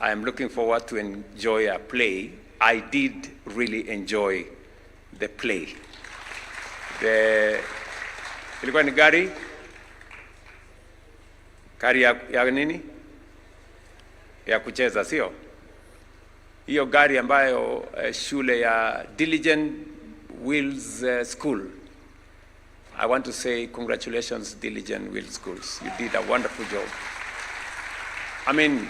Speaker 9: I am looking forward to enjoy a play, I did really enjoy the play. Ilikuwa ni gari ya nini? Ya kucheza, sio? Hiyo gari ambayo shule ya Diligent Wheels School I want to say congratulations, Diligent Will Schools. You did a wonderful job. I mean,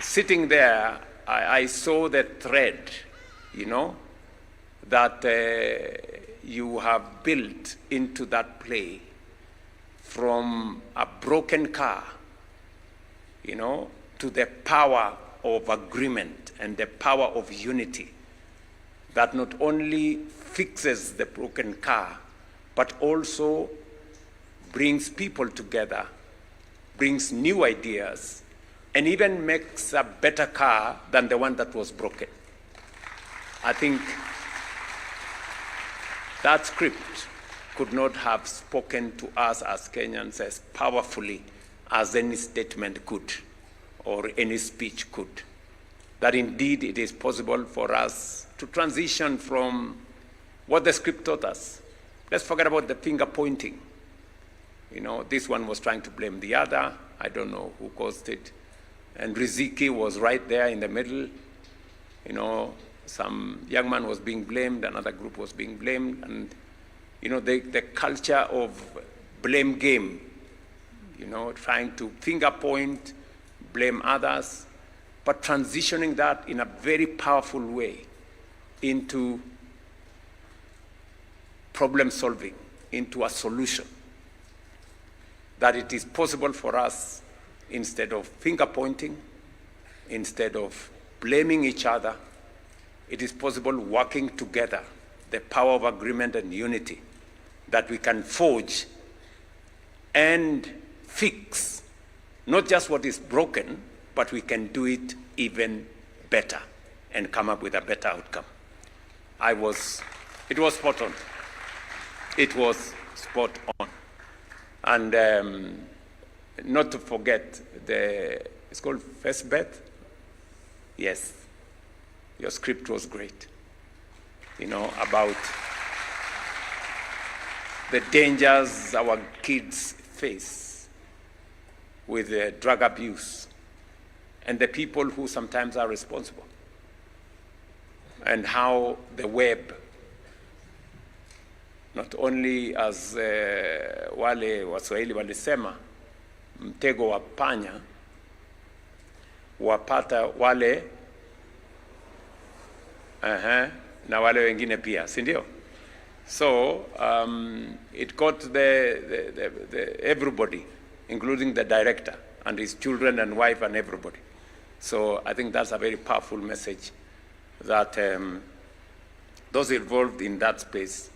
Speaker 9: sitting there, I saw the thread, you know, that you have built into that play, from a broken car, you know, to the power of agreement and the power of unity that not only fixes the broken car, but also brings people together, brings new ideas, and even makes a better car than the one that was broken. I think that script could not have spoken to us as Kenyans as powerfully as any statement could or any speech could. That indeed it is possible for us to transition from what the script taught us. Let's forget about the finger pointing. You know, this one was trying to blame the other. I don't know who caused it. And Riziki was right there in the middle. You know, some young man was being blamed, another group was being blamed, and you know, the culture of blame game, you know, trying to finger point, blame others, but transitioning that in a very powerful way into problem solving, into a solution. That it is possible for us, instead of finger pointing, instead of blaming each other, it is possible working together, the power of agreement and unity, that we can forge and fix not just what is broken, but we can do it even better and come up with a better outcome. It was spot on. It was spot on. And not to forget, it's called First Bet. Yes, your script was great. You know, about the dangers our kids face with drug abuse and the people who sometimes are responsible, and how the web, not only as wale Waswahili walisema, mtego wa panya wapata wale na wale wengine pia, si ndio? So it got the everybody, including the director and his children and wife and everybody. So I think that's a very powerful message, that those involved in that space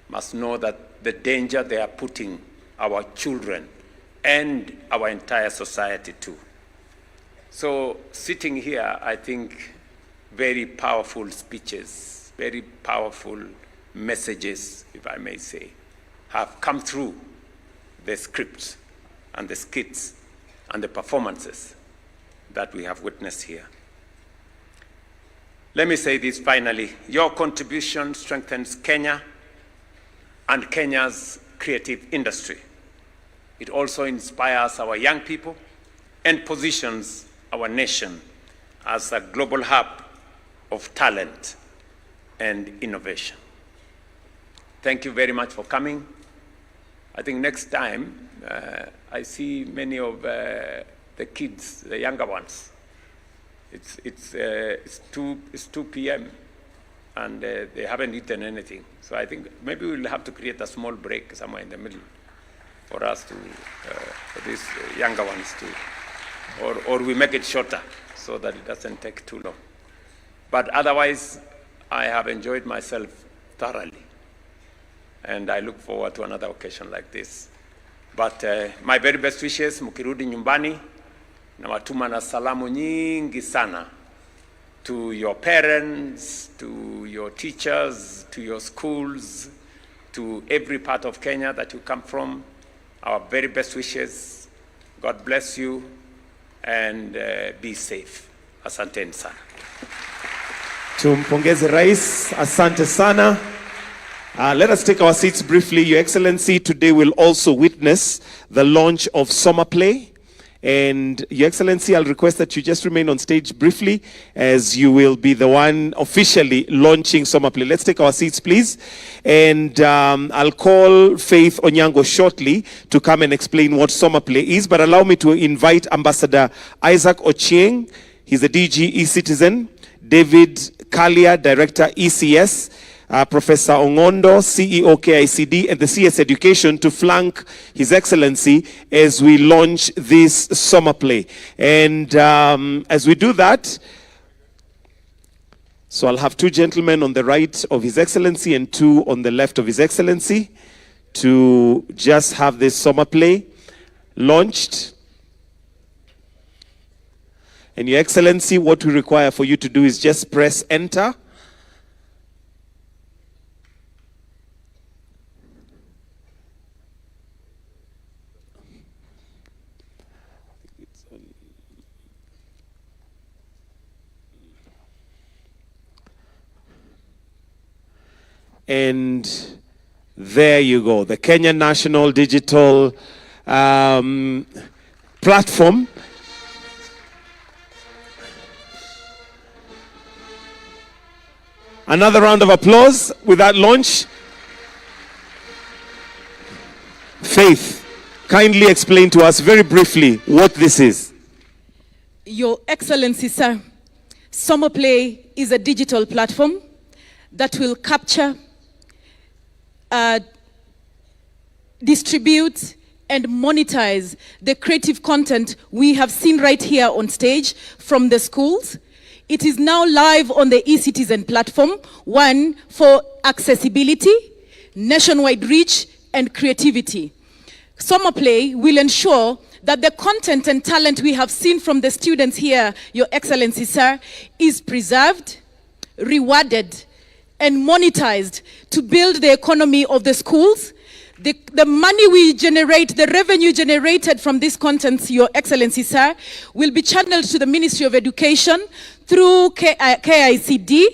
Speaker 9: must know that the danger they are putting our children and our entire society to. So sitting here, I think very powerful speeches, very powerful messages, if I may say, have come through the scripts and the skits and the performances that we have witnessed here. Let me say this finally. Your contribution strengthens Kenya and Kenya's creative industry. It also inspires our young people and positions our nation as a global hub of talent and innovation. Thank you very much for coming. I think next time I see many of the kids, the younger ones. It's 2 p.m. and they haven't eaten anything. So I think maybe we'll have to create a small break somewhere in the middle for us to, for these younger ones to, or we make it shorter so that it doesn't take too long. But otherwise, I have enjoyed myself thoroughly. And I look forward to another occasion like this. But my very best wishes, mukirudi nyumbani, na watuma na salamu nyingi sana to your parents, to your teachers, to your schools, to every part of Kenya that you come from. Our very best wishes. God bless you and be safe. Asanteni sana.
Speaker 8: Tumpongeze Rais, asante sana. Let us take our seats briefly. Your Excellency, today we'll also witness the launch of Summer Play And Your Excellency, I'll request that you just remain on stage briefly, as you will be the one officially launching Summer Play. Let's take our seats, please. And I'll call Faith Onyango shortly to come and explain what Summer Play is. But allow me to invite Ambassador Isaac Ochieng. He's the DG E-Citizen. David Kalia, Director ECS. Professor Ongondo, CEO KICD, and the CS Education to flank His Excellency as we launch this Summer Play. And as we do that, so I'll have two gentlemen on the right of His Excellency and two on the left of His Excellency to just have this Summer Play launched. And Your Excellency, what we require for you to do is just press enter. And there you go, the Kenya National Digital Platform. Another round of applause with that launch. Faith, kindly explain to us very briefly what this is.
Speaker 10: Your Excellency, sir, Summer Play is a digital platform that will capture, distribute, and monetize the creative content we have seen right here on stage from the schools. It is now live on the eCitizen platform, one for accessibility, nationwide reach, and creativity. Summer Play will ensure that the content and talent we have seen from the students here, Your Excellency, sir, is preserved, rewarded, and monetized to build the economy of the schools. The money we generate, the revenue generated from this content, Your Excellency, sir, will be channeled to the Ministry of Education through KICD.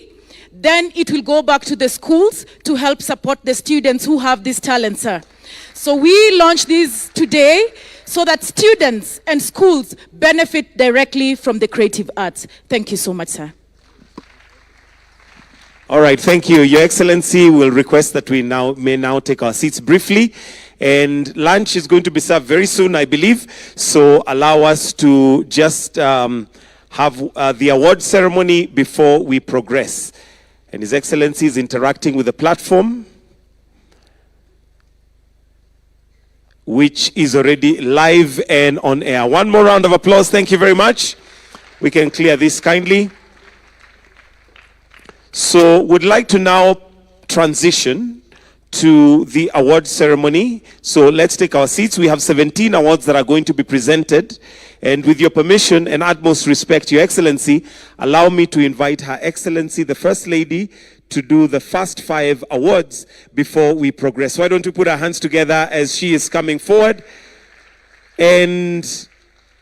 Speaker 10: Then it will go back to the schools to help support the students who have this talent, sir. So we launched this today so that students and schools benefit directly from the creative arts. Thank you so much, sir.
Speaker 8: All right, thank you. Your Excellency, will request that we may now take our seats briefly. And lunch is going to be served very soon, I believe. So allow us to just have the award ceremony before we progress. And His Excellency is interacting with the platform, which is already live and on air. One more round of applause. Thank you very much. We can clear this kindly. So would like to now transition to the award ceremony. So let's take our seats. We have 17 awards that are going to be presented. And with your permission and utmost respect, Your Excellency, allow me to invite Her Excellency, the First Lady, to do the first 5 awards before we progress. Why don't we put our hands together as she is coming forward? And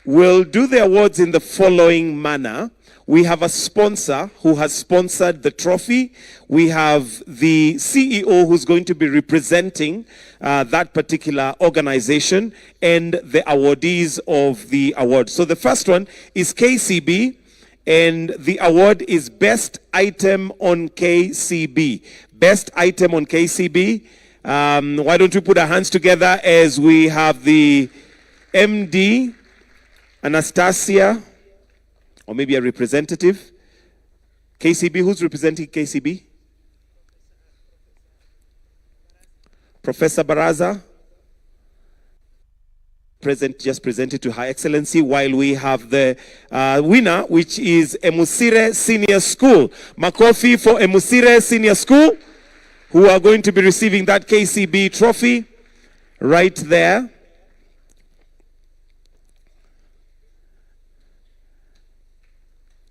Speaker 8: we'll do the awards in the following manner. We have a sponsor who has sponsored the trophy. We have the CEO who's going to be representing that particular organization and the awardees of the award. So the first one is KCB, and the award is Best Item on KCB. Best Item on KCB. Why don't we put our hands together as we have the MD, Anastasia, or maybe a representative. KCB, who's representing KCB? Professor Baraza, just presented to Her Excellency, while we have the winner, which is Emusire Senior School. Makofi for Emusire Senior School, who are going to be receiving that KCB trophy right there.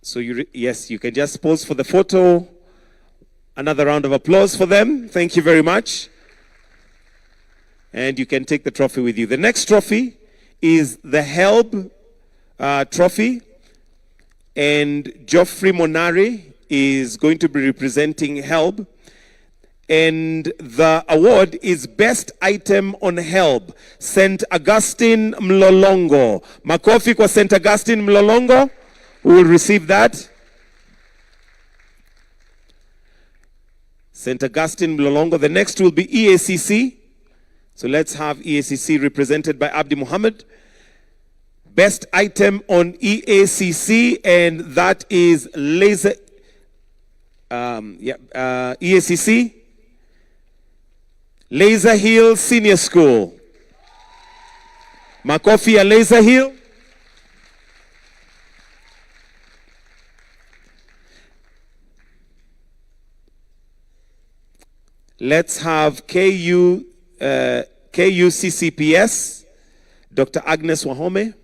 Speaker 8: So yes, you can just pose for the photo. Another round of applause for them. Thank you very much. And you can take the trophy with you. The next trophy is the HELB trophy. And Geoffrey Monari is going to be representing HELB.
Speaker 23: And the award is Best Item on Help, St. Augustine Mlolongo. Makofi kwa St. Augustine Mlolongo, who will receive that. St. Augustine Mlolongo. The next will be EACC. So let's have EACC represented by Abdi Muhammad. Best item on EACC, and that is laser. EACC. Laser Hill Senior School. Makofi ya Laser Hill. Let's have KUCCPS, Dr. Agnes Wahome.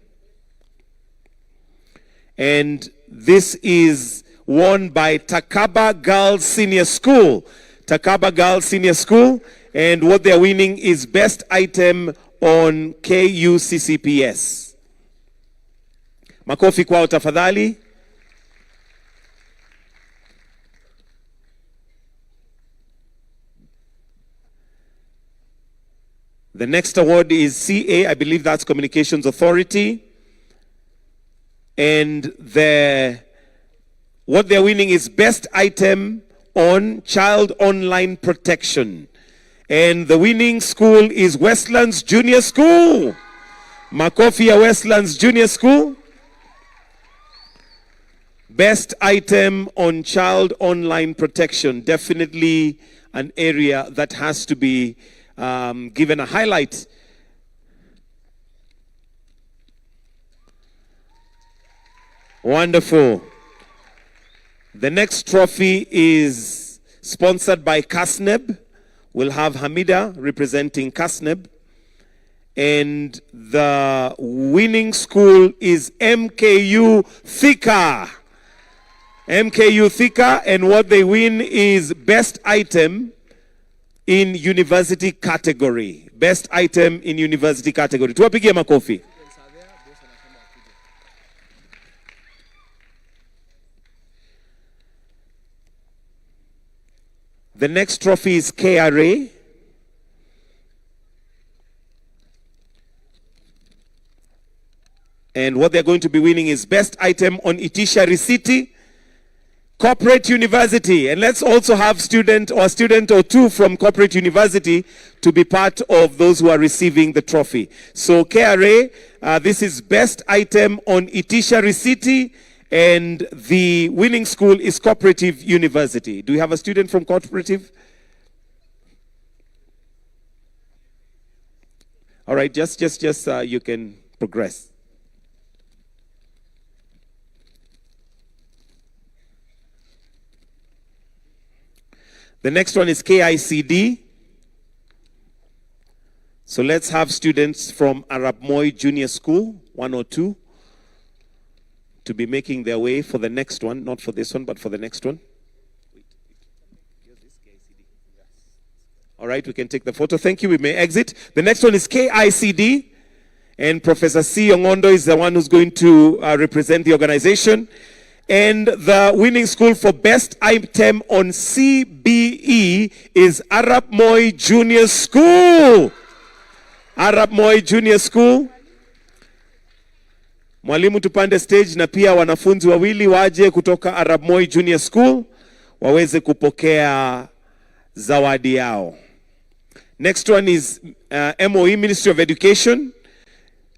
Speaker 23: And this is won by Takaba Girls Senior School. Takaba Girls Senior School. And what they're winning is Best Item on KUCCPS. Makofi kwao tafadhali. The next award is CA, I believe that's Communications Authority. And what they're winning is Best Item on Child Online Protection. And the winning school is Westlands Junior School. Makofi ya Westlands Junior School. Best Item on Child Online Protection. Definitely an area that has to be given a highlight. Wonderful. The next trophy is sponsored by CASNEB. We'll have Hamida representing CASNEB. And the winning school is MKU Thika. MKU Thika, and what they win is Best Item in University category. Best Item in University category. Tuwapigie makofi. The next trophy is KRA. And what they're going to be winning is Best Item on Itisha City Corporate University. And let's also have a student or two from Corporate University to be part of those who are receiving the trophy. So KRA, this is Best Item on Itisha City. And the winning school is Cooperative University. Do we have a student from Cooperative? All right, just you can progress. The next one is KICD. So let's have students from Arab Moi Junior School, 1 or 2. To be making their way for the next one, not for this one, but for the next one. All right, we can take the photo. Thank you. We may exit. The next one is KICD, and Professor C. Ongondo is the one who's going to represent the organization. And the winning school for Best Item on CBE is Arab Moi Junior School. Arab Moi Junior School. Mwalimu tupande stage, na pia wanafunzi wawili waje kutoka Arab Moi Junior School waweze kupokea zawadi yao. Next one is MOE, Ministry of Education.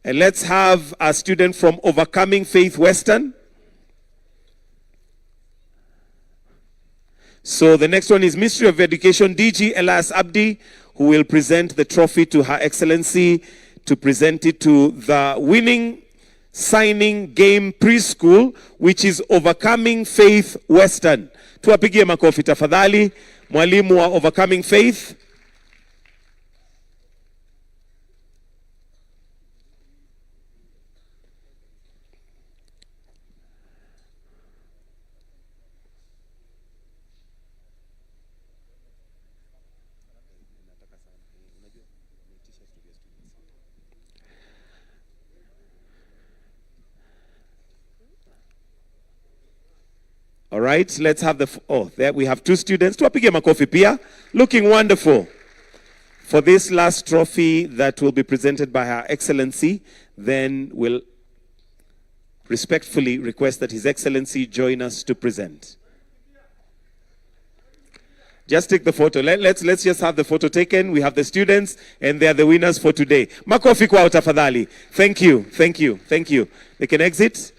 Speaker 23: And let's have a student from Overcoming Faith Western. So the next one is Ministry of Education, DG Elias Abdi, who will present the trophy to Her Excellency to present it to the winning signing game preschool, which is Overcoming Faith Western. Tuwapigie makofi tafadhali, mwalimu wa Overcoming Faith. All right.
Speaker 8: right, let's have there we have two students. Tuwapige makofi pia. Looking wonderful. For this last trophy that will be presented by Her Excellency, then we'll respectfully request that His Excellency join us to present. Just take the photo. Let's just have the photo taken. We have the students, and they are the winners for today. Makofi kwao tafadhali. Thank you, thank you, thank you. They can exit.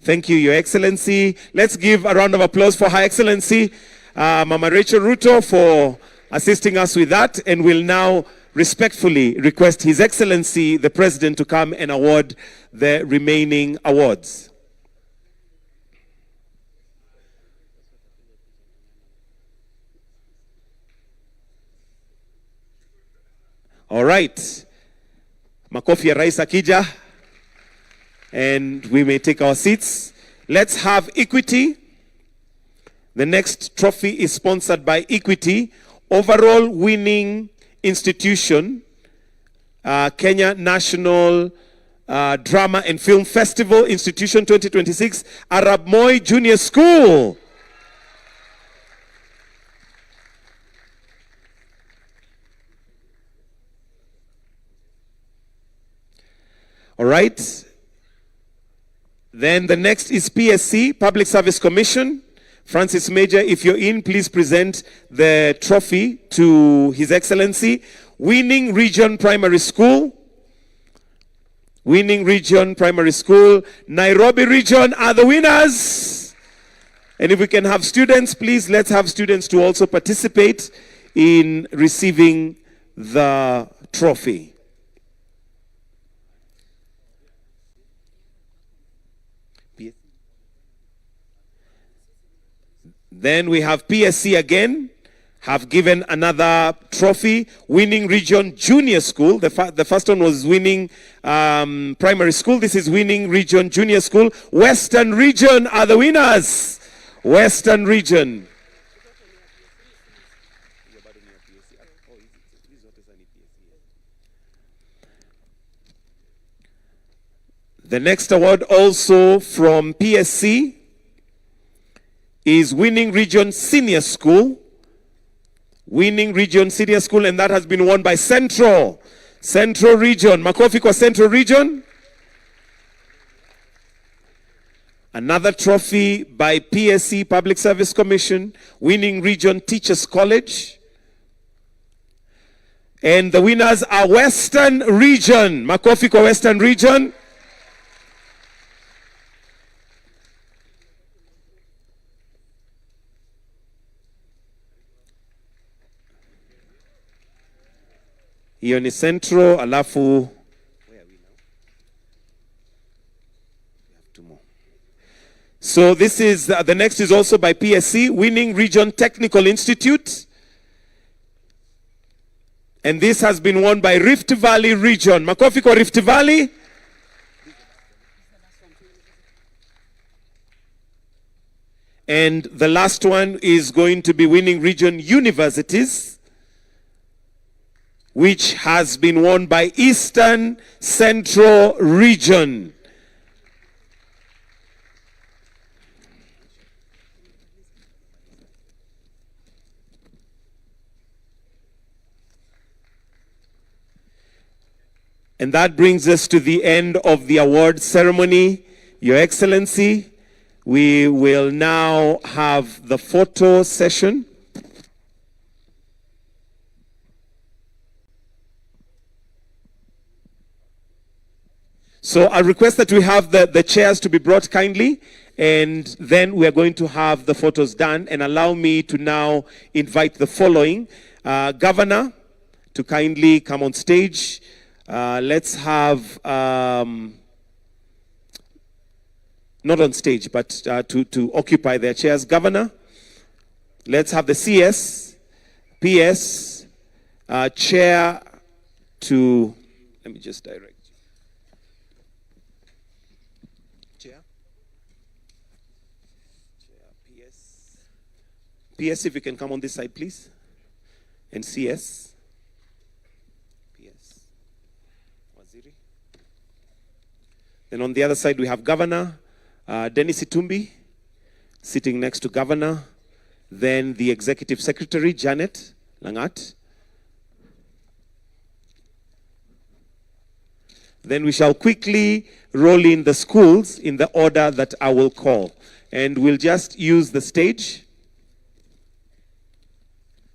Speaker 8: Thank you, Your Excellency. Let's give a round of applause for Her Excellency, Mama Rachel Ruto, for assisting us with that. And we'll now respectfully request His Excellency, the President, to come and award the remaining awards. All right. Makofi ya Rais akija. And we may take our seats. Let's have Equity. The next trophy is sponsored by Equity. Overall winning institution, Kenya National Drama and Film Festival Institution 2026, Arab Moi Junior School. All right. Then the next is PSC, Public Service Commission. Francis Major, if you're in, please present the trophy to His Excellency. Winning Region Primary School. Winning Region Primary School. Nairobi Region are the winners. And if we can have students, please, let's have students to also participate in receiving the trophy. Then we have PSC again, have given another trophy, Winning Region Junior School. The first one was Winning Primary School. This is Winning Region Junior School. Western Region are the winners. Western Region. The next award also from PSC is Winning Region Senior School. Winning Region Senior School, and that has been won by Central Region. Makofi kwa Central Region. Another trophy by PSC, Public Service Commission, Winning Region Teachers College. And the winners are Western Region. Makofi kwa Western Region. Hiyo ni Central, alafu so this is the next is also by PSC, Winning Region Technical Institute. And this has been won by Rift Valley Region. Makofi kwa Rift Valley. And the last one is going to be Winning Region Universities, which has been won by Eastern Central Region. And that brings us to the end of the award ceremony. Your Excellency, we will now have the photo session. So I request that we have the chairs to be brought kindly, and then we are going to have the photos done. And allow me to now invite the following. Governor to kindly come on stage. Let's have, not on stage, but to occupy their chairs. Governor, let's have the CS, PS, chair to, let me just direct. PS, if you can come on this side, please. And CS. PS. Waziri. Then on the other side, we have Governor Dennis Itumbi sitting next to Governor. Then the Executive Secretary, Janet Langat. Then we shall quickly roll in the schools in the order that I will call. And we'll just use the stage,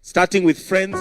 Speaker 8: starting with Friends.